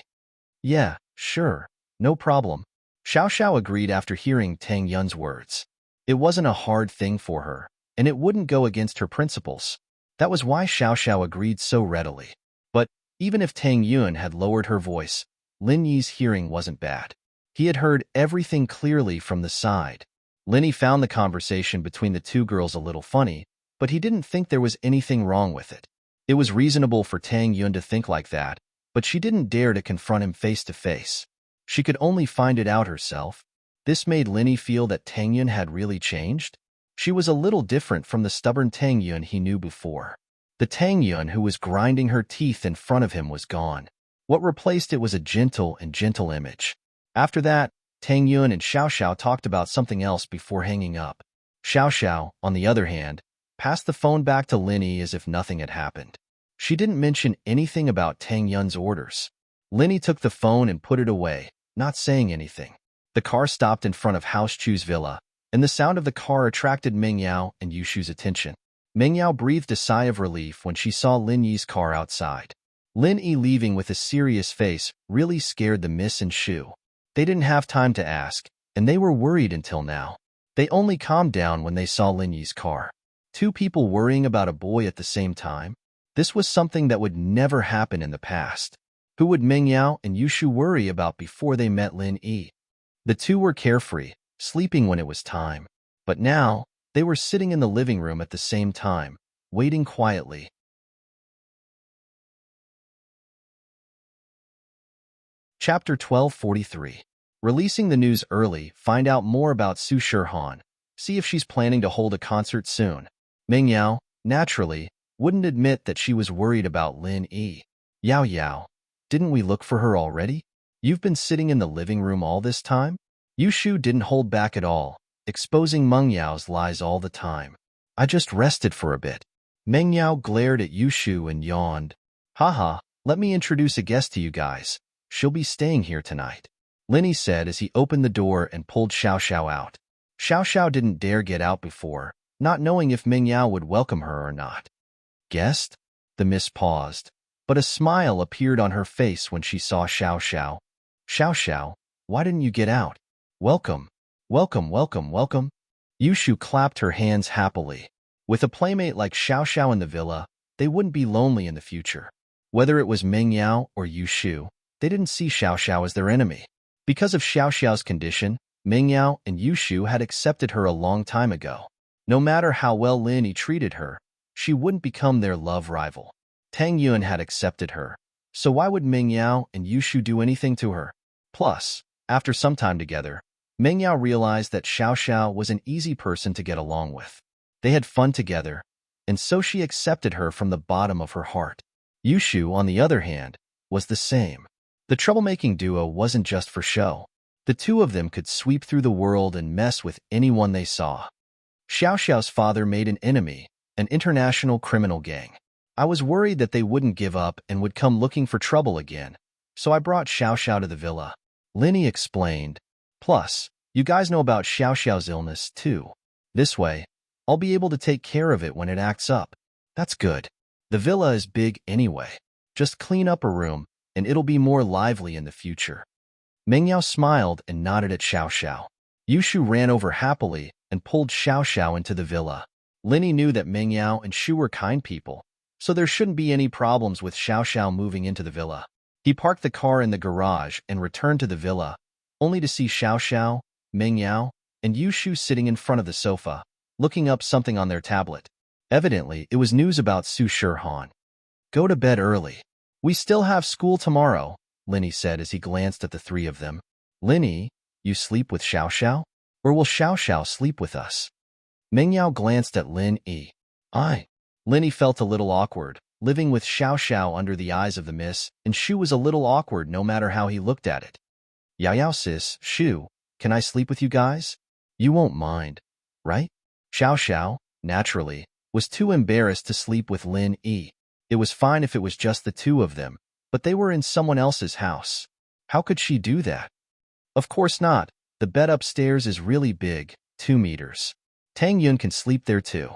Yeah, sure, no problem. Xiao Xiao agreed after hearing Tang Yun's words. It wasn't a hard thing for her, and it wouldn't go against her principles. That was why Xiao Xiao agreed so readily. But even if Tang Yun had lowered her voice, Lin Yi's hearing wasn't bad. He had heard everything clearly from the side. Lin Yi found the conversation between the two girls a little funny, but he didn't think there was anything wrong with it. It was reasonable for Tang Yun to think like that, but she didn't dare to confront him face to face. She could only find it out herself. This made Lin Yi feel that Tang Yun had really changed. She was a little different from the stubborn Tang Yun he knew before. The Tang Yun who was grinding her teeth in front of him was gone. What replaced it was a gentle image. After that, Tang Yun and Xiao Xiao talked about something else before hanging up. Xiao Xiao, on the other hand, passed the phone back to Linny as if nothing had happened. She didn't mention anything about Tang Yun's orders. Linny took the phone and put it away, not saying anything. The car stopped in front of House Chu's villa, and the sound of the car attracted Meng Yao and Yushu's attention. Meng Yao breathed a sigh of relief when she saw Lin Yi's car outside. Lin Yi leaving with a serious face really scared the Miss and Shu. They didn't have time to ask, and they were worried until now. They only calmed down when they saw Lin Yi's car. Two people worrying about a boy at the same time? This was something that would never happen in the past. Who would Meng Yao and Yushu worry about before they met Lin Yi? The two were carefree, sleeping when it was time. But now, they were sitting in the living room at the same time, waiting quietly. Chapter 1243. Releasing the news early, find out more about Su Shirhan. See if she's planning to hold a concert soon. Meng Yao, naturally, wouldn't admit that she was worried about Lin Yi. Yao Yao, didn't we look for her already? You've been sitting in the living room all this time? Yushu didn't hold back at all, exposing Meng Yao's lies all the time. I just rested for a bit. Meng Yao glared at Yushu and yawned. Haha, let me introduce a guest to you guys. She'll be staying here tonight. Linny said as he opened the door and pulled Xiao Xiao out. Xiao Xiao didn't dare get out before, not knowing if Meng Yao would welcome her or not. Guest? The miss paused, but a smile appeared on her face when she saw Xiao Xiao. Xiao Xiao, why didn't you get out? Welcome. Welcome, welcome, welcome. Yushu clapped her hands happily. With a playmate like Xiao Xiao in the villa, they wouldn't be lonely in the future. Whether it was Meng Yao or Yushu, they didn't see Xiao Xiao as their enemy. Because of Xiao Xiao's condition, Meng Yao and Yushu had accepted her a long time ago. No matter how well Lin Yi treated her, she wouldn't become their love rival. Tang Yun had accepted her, so why would Meng Yao and Yushu do anything to her? Plus, after some time together, Meng Yao realized that Xiao Xiao was an easy person to get along with. They had fun together, and so she accepted her from the bottom of her heart. Yushu, on the other hand, was the same. The troublemaking duo wasn't just for show. The two of them could sweep through the world and mess with anyone they saw. Xiao Xiao's father made an enemy, an international criminal gang. I was worried that they wouldn't give up and would come looking for trouble again, so I brought Xiao Xiao to the villa. Linny explained. Plus, you guys know about Xiao Xiao's illness, too. This way, I'll be able to take care of it when it acts up. That's good. The villa is big anyway. Just clean up a room, and it'll be more lively in the future. Meng Yao smiled and nodded at Xiao Xiao. Yushu ran over happily and pulled Xiao Xiao into the villa. Linny knew that Meng Yao and Shu were kind people, so there shouldn't be any problems with Xiao Xiao moving into the villa. He parked the car in the garage and returned to the villa, only to see Xiao Xiao, Meng Yao, and Yushu sitting in front of the sofa, looking up something on their tablet. Evidently, it was news about Su Shirhan. Go to bed early. We still have school tomorrow, Linny said as he glanced at the three of them. Linny, you sleep with Xiao Xiao? Or will Xiao Xiao sleep with us? Meng Yao glanced at Lin Yi. Linny felt a little awkward, living with Xiao Xiao under the eyes of the miss, and Shu was a little awkward no matter how he looked at it. Yao Yao sis, Shu, can I sleep with you guys? You won't mind, right? Xiao Xiao, naturally, was too embarrassed to sleep with Lin Yi. It was fine if it was just the two of them, but they were in someone else's house. How could she do that? Of course not. The bed upstairs is really big, 2 meters. Tang Yun can sleep there too.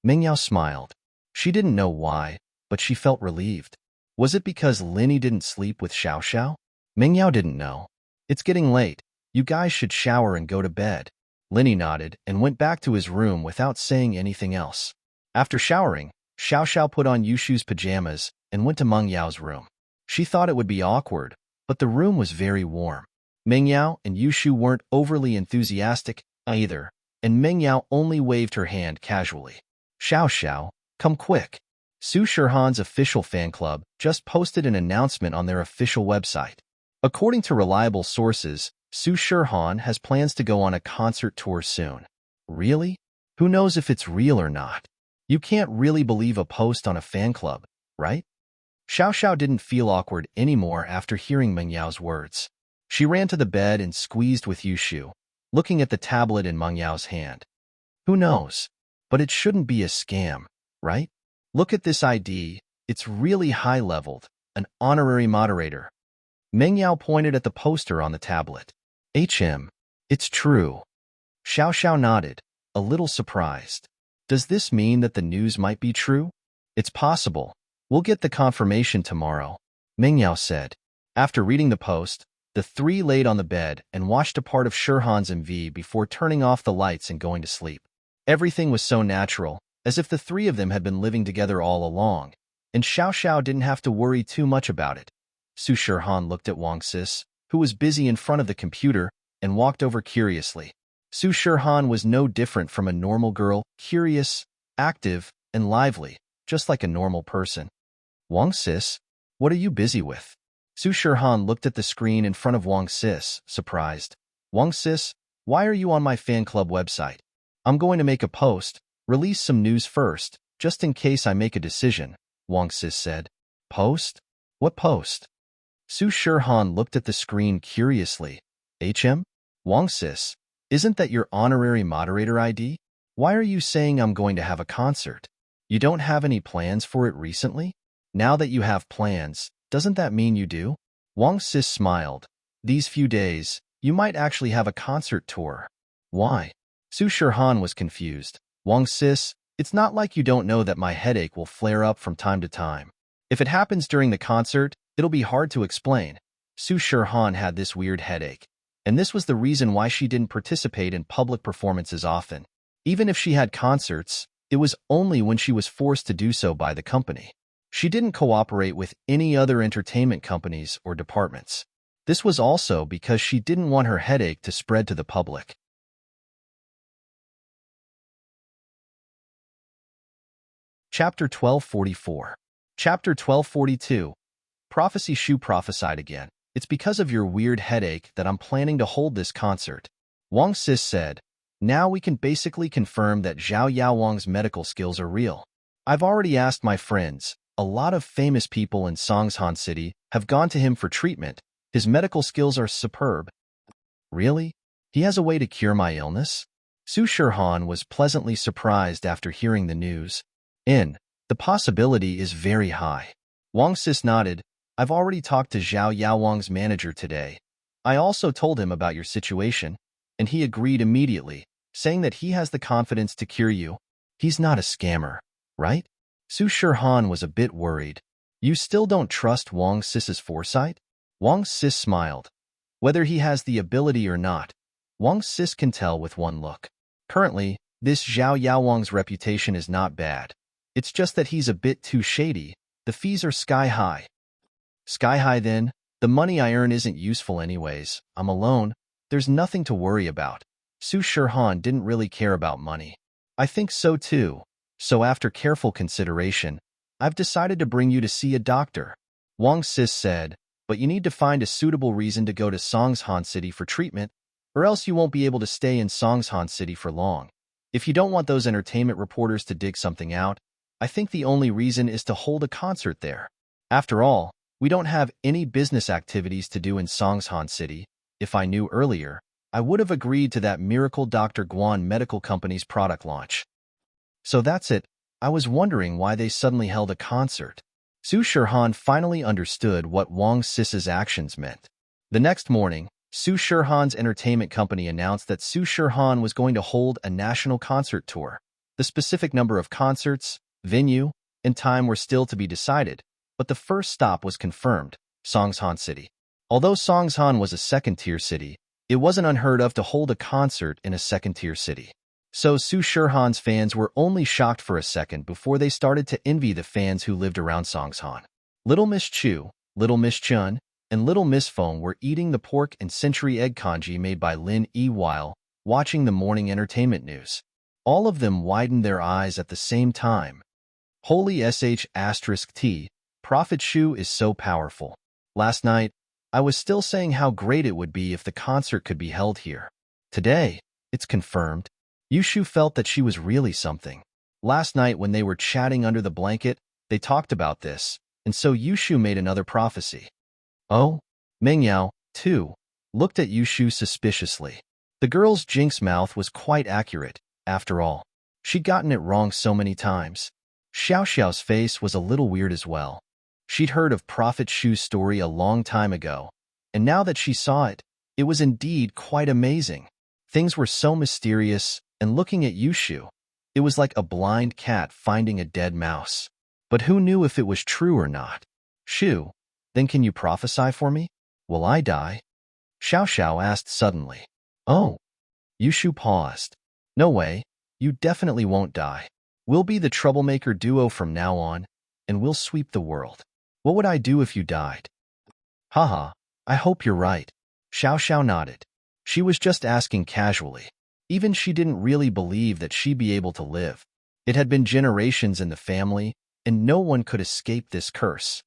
Meng Yao smiled. She didn't know why, but she felt relieved. Was it because Linny didn't sleep with Xiao Xiao? Meng Yao didn't know. It's getting late. You guys should shower and go to bed. Linny nodded and went back to his room without saying anything else. After showering, Xiao Xiao put on Yushu's pajamas and went to Meng Yao's room. She thought it would be awkward, but the room was very warm. Meng Yao and Yushu weren't overly enthusiastic either, and Meng Yao only waved her hand casually. Xiao Xiao, come quick. Su Shirhan's official fan club just posted an announcement on their official website. According to reliable sources, Su Shirhan has plans to go on a concert tour soon. Really? Who knows if it's real or not? You can't really believe a post on a fan club, right? Xiao Xiao didn't feel awkward anymore after hearing Meng Yao's words. She ran to the bed and squeezed with Yushu, looking at the tablet in Meng Yao's hand. Who knows? But it shouldn't be a scam, right? Look at this ID. It's really high-leveled. An honorary moderator. Meng Yao pointed at the poster on the tablet. It's true. Xiao Xiao nodded, a little surprised. Does this mean that the news might be true? It's possible. We'll get the confirmation tomorrow, Meng Yao said. After reading the post, the three laid on the bed and watched a part of Shirhan's MV before turning off the lights and going to sleep. Everything was so natural, as if the three of them had been living together all along, and Xiao Xiao didn't have to worry too much about it. Su Shirhan looked at Wang Sis, who was busy in front of the computer, and walked over curiously. Su Shirhan was no different from a normal girl, curious, active, and lively, just like a normal person. Wang Sis, what are you busy with? Su Shirhan looked at the screen in front of Wang Sis, surprised. Wang Sis, why are you on my fan club website? I'm going to make a post, release some news first, just in case I make a decision, Wang Sis said. Post? What post? Su Shirhan looked at the screen curiously. Wang Sis, isn't that your honorary moderator ID? Why are you saying I'm going to have a concert? You don't have any plans for it recently? Now that you have plans, doesn't that mean you do? Wang Sis smiled. These few days, you might actually have a concert tour. Why? Su Shirhan was confused. Wang Sis, it's not like you don't know that my headache will flare up from time to time. If it happens during the concert, it'll be hard to explain. Su Shirhan had this weird headache, and this was the reason why she didn't participate in public performances often. Even if she had concerts, it was only when she was forced to do so by the company. She didn't cooperate with any other entertainment companies or departments. This was also because she didn't want her headache to spread to the public. Chapter 1244. Chapter 1242. Prophecy Shu prophesied again. It's because of your weird headache that I'm planning to hold this concert. Wang Sis said, now we can basically confirm that Zhao Yaowang's medical skills are real. I've already asked my friends. A lot of famous people in Songshan City have gone to him for treatment. His medical skills are superb. Really? He has a way to cure my illness? Su Shirhan was pleasantly surprised after hearing the news. The possibility is very high. Wang Sis nodded. I've already talked to Zhao Yaowang's manager today. I also told him about your situation, and he agreed immediately, saying that he has the confidence to cure you. He's not a scammer, right? Su Shirhan was a bit worried. You still don't trust Wang Sis's foresight? Wang Sis smiled. Whether he has the ability or not, Wang Sis can tell with one look. Currently, this Zhao Yaowang's reputation is not bad. It's just that he's a bit too shady. The fees are sky high. Sky high then? The money I earn isn't useful anyways. I'm alone. There's nothing to worry about. Su Shirhan didn't really care about money. I think so too. So after careful consideration, I've decided to bring you to see a doctor. Wang Sis said, but you need to find a suitable reason to go to Songshan City for treatment, or else you won't be able to stay in Songshan City for long. If you don't want those entertainment reporters to dig something out, I think the only reason is to hold a concert there. After all, we don't have any business activities to do in Songshan City. If I knew earlier, I would have agreed to that Miracle Dr. Guan Medical Company's product launch. So that's it. I was wondering why they suddenly held a concert. Su Shirhan finally understood what Wang Sis's actions meant. The next morning, Su Shirhan's entertainment company announced that Su Shirhan was going to hold a national concert tour. The specific number of concerts, venue, and time were still to be decided, but the first stop was confirmed, Songshan City. Although Songshan was a second-tier city, it wasn't unheard of to hold a concert in a second-tier city. So Su Shirhan's fans were only shocked for a second before they started to envy the fans who lived around Songshan. Little Miss Chu, Little Miss Chun, and Little Miss Feng were eating the pork and century egg congee made by Lin Yi while watching the morning entertainment news. All of them widened their eyes at the same time. Holy sh*t, Prophet Shu is so powerful. Last night, I was still saying how great it would be if the concert could be held here. Today, it's confirmed. Yushu felt that she was really something. Last night when they were chatting under the blanket, they talked about this, and so Yushu made another prophecy. Oh? Mengyao, too, looked at Yushu suspiciously. The girl's jinx mouth was quite accurate, after all. She'd gotten it wrong so many times. Xiao Xiao's face was a little weird as well. She'd heard of Prophet Shu's story a long time ago, and now that she saw it, it was indeed quite amazing. Things were so mysterious, and looking at Yushu, it was like a blind cat finding a dead mouse. But who knew if it was true or not? Shu, then can you prophesy for me? Will I die? Xiao Xiao asked suddenly. Oh. Yushu paused. No way, you definitely won't die. We'll be the troublemaker duo from now on, and we'll sweep the world. What would I do if you died? Haha, I hope you're right. Xiao Xiao nodded. She was just asking casually. Even she didn't really believe that she'd be able to live. It had been generations in the family, and no one could escape this curse.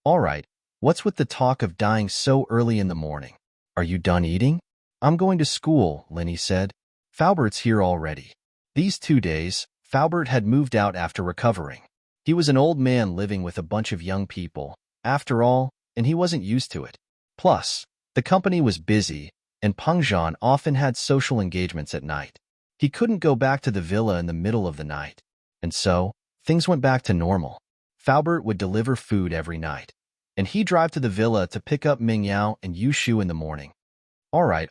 All right, what's with the talk of dying so early in the morning? Are you done eating? I'm going to school, Linny said. Faubert's here already. These 2 days, Faubert had moved out after recovering. He was an old man living with a bunch of young people, after all, and he wasn't used to it. Plus, the company was busy, and Pengzhan often had social engagements at night. He couldn't go back to the villa in the middle of the night. And so, things went back to normal. Faubert would deliver food every night, and he'd drive to the villa to pick up Mingyao and Yushu in the morning. All right,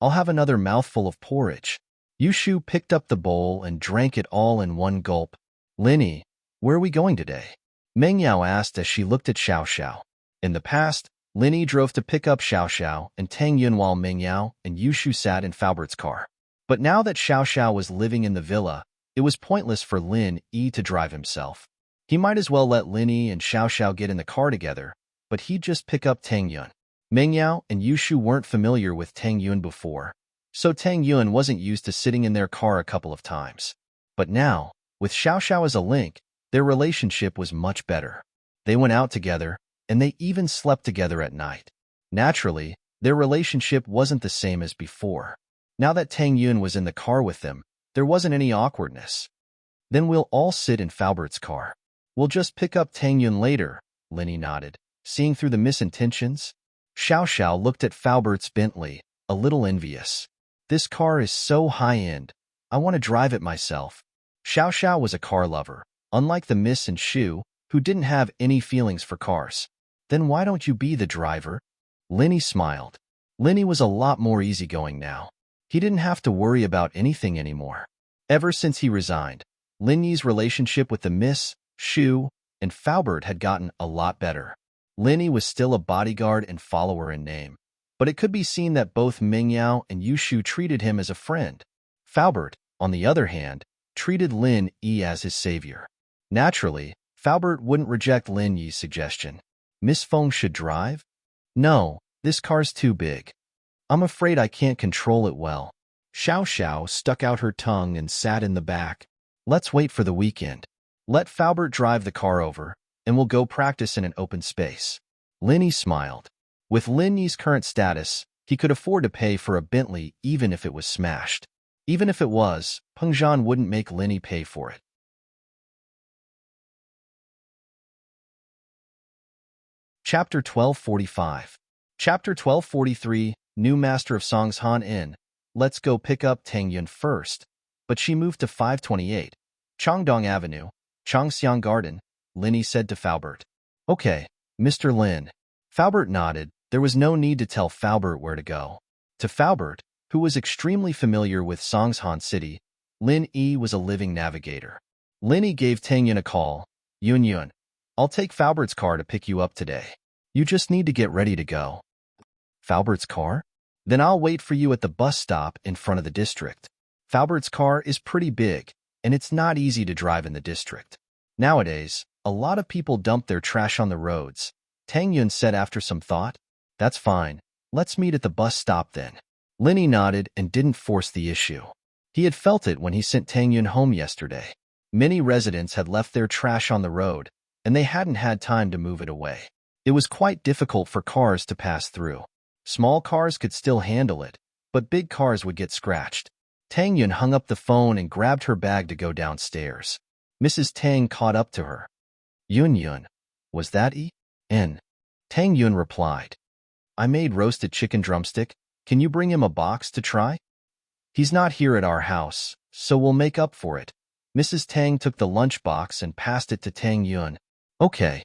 I'll have another mouthful of porridge. Yushu picked up the bowl and drank it all in one gulp. Linny, where are we going today? Mingyao asked as she looked at Xiao Xiao. In the past, Linny drove to pick up Xiao Xiao and Tang Yun while Mingyao and Yushu sat in Faubert's car. But now that Xiao Xiao was living in the villa, it was pointless for Lin Yi to drive himself. He might as well let Linny and Xiao Xiao get in the car together, but he'd just pick up Tang Yun. Mingyao and Yushu weren't familiar with Tang Yun before, so Tang Yun wasn't used to sitting in their car a couple of times. But now, with Xiao Xiao as a link, their relationship was much better. They went out together, and they even slept together at night. Naturally, their relationship wasn't the same as before. Now that Tang Yun was in the car with them, there wasn't any awkwardness. Then we'll all sit in Faubert's car. We'll just pick up Tang Yun later, Linny nodded, seeing through the misintentions. Xiao Xiao looked at Faubert's Bentley, a little envious. This car is so high-end. I want to drive it myself. Xiao Xiao was a car lover, unlike the Miss and Shu, who didn't have any feelings for cars. Then why don't you be the driver? Linny smiled. Linny was a lot more easygoing now. He didn't have to worry about anything anymore. Ever since he resigned, Linny's relationship with the Miss, Shu, and Faubert had gotten a lot better. Linny was still a bodyguard and follower in name, but it could be seen that both Mingyao and Yushu treated him as a friend. Faubert, on the other hand, treated Lin Yi as his savior. Naturally, Faubert wouldn't reject Lin Yi's suggestion. Miss Feng should drive? No, this car's too big. I'm afraid I can't control it well. Xiao Xiao stuck out her tongue and sat in the back. Let's wait for the weekend. Let Faubert drive the car over, and we'll go practice in an open space. Linny smiled. With Lin Yi's current status, he could afford to pay for a Bentley even if it was smashed. Even if it was, Pengzhan wouldn't make Linny pay for it. Chapter 1245. Chapter 1243, New Master of Songs Han In. Let's go pick up Tang Yun first. But she moved to 528, Changdong Avenue, Changxiang Garden, Linny said to Faubert. Okay, Mr. Lin. Faubert nodded. There was no need to tell Faubert where to go. To Faubert, who was extremely familiar with Songshan City, Lin Yi was a living navigator. Linny gave Tang Yun a call. Yun, I'll take Faubert's car to pick you up today. You just need to get ready to go. Faubert's car? Then I'll wait for you at the bus stop in front of the district. Faubert's car is pretty big, and it's not easy to drive in the district. Nowadays, a lot of people dump their trash on the roads. Tang Yun said after some thought. That's fine. Let's meet at the bus stop then. Linny nodded and didn't force the issue. He had felt it when he sent Tang Yun home yesterday. Many residents had left their trash on the road, and they hadn't had time to move it away. It was quite difficult for cars to pass through. Small cars could still handle it, but big cars would get scratched. Tang Yun hung up the phone and grabbed her bag to go downstairs. Mrs. Tang caught up to her. Yun Yun, was that N? Tang Yun replied. I made roasted chicken drumstick. Can you bring him a box to try? He's not here at our house, so we'll make up for it. Mrs. Tang took the lunchbox and passed it to Tang Yun. Okay.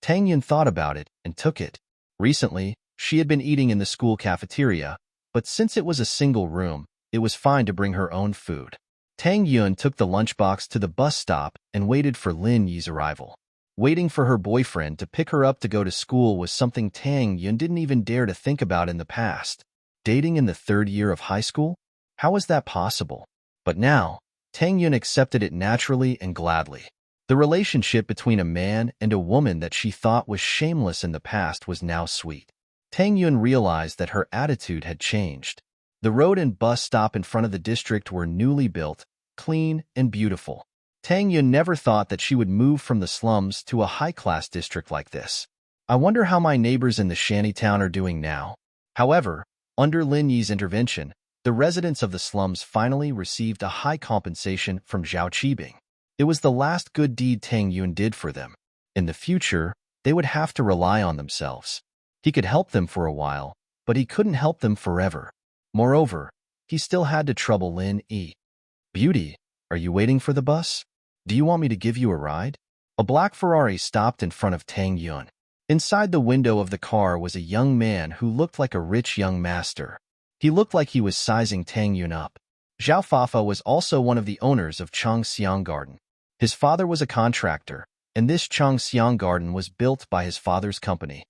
Tang Yun thought about it and took it. Recently, she had been eating in the school cafeteria, but since it was a single room, it was fine to bring her own food. Tang Yun took the lunchbox to the bus stop and waited for Lin Yi's arrival. Waiting for her boyfriend to pick her up to go to school was something Tang Yun didn't even dare to think about in the past. Dating in the third year of high school? How was that possible? But now, Tang Yun accepted it naturally and gladly. The relationship between a man and a woman that she thought was shameless in the past was now sweet. Tang Yun realized that her attitude had changed. The road and bus stop in front of the district were newly built, clean, and beautiful. Tang Yun never thought that she would move from the slums to a high-class district like this. I wonder how my neighbors in the shantytown are doing now. However, under Lin Yi's intervention, the residents of the slums finally received a high compensation from Zhao Qibing. It was the last good deed Tang Yun did for them. In the future, they would have to rely on themselves. He could help them for a while, but he couldn't help them forever. Moreover, he still had to trouble Lin Yi. Beauty, are you waiting for the bus? Do you want me to give you a ride? A black Ferrari stopped in front of Tang Yun. Inside the window of the car was a young man who looked like a rich young master. He looked like he was sizing Tang Yun up. Zhao Fafa was also one of the owners of Changxiang Garden. His father was a contractor, and this Changxiang Garden was built by his father's company.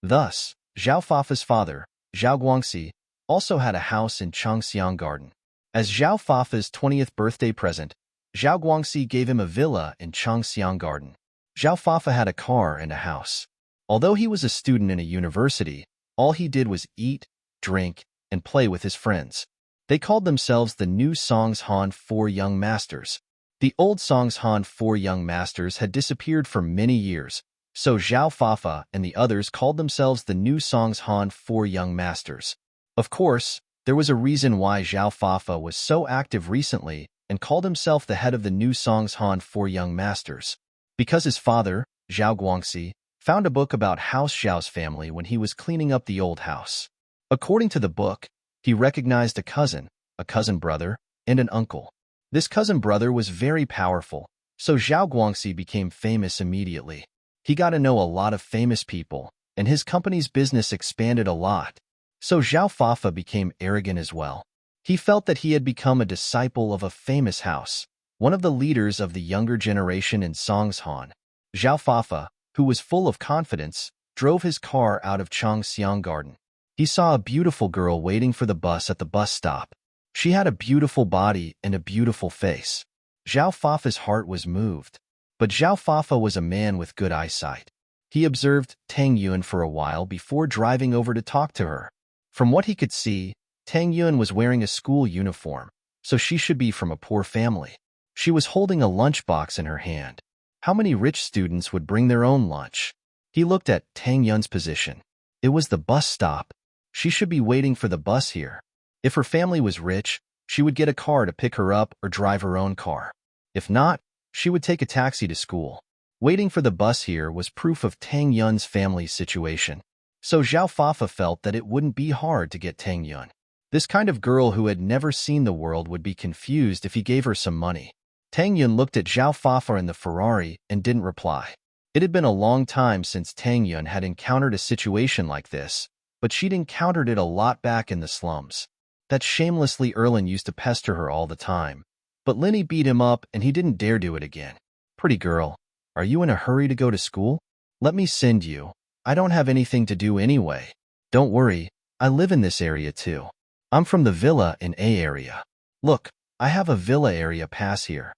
Thus, Zhao Fafa's father, Zhao Guangxi, also had a house in Changxiang Garden. As Zhao Fafa's 20th birthday present, Zhao Guangxi gave him a villa in Changxiang Garden. Zhao Fafa had a car and a house. Although he was a student in a university, all he did was eat, drink, and play with his friends. They called themselves the new Songshan Four Young Masters. The old Songshan Four Young Masters had disappeared for many years, so Zhao Fafa and the others called themselves the new Songshan Four Young Masters. Of course, there was a reason why Zhao Fafa was so active recently and called himself the head of the new Songshan Four Young Masters. Because his father, Zhao Guangxi, found a book about House Zhao's family when he was cleaning up the old house. According to the book, he recognized a cousin brother, and an uncle. This cousin brother was very powerful, so Zhao Guangxi became famous immediately. He got to know a lot of famous people, and his company's business expanded a lot. So Zhao Fafa became arrogant as well. He felt that he had become a disciple of a famous house, one of the leaders of the younger generation in Songshan. Zhao Fafa, who was full of confidence, drove his car out of Changxiang Garden. He saw a beautiful girl waiting for the bus at the bus stop. She had a beautiful body and a beautiful face. Zhao Fafa's heart was moved. But Zhao Fafa was a man with good eyesight. He observed Tang Yun for a while before driving over to talk to her. From what he could see, Tang Yun was wearing a school uniform, so she should be from a poor family. She was holding a lunchbox in her hand. How many rich students would bring their own lunch? He looked at Tang Yun's position. It was the bus stop. She should be waiting for the bus here. If her family was rich, she would get a car to pick her up or drive her own car. If not, she would take a taxi to school. Waiting for the bus here was proof of Tang Yun's family's situation. So Zhao Fafa felt that it wouldn't be hard to get Tang Yun. This kind of girl who had never seen the world would be confused if he gave her some money. Tang Yun looked at Zhao Fafa in the Ferrari and didn't reply. It had been a long time since Tang Yun had encountered a situation like this, but she'd encountered it a lot back in the slums. That shamelessly Erlin used to pester her all the time. But Linny beat him up and he didn't dare do it again. Pretty girl, are you in a hurry to go to school? Let me send you. I don't have anything to do anyway. Don't worry, I live in this area too. I'm from the villa in A area. Look, I have a villa area pass here.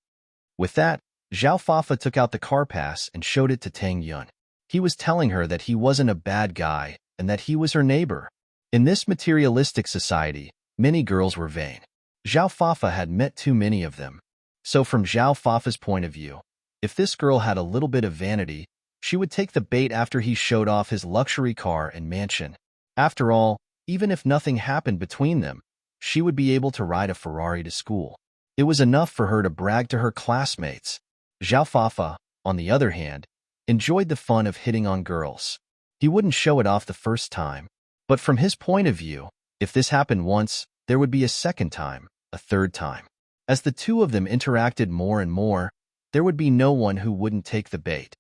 With that, Zhao Fafa took out the car pass and showed it to Tang Yun. He was telling her that he wasn't a bad guy and that he was her neighbor. In this materialistic society, many girls were vain. Zhao Fafa had met too many of them. So from Zhao Fafa's point of view, if this girl had a little bit of vanity, she would take the bait after he showed off his luxury car and mansion. After all, even if nothing happened between them, she would be able to ride a Ferrari to school. It was enough for her to brag to her classmates. Zhao Fafa, on the other hand, enjoyed the fun of hitting on girls. He wouldn't show it off the first time, but from his point of view, if this happened once, there would be a second time, a third time. As the two of them interacted more and more, there would be no one who wouldn't take the bait.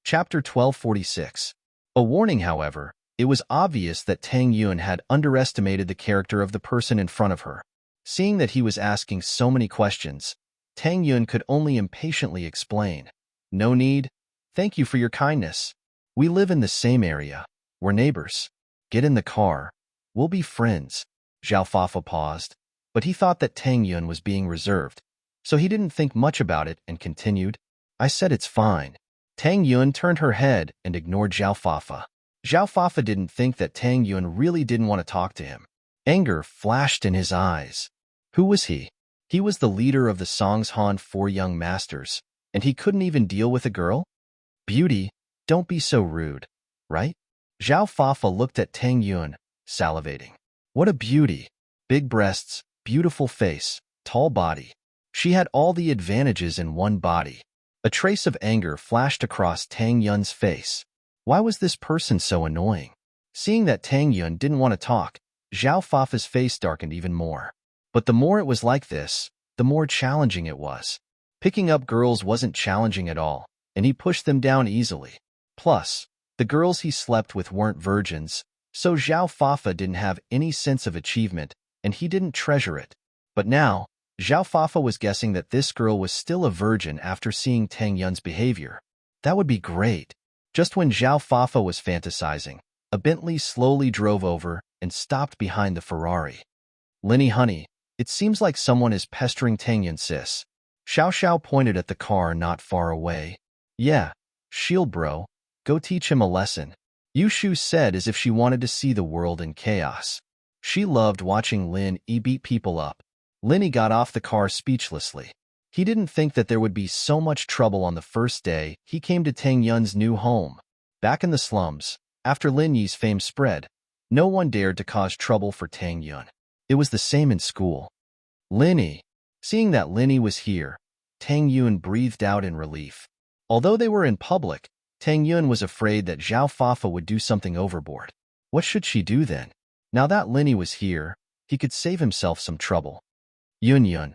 Chapter 1246. A warning, however. It was obvious that Tang Yun had underestimated the character of the person in front of her. Seeing that he was asking so many questions, Tang Yun could only impatiently explain. No need. Thank you for your kindness. We live in the same area. We're neighbors. Get in the car. We'll be friends. Zhao Fafa paused, but he thought that Tang Yun was being reserved, so he didn't think much about it and continued. I said it's fine. Tang Yun turned her head and ignored Zhao Fafa. Zhao Fafa didn't think that Tang Yun really didn't want to talk to him. Anger flashed in his eyes. Who was he? He was the leader of the Songshan Four Young Masters, and he couldn't even deal with a girl? Beauty, don't be so rude, right? Zhao Fafa looked at Tang Yun, salivating. What a beauty! Big breasts, beautiful face, tall body. She had all the advantages in one body. A trace of anger flashed across Tang Yun's face. Why was this person so annoying? Seeing that Tang Yun didn't want to talk, Zhao Fafa's face darkened even more. But the more it was like this, the more challenging it was. Picking up girls wasn't challenging at all, and he pushed them down easily. Plus, the girls he slept with weren't virgins, so Zhao Fafa didn't have any sense of achievement, and he didn't treasure it. But now, Zhao Fafa was guessing that this girl was still a virgin after seeing Tang Yun's behavior. That would be great. Just when Zhao Fafa was fantasizing, a Bentley slowly drove over and stopped behind the Ferrari. Linny honey, it seems like someone is pestering Tang Yun sis. Xiao Xiao pointed at the car not far away. Yeah, shield bro, go teach him a lesson. Yu Shu said as if she wanted to see the world in chaos. She loved watching Lin Yi beat people up. Linny got off the car speechlessly. He didn't think that there would be so much trouble on the first day he came to Tang Yun's new home. Back in the slums, after Lin Yi's fame spread, no one dared to cause trouble for Tang Yun. It was the same in school. Linny. Seeing that Linny was here, Tang Yun breathed out in relief. Although they were in public, Tang Yun was afraid that Zhao Fafa would do something overboard. What should she do then? Now that Linny was here, he could save himself some trouble. Yun,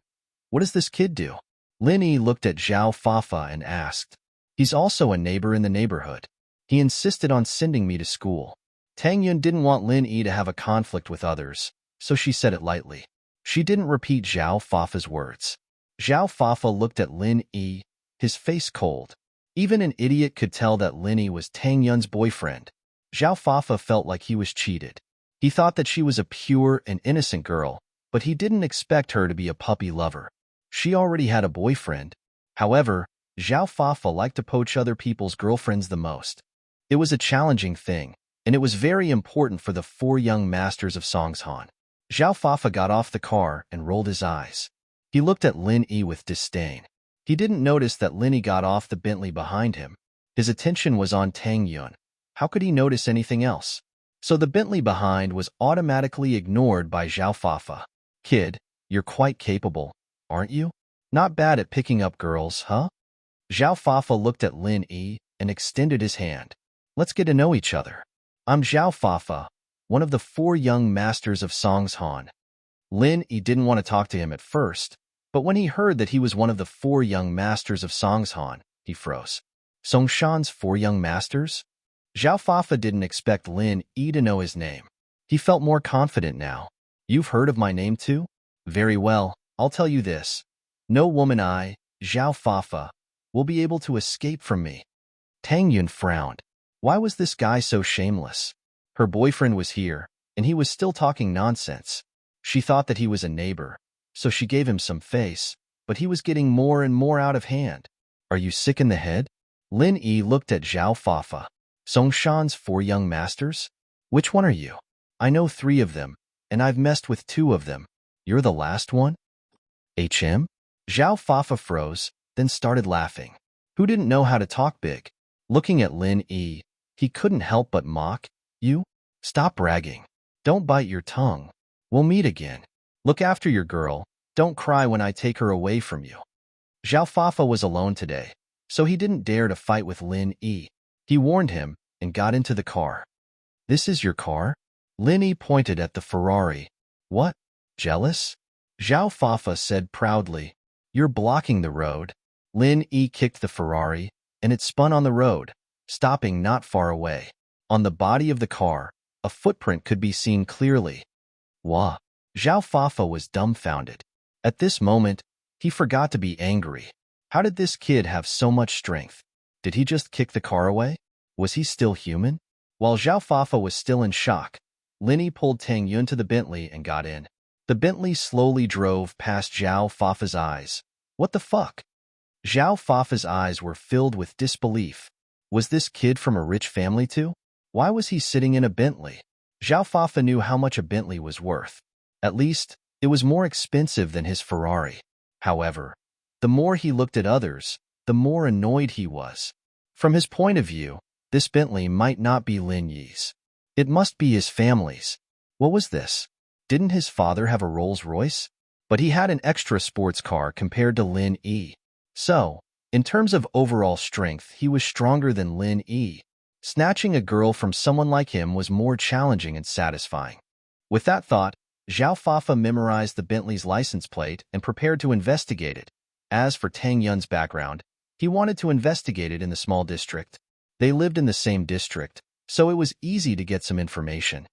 what does this kid do? Linny looked at Zhao Fafa and asked. He's also a neighbor in the neighborhood. He insisted on sending me to school. Tang Yun didn't want Lin Yi to have a conflict with others, so she said it lightly. She didn't repeat Zhao Fafa's words. Zhao Fafa looked at Lin Yi, his face cold. Even an idiot could tell that Lin Yi was Tang Yun's boyfriend. Zhao Fafa felt like he was cheated. He thought that she was a pure and innocent girl, but he didn't expect her to be a puppy lover. She already had a boyfriend. However, Zhao Fafa liked to poach other people's girlfriends the most. It was a challenging thing, and it was very important for the four young masters of Songshan. Zhao Fafa got off the car and rolled his eyes. He looked at Lin Yi with disdain. He didn't notice that Lin Yi got off the Bentley behind him. His attention was on Tang Yun. How could he notice anything else? So the Bentley behind was automatically ignored by Zhao Fafa. Kid, you're quite capable, aren't you? Not bad at picking up girls, huh? Zhao Fafa looked at Lin Yi and extended his hand. Let's get to know each other. I'm Zhao Fafa, one of the four young masters of Songshan. Lin Yi didn't want to talk to him at first, but when he heard that he was one of the four young masters of Songshan, he froze. Songshan's four young masters? Zhao Fafa didn't expect Lin Yi to know his name. He felt more confident now. You've heard of my name too? Very well, I'll tell you this. No woman Zhao Fafa, will be able to escape from me. Tang Yun frowned. Why was this guy so shameless? Her boyfriend was here, and he was still talking nonsense. She thought that he was a neighbor, so she gave him some face, but he was getting more and more out of hand. Are you sick in the head? Lin Yi looked at Zhao Fafa. Songshan's four young masters? Which one are you? I know 3 of them, and I've messed with 2 of them. You're the last one? HM? Zhao Fafa froze, then started laughing. Who didn't know how to talk big? Looking at Lin Yi, He couldn't help but mock. You? Stop bragging. Don't bite your tongue. We'll meet again. Look after your girl. Don't cry when I take her away from you. Zhao Fafa was alone today, so he didn't dare to fight with Lin Yi. He warned him and got into the car. This is your car? Lin Yi pointed at the Ferrari. What? Jealous? Zhao Fafa said proudly. You're blocking the road. Lin Yi kicked the Ferrari, and it spun on the road, stopping not far away. On the body of the car, a footprint could be seen clearly. Wah! Zhao Fafa was dumbfounded. At this moment, he forgot to be angry. How did this kid have so much strength? Did he just kick the car away? Was he still human? While Zhao Fafa was still in shock, Lin Yi pulled Tang Yun to the Bentley and got in. The Bentley slowly drove past Zhao Fafa's eyes. What the fuck? Zhao Fafa's eyes were filled with disbelief. Was this kid from a rich family too? Why was he sitting in a Bentley? Zhao Fafa knew how much a Bentley was worth. At least, it was more expensive than his Ferrari. However, the more he looked at others, the more annoyed he was. From his point of view, this Bentley might not be Lin Yi's. It must be his family's. What was this? Didn't his father have a Rolls-Royce? But he had an extra sports car compared to Lin Yi. So, in terms of overall strength, he was stronger than Lin Yi. Snatching a girl from someone like him was more challenging and satisfying. With that thought, Zhao Fafa memorized the Bentley's license plate and prepared to investigate it. As for Tang Yun's background, he wanted to investigate it in the small district. They lived in the same district, so it was easy to get some information.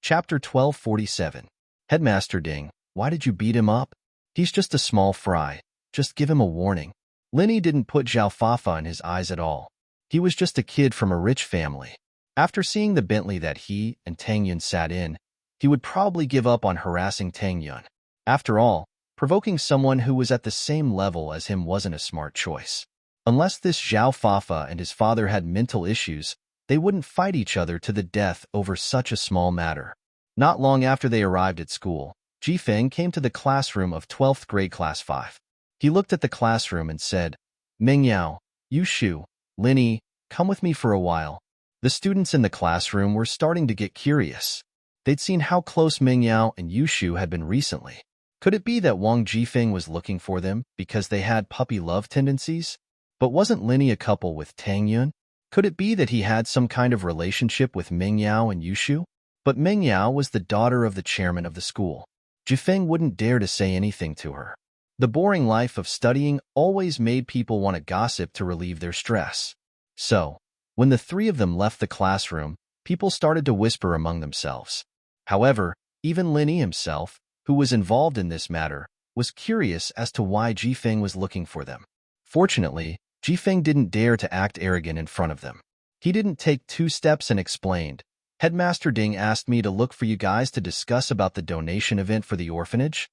Chapter 1247. Headmaster Ding, why did you beat him up? He's just a small fry. Just give him a warning. Lin Yi didn't put Zhao Fafa in his eyes at all. He was just a kid from a rich family. After seeing the Bentley that he and Tang Yun sat in, he would probably give up on harassing Tang Yun. After all, provoking someone who was at the same level as him wasn't a smart choice. Unless this Zhao Fafa and his father had mental issues, they wouldn't fight each other to the death over such a small matter. Not long after they arrived at school, Jifeng came to the classroom of 12th grade class 5. He looked at the classroom and said, Mingyao, Yushu, Lin Yi, come with me for a while. The students in the classroom were starting to get curious. They'd seen how close Mingyao and Yushu had been recently. Could it be that Wang Jifeng was looking for them because they had puppy love tendencies? But wasn't Lin Yi a couple with Tang Yun? Could it be that he had some kind of relationship with Mingyao and Yushu? But Mingyao was the daughter of the chairman of the school. Jifeng wouldn't dare to say anything to her. The boring life of studying always made people want to gossip to relieve their stress. So, when the three of them left the classroom, people started to whisper among themselves. However, even Lin Yi himself, who was involved in this matter, was curious as to why Jifeng was looking for them. Fortunately, Jifeng didn't dare to act arrogant in front of them. He didn't take 2 steps and explained, Headmaster Ding asked me to look for you guys to discuss about the donation event for the orphanage.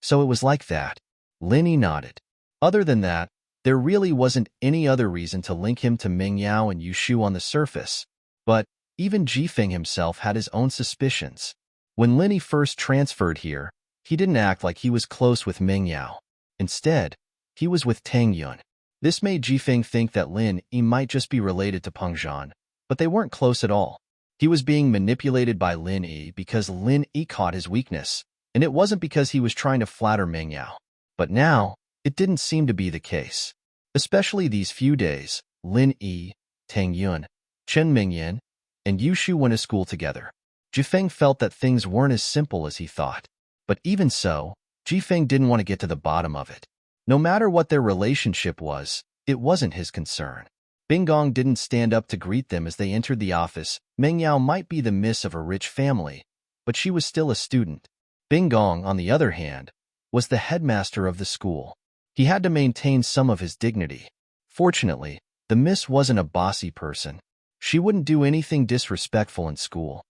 So it was like that. Lin Yi nodded. Other than that, there really wasn't any other reason to link him to Mingyao and Yushu on the surface. But even Jifeng himself had his own suspicions. When Lin Yi first transferred here, he didn't act like he was close with Mingyao. Instead, he was with Tang Yun. This made Jifeng think that Lin Yi might just be related to Peng Zhan, but they weren't close at all. He was being manipulated by Lin Yi because Lin Yi caught his weakness, and it wasn't because he was trying to flatter Mingyao. But now, it didn't seem to be the case. Especially these few days, Lin Yi, Tang Yun, Chen Mingyan, and Yushu went to school together. Jifeng felt that things weren't as simple as he thought. But even so, Jifeng didn't want to get to the bottom of it. No matter what their relationship was, it wasn't his concern. Binggong didn't stand up to greet them as they entered the office. Mingyao might be the miss of a rich family, but she was still a student. Binggong, on the other hand, was the headmaster of the school. He had to maintain some of his dignity. Fortunately, the miss wasn't a bossy person. She wouldn't do anything disrespectful in school.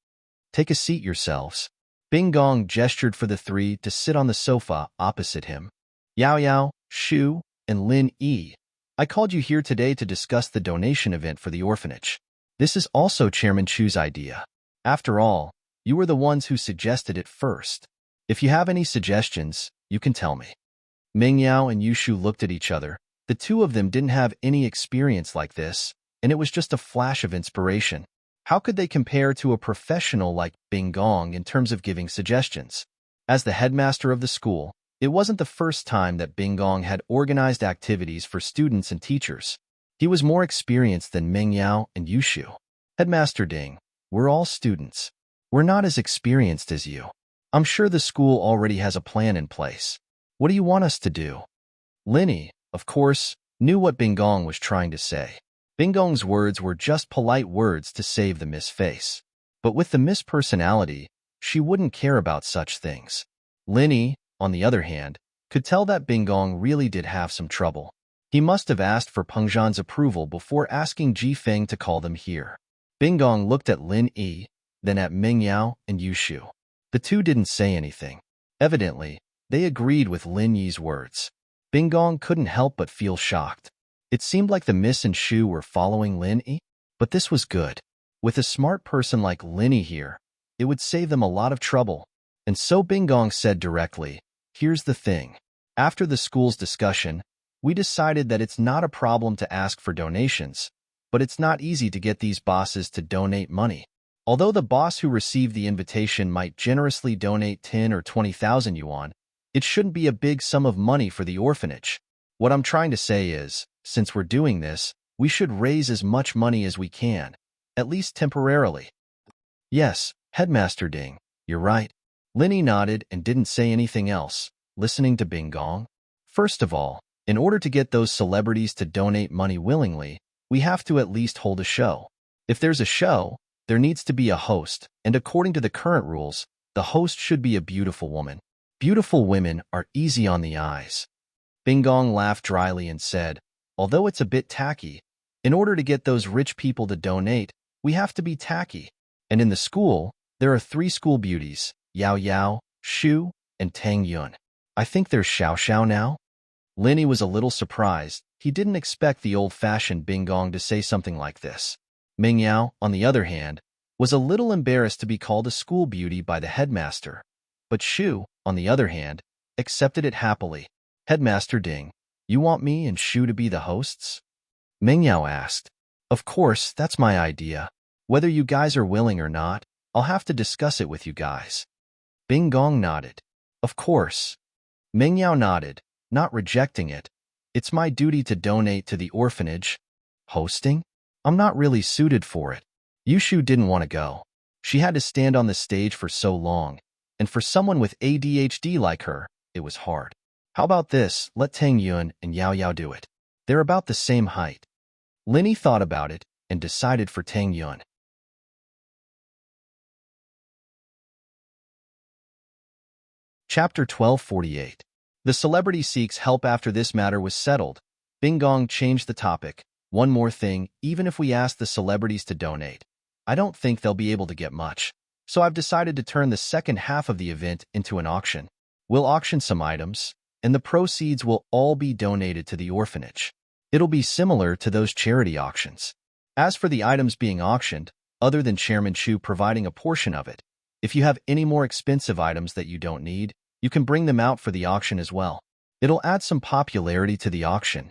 Take a seat yourselves. Binggong gestured for the 3 to sit on the sofa opposite him. Yao Yao, Shu, and Lin Yi, I called you here today to discuss the donation event for the orphanage. This is also Chairman Chu's idea. After all, you were the ones who suggested it first. If you have any suggestions, you can tell me. Mingyao and Yushu looked at each other, The two of them didn't have any experience like this, and it was just a flash of inspiration. How could they compare to a professional like Bing Gong in terms of giving suggestions? As the headmaster of the school, it wasn't the first time that Bing Gong had organized activities for students and teachers. He was more experienced than Ming Yao and Yushu. Headmaster Ding, we're all students. We're not as experienced as you. I'm sure the school already has a plan in place. What do you want us to do? Linny, of course, knew what Bing Gong was trying to say. Bing Gong's words were just polite words to save the Miss face. But with the Miss personality, she wouldn't care about such things. Linny, on the other hand, could tell that Bing Gong really did have some trouble. He must have asked for Peng Zhan's approval before asking Ji Feng to call them here. Bing Gong looked at Lin Yi, then at Ming Yao and Yu Shu. The two didn't say anything. Evidently, they agreed with Lin Yi's words. Bing Gong couldn't help but feel shocked. It seemed like the Miss and Shu were following Lin Yi, but this was good. With a smart person like Lin Yi here, it would save them a lot of trouble. And so Bing Gong said directly, here's the thing. After the school's discussion, we decided that it's not a problem to ask for donations, but it's not easy to get these bosses to donate money. Although the boss who received the invitation might generously donate 10 or 20,000 yuan, it shouldn't be a big sum of money for the orphanage. What I'm trying to say is, since we're doing this, we should raise as much money as we can, at least temporarily. Yes, Headmaster Ding, you're right. Linny nodded and didn't say anything else, listening to Bing Gong. First of all, in order to get those celebrities to donate money willingly, we have to at least hold a show. If there's a show, there needs to be a host, and according to the current rules, the host should be a beautiful woman. Beautiful women are easy on the eyes. Bing Gong laughed dryly and said, although it's a bit tacky, in order to get those rich people to donate, we have to be tacky. And in the school, there are 3 school beauties, Yao Yao, Shu, and Tang Yun. I think there's Xiao Xiao now? Linny was a little surprised. He didn't expect the old-fashioned Bing Gong to say something like this. Ming Yao, on the other hand, was a little embarrassed to be called a school beauty by the headmaster. But Shu, on the other hand, accepted it happily. Headmaster Ding, you want me and Shu to be the hosts? Ming Yao asked. Of course, that's my idea. Whether you guys are willing or not, I'll have to discuss it with you guys. Bing Gong nodded. Of course. Ming Yao nodded, not rejecting it. It's my duty to donate to the orphanage. Hosting? I'm not really suited for it. Yushu didn't want to go. She had to stand on the stage for so long, and for someone with ADHD like her, it was hard. How about this, let Tang Yun and Yao Yao do it. They're about the same height. Linny thought about it and decided for Tang Yun. Chapter 1248. The celebrity seeks help after this matter was settled. Bing Gong changed the topic. One more thing, even if we ask the celebrities to donate, I don't think they'll be able to get much. So I've decided to turn the second half of the event into an auction. We'll auction some items, and the proceeds will all be donated to the orphanage. It'll be similar to those charity auctions. As for the items being auctioned, other than Chairman Chu providing a portion of it, if you have any more expensive items that you don't need, you can bring them out for the auction as well. It'll add some popularity to the auction.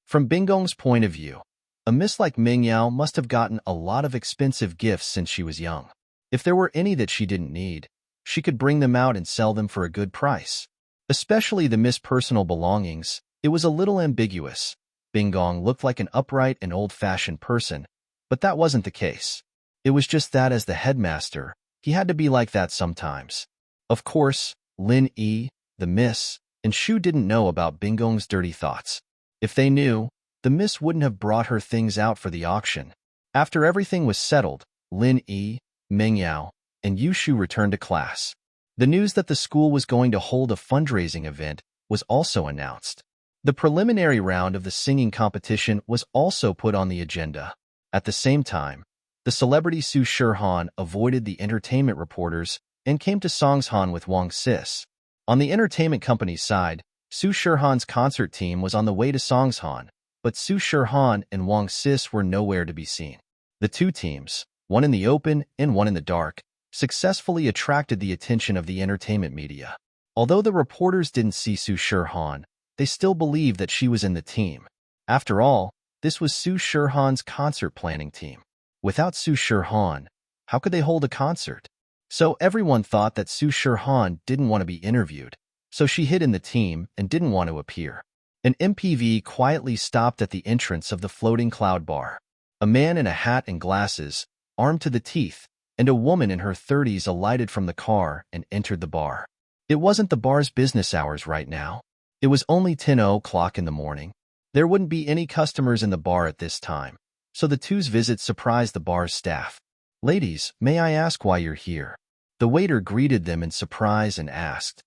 From Bing Gong's point of view, a miss like Ming Yao must have gotten a lot of expensive gifts since she was young. If there were any that she didn't need, she could bring them out and sell them for a good price. Especially the Miss personal belongings, it was a little ambiguous. Bing Gong looked like an upright and old-fashioned person, but that wasn't the case. It was just that as the headmaster, he had to be like that sometimes. Of course, Lin Yi, the Miss, and Shu didn't know about Bing Gong's dirty thoughts. If they knew, the Miss wouldn't have brought her things out for the auction. After everything was settled, Lin Yi, Ming Yao, and Yu Shu returned to class. The news that the school was going to hold a fundraising event was also announced. The preliminary round of the singing competition was also put on the agenda. At the same time, the celebrity Su Shirhan avoided the entertainment reporters and came to Songshan with Wang Sis. On the entertainment company's side, Su Shirhan's concert team was on the way to Songshan, but Su Shirhan and Wang Sis were nowhere to be seen. The two teams, one in the open and one in the dark, successfully attracted the attention of the entertainment media. Although the reporters didn't see Su Shirhan, they still believed that she was in the team. After all, this was Su Shirhan's concert planning team. Without Su Shirhan, how could they hold a concert? So everyone thought that Su Shirhan didn't want to be interviewed, so she hid in the team and didn't want to appear. An MPV quietly stopped at the entrance of the floating cloud bar. A man in a hat and glasses, armed to the teeth, and a woman in her 30s alighted from the car and entered the bar. It wasn't the bar's business hours right now. It was only 10 o'clock in the morning. There wouldn't be any customers in the bar at this time, so the two's visit surprised the bar's staff. "Ladies, may I ask why you're here?" The waiter greeted them in surprise and asked,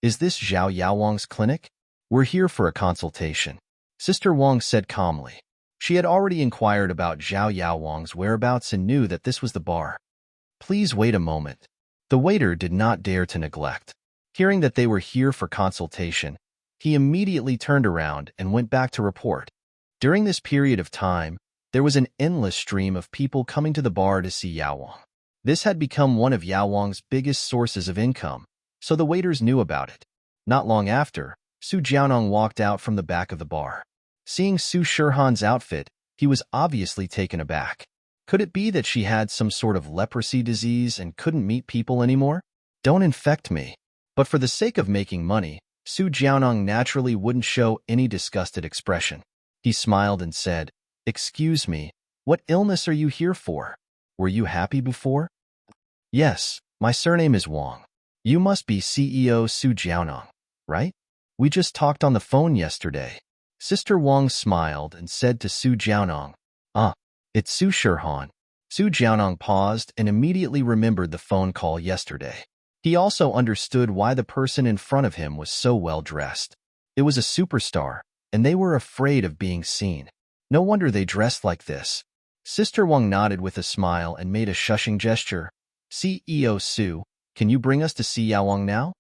"Is this Zhao Yaowang's clinic?" "We're here for a consultation," Sister Wang said calmly. She had already inquired about Zhao Yaowang's whereabouts and knew that this was the bar. "Please wait a moment." The waiter did not dare to neglect. Hearing that they were here for consultation, he immediately turned around and went back to report. During this period of time, there was an endless stream of people coming to the bar to see Yaowang. This had become one of Yaowang's biggest sources of income, so the waiters knew about it. Not long after, Su Jiaonong walked out from the back of the bar. Seeing Su Shirhan's outfit, he was obviously taken aback. Could it be that she had some sort of leprosy disease and couldn't meet people anymore? "Don't infect me." But for the sake of making money, Su Jiaonong naturally wouldn't show any disgusted expression. He smiled and said, "Excuse me, what illness are you here for? Were you happy before?" "Yes, my surname is Wang. You must be CEO Su Jiaonong, right? We just talked on the phone yesterday." Sister Wang smiled and said to Su Jiaonong, "Ah, it's Su Shirhan." Su Jiaonong paused and immediately remembered the phone call yesterday. He also understood why the person in front of him was so well dressed. It was a superstar, and they were afraid of being seen. No wonder they dressed like this. Sister Wang nodded with a smile and made a shushing gesture. "CEO Su, can you bring us to see Yaowang now?"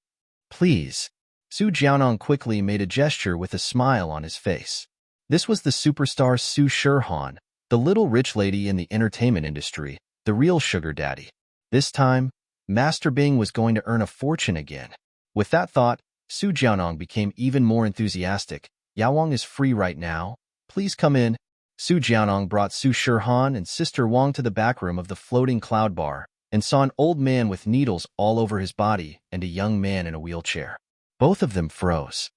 "Please." Su Jiaonong quickly made a gesture with a smile on his face. This was the superstar Su Shirhan, the little rich lady in the entertainment industry, the real sugar daddy. This time, Master Bing was going to earn a fortune again. With that thought, Su Jiaonong became even more enthusiastic. "Yaowang is free right now. Please come in." Su Jiaonong brought Su Shirhan and Sister Wang to the back room of the floating cloud bar and saw an old man with needles all over his body and a young man in a wheelchair. Both of them froze.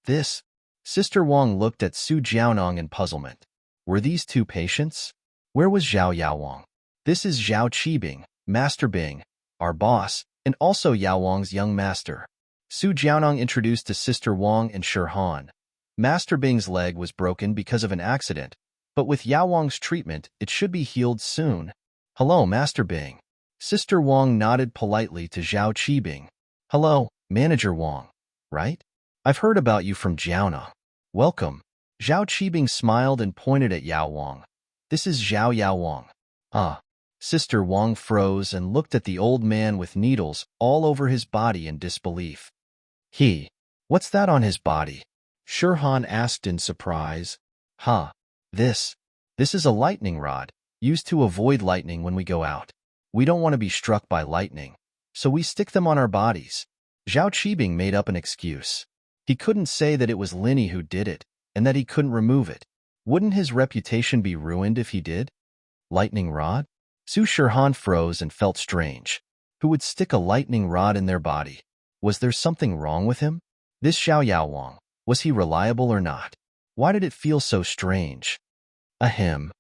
"This?" Sister Wang looked at Su Jiaonong in puzzlement. Were these two patients? Where was Zhao Yaowang? "This is Zhao Qibing, Master Bing, our boss, and also Yaowang's young master." Su Jiaonong introduced to Sister Wang and Shirhan. Master Bing's leg was broken because of an accident, but with Yaowang's treatment, it should be healed soon. "Hello, Master Bing." Sister Wang nodded politely to Zhao Qibing. "Hello, Manager Wang, right? I've heard about you from Jiaonong. Welcome." Zhao Qibing smiled and pointed at Yaowang. "This is Zhao Yaowang." "Ah." Sister Wang froze and looked at the old man with needles all over his body in disbelief. What's that on his body?" Shirhan asked in surprise. "Huh. This is a lightning rod, used to avoid lightning when we go out. We don't want to be struck by lightning, so we stick them on our bodies." Zhao Qibing made up an excuse. He couldn't say that it was Linny who did it, and that he couldn't remove it. Wouldn't his reputation be ruined if he did? Lightning rod? Su Shirhan froze and felt strange. Who would stick a lightning rod in their body? Was there something wrong with him? This Zhao Yaowang, was he reliable or not? Why did it feel so strange? Ahem.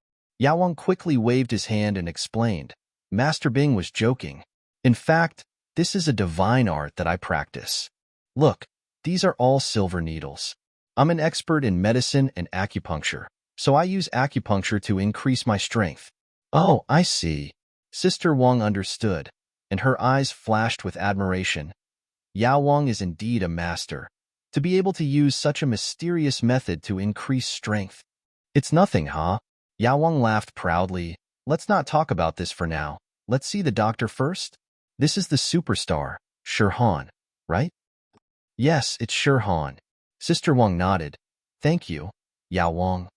Yaowang quickly waved his hand and explained. Master Bing was joking. "In fact, this is a divine art that I practice. Look, these are all silver needles. I'm an expert in medicine and acupuncture, so I use acupuncture to increase my strength." "Oh, I see." Sister Wang understood, and her eyes flashed with admiration. Yaowang is indeed a master. To be able to use such a mysterious method to increase strength. "It's nothing, huh?" Yaowang laughed proudly. "Let's not talk about this for now. Let's see the doctor first." "This is the superstar, Shirhan, right?" "Yes, it's Shirhan." Sister Wang nodded. "Thank you, Yaowang."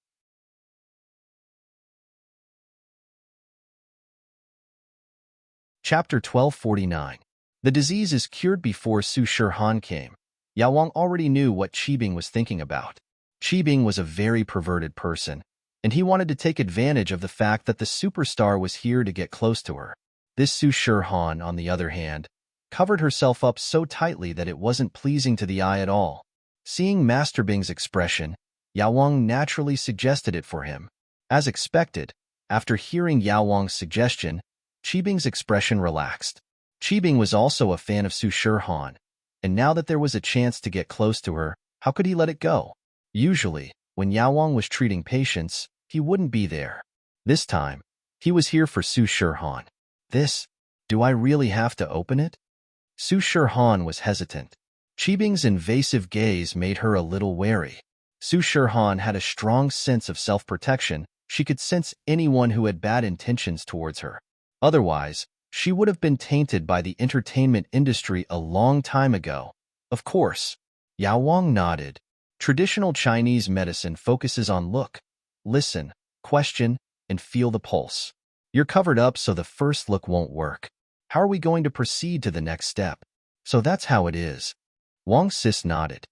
Chapter 1249. The disease is cured. Before Su Shirhan came, Yaowang already knew what Qibing was thinking about. Qibing was a very perverted person, and he wanted to take advantage of the fact that the superstar was here to get close to her. This Su Shihan, on the other hand, covered herself up so tightly that it wasn't pleasing to the eye at all. Seeing Master Bing's expression, Yao Wang naturally suggested it for him. As expected, after hearing Yao Wang's suggestion, Qibing's expression relaxed. Qibing was also a fan of Su Shihan, and now that there was a chance to get close to her, how could he let it go? Usually, when Yao Wang was treating patients, he wouldn't be there. This time, he was here for Su Shihan. Do I really have to open it? Su Shihan was hesitant. Qibing's invasive gaze made her a little wary. Su Shihan had a strong sense of self-protection. She could sense anyone who had bad intentions towards her. Otherwise, she would have been tainted by the entertainment industry a long time ago. Of course. Yao Wang nodded. Traditional Chinese medicine focuses on look, listen, question, and feel the pulse. You're covered up so the first look won't work. How are we going to proceed to the next step? So that's how it is. Wang Sis nodded.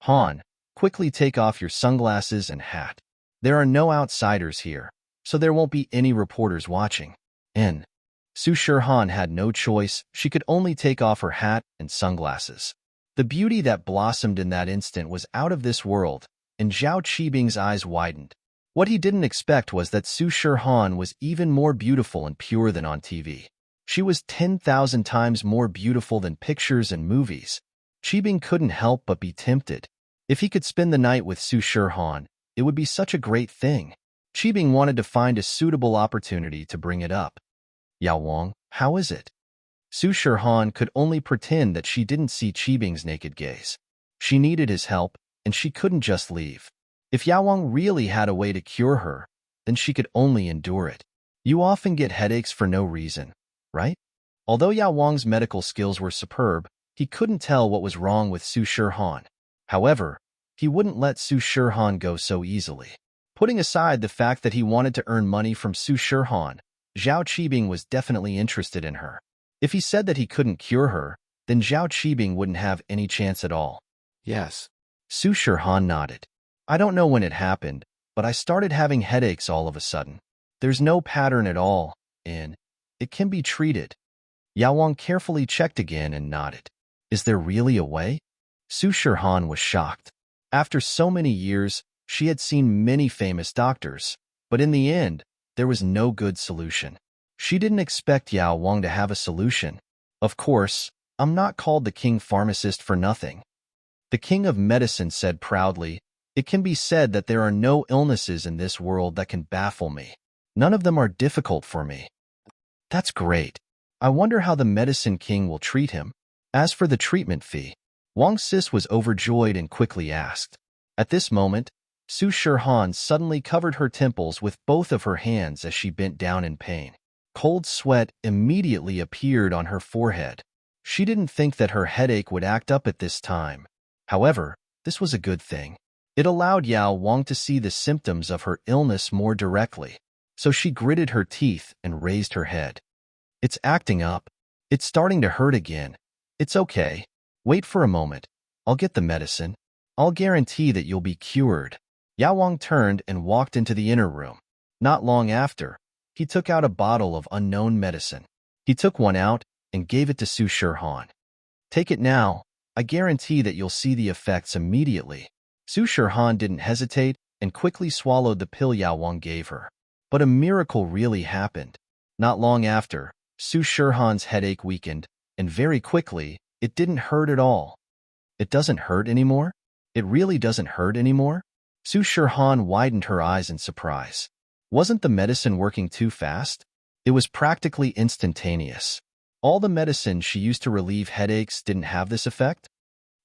Han, quickly take off your sunglasses and hat. There are no outsiders here, so there won't be any reporters watching. Su Shihan had no choice. She could only take off her hat and sunglasses. The beauty that blossomed in that instant was out of this world, and Zhao Qibing's eyes widened. What he didn't expect was that Su Shihan was even more beautiful and pure than on TV. She was 10,000 times more beautiful than pictures and movies. Qibing couldn't help but be tempted. If he could spend the night with Su Shihan, it would be such a great thing. Qibing wanted to find a suitable opportunity to bring it up. Yao Wang, how is it? Su Shihan could only pretend that she didn't see Qibing's naked gaze. She needed his help, and she couldn't just leave. If Yao Wang really had a way to cure her, then she could only endure it. You often get headaches for no reason, right? Although Yao Wang's medical skills were superb, he couldn't tell what was wrong with Su Shihan. However, he wouldn't let Su Shihan go so easily. Putting aside the fact that he wanted to earn money from Su Shihan, Zhao Qibing was definitely interested in her. If he said that he couldn't cure her, then Zhao Qibing wouldn't have any chance at all. Yes. Su Shihan nodded. I don't know when it happened, but I started having headaches all of a sudden. There's no pattern at all, and it can be treated. Yao Wang carefully checked again and nodded. Is there really a way? Su Shihan was shocked. After so many years, she had seen many famous doctors, but in the end, there was no good solution. She didn't expect Yao Wang to have a solution. Of course, I'm not called the king pharmacist for nothing. The king of medicine said proudly, it can be said that there are no illnesses in this world that can baffle me. None of them are difficult for me. That's great. I wonder how the medicine king will treat him. As for the treatment fee, Wang Sis was overjoyed and quickly asked. At this moment, Su Shihan suddenly covered her temples with both of her hands as she bent down in pain. Cold sweat immediately appeared on her forehead. She didn't think that her headache would act up at this time. However, this was a good thing. It allowed Yao Wang to see the symptoms of her illness more directly, so she gritted her teeth and raised her head. It's acting up. It's starting to hurt again. It's okay. Wait for a moment. I'll get the medicine. I'll guarantee that you'll be cured. Yao Wang turned and walked into the inner room. Not long after, he took out a bottle of unknown medicine. He took one out and gave it to Su Shihan. Take it now. I guarantee that you'll see the effects immediately. Su Shihan didn't hesitate and quickly swallowed the pill Yao Wang gave her. But a miracle really happened. Not long after, Su Shihan's headache weakened, and very quickly, it didn't hurt at all. It doesn't hurt anymore? It really doesn't hurt anymore? Su Shihan widened her eyes in surprise. Wasn't the medicine working too fast? It was practically instantaneous. All the medicine she used to relieve headaches didn't have this effect?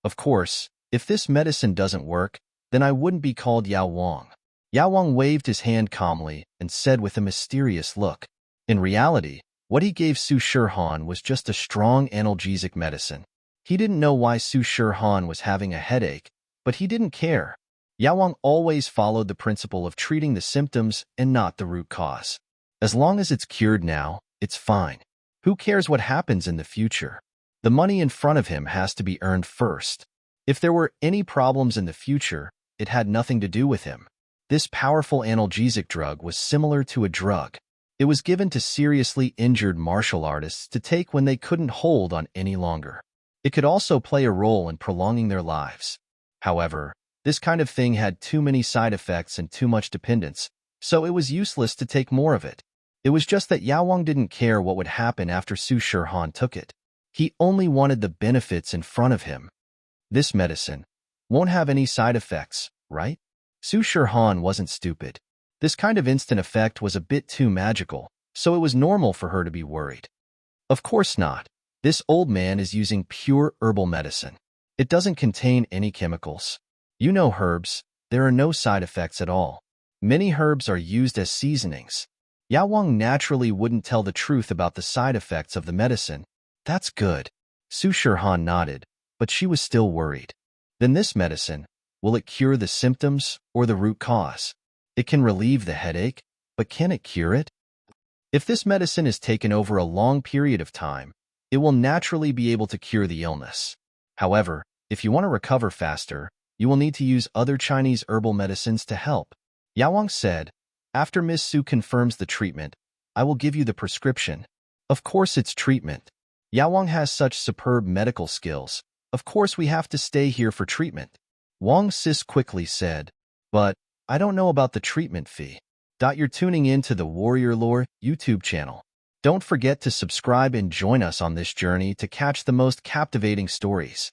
Of course, if this medicine doesn't work, then I wouldn't be called Yao Wang. Yao Wang waved his hand calmly and said with a mysterious look. In reality, what he gave Su Shihan was just a strong analgesic medicine. He didn't know why Su Shihan was having a headache, but he didn't care. Yao Wang always followed the principle of treating the symptoms and not the root cause. As long as it's cured now, it's fine. Who cares what happens in the future? The money in front of him has to be earned first. If there were any problems in the future, it had nothing to do with him. This powerful analgesic drug was similar to a drug. It was given to seriously injured martial artists to take when they couldn't hold on any longer. It could also play a role in prolonging their lives. However, this kind of thing had too many side effects and too much dependence, so it was useless to take more of it. It was just that Yao didn't care what would happen after Su Shihan took it. He only wanted the benefits in front of him. This medicine won't have any side effects, right? Su Shihan wasn't stupid. This kind of instant effect was a bit too magical, so it was normal for her to be worried. Of course not. This old man is using pure herbal medicine. It doesn't contain any chemicals. You know herbs, there are no side effects at all. Many herbs are used as seasonings. Yao naturally wouldn't tell the truth about the side effects of the medicine. That's good. Su Shihan nodded, but she was still worried. Then this medicine, will it cure the symptoms or the root cause? It can relieve the headache, but can it cure it? If this medicine is taken over a long period of time, it will naturally be able to cure the illness. However, if you want to recover faster, you will need to use other Chinese herbal medicines to help. Yao said, after Miss Su confirms the treatment, I will give you the prescription. Of course it's treatment. Yao has such superb medical skills. Of course we have to stay here for treatment. Wang Sis quickly said, but I don't know about the treatment fee. You're tuning in to the Warrior Lore YouTube channel. Don't forget to subscribe and join us on this journey to catch the most captivating stories.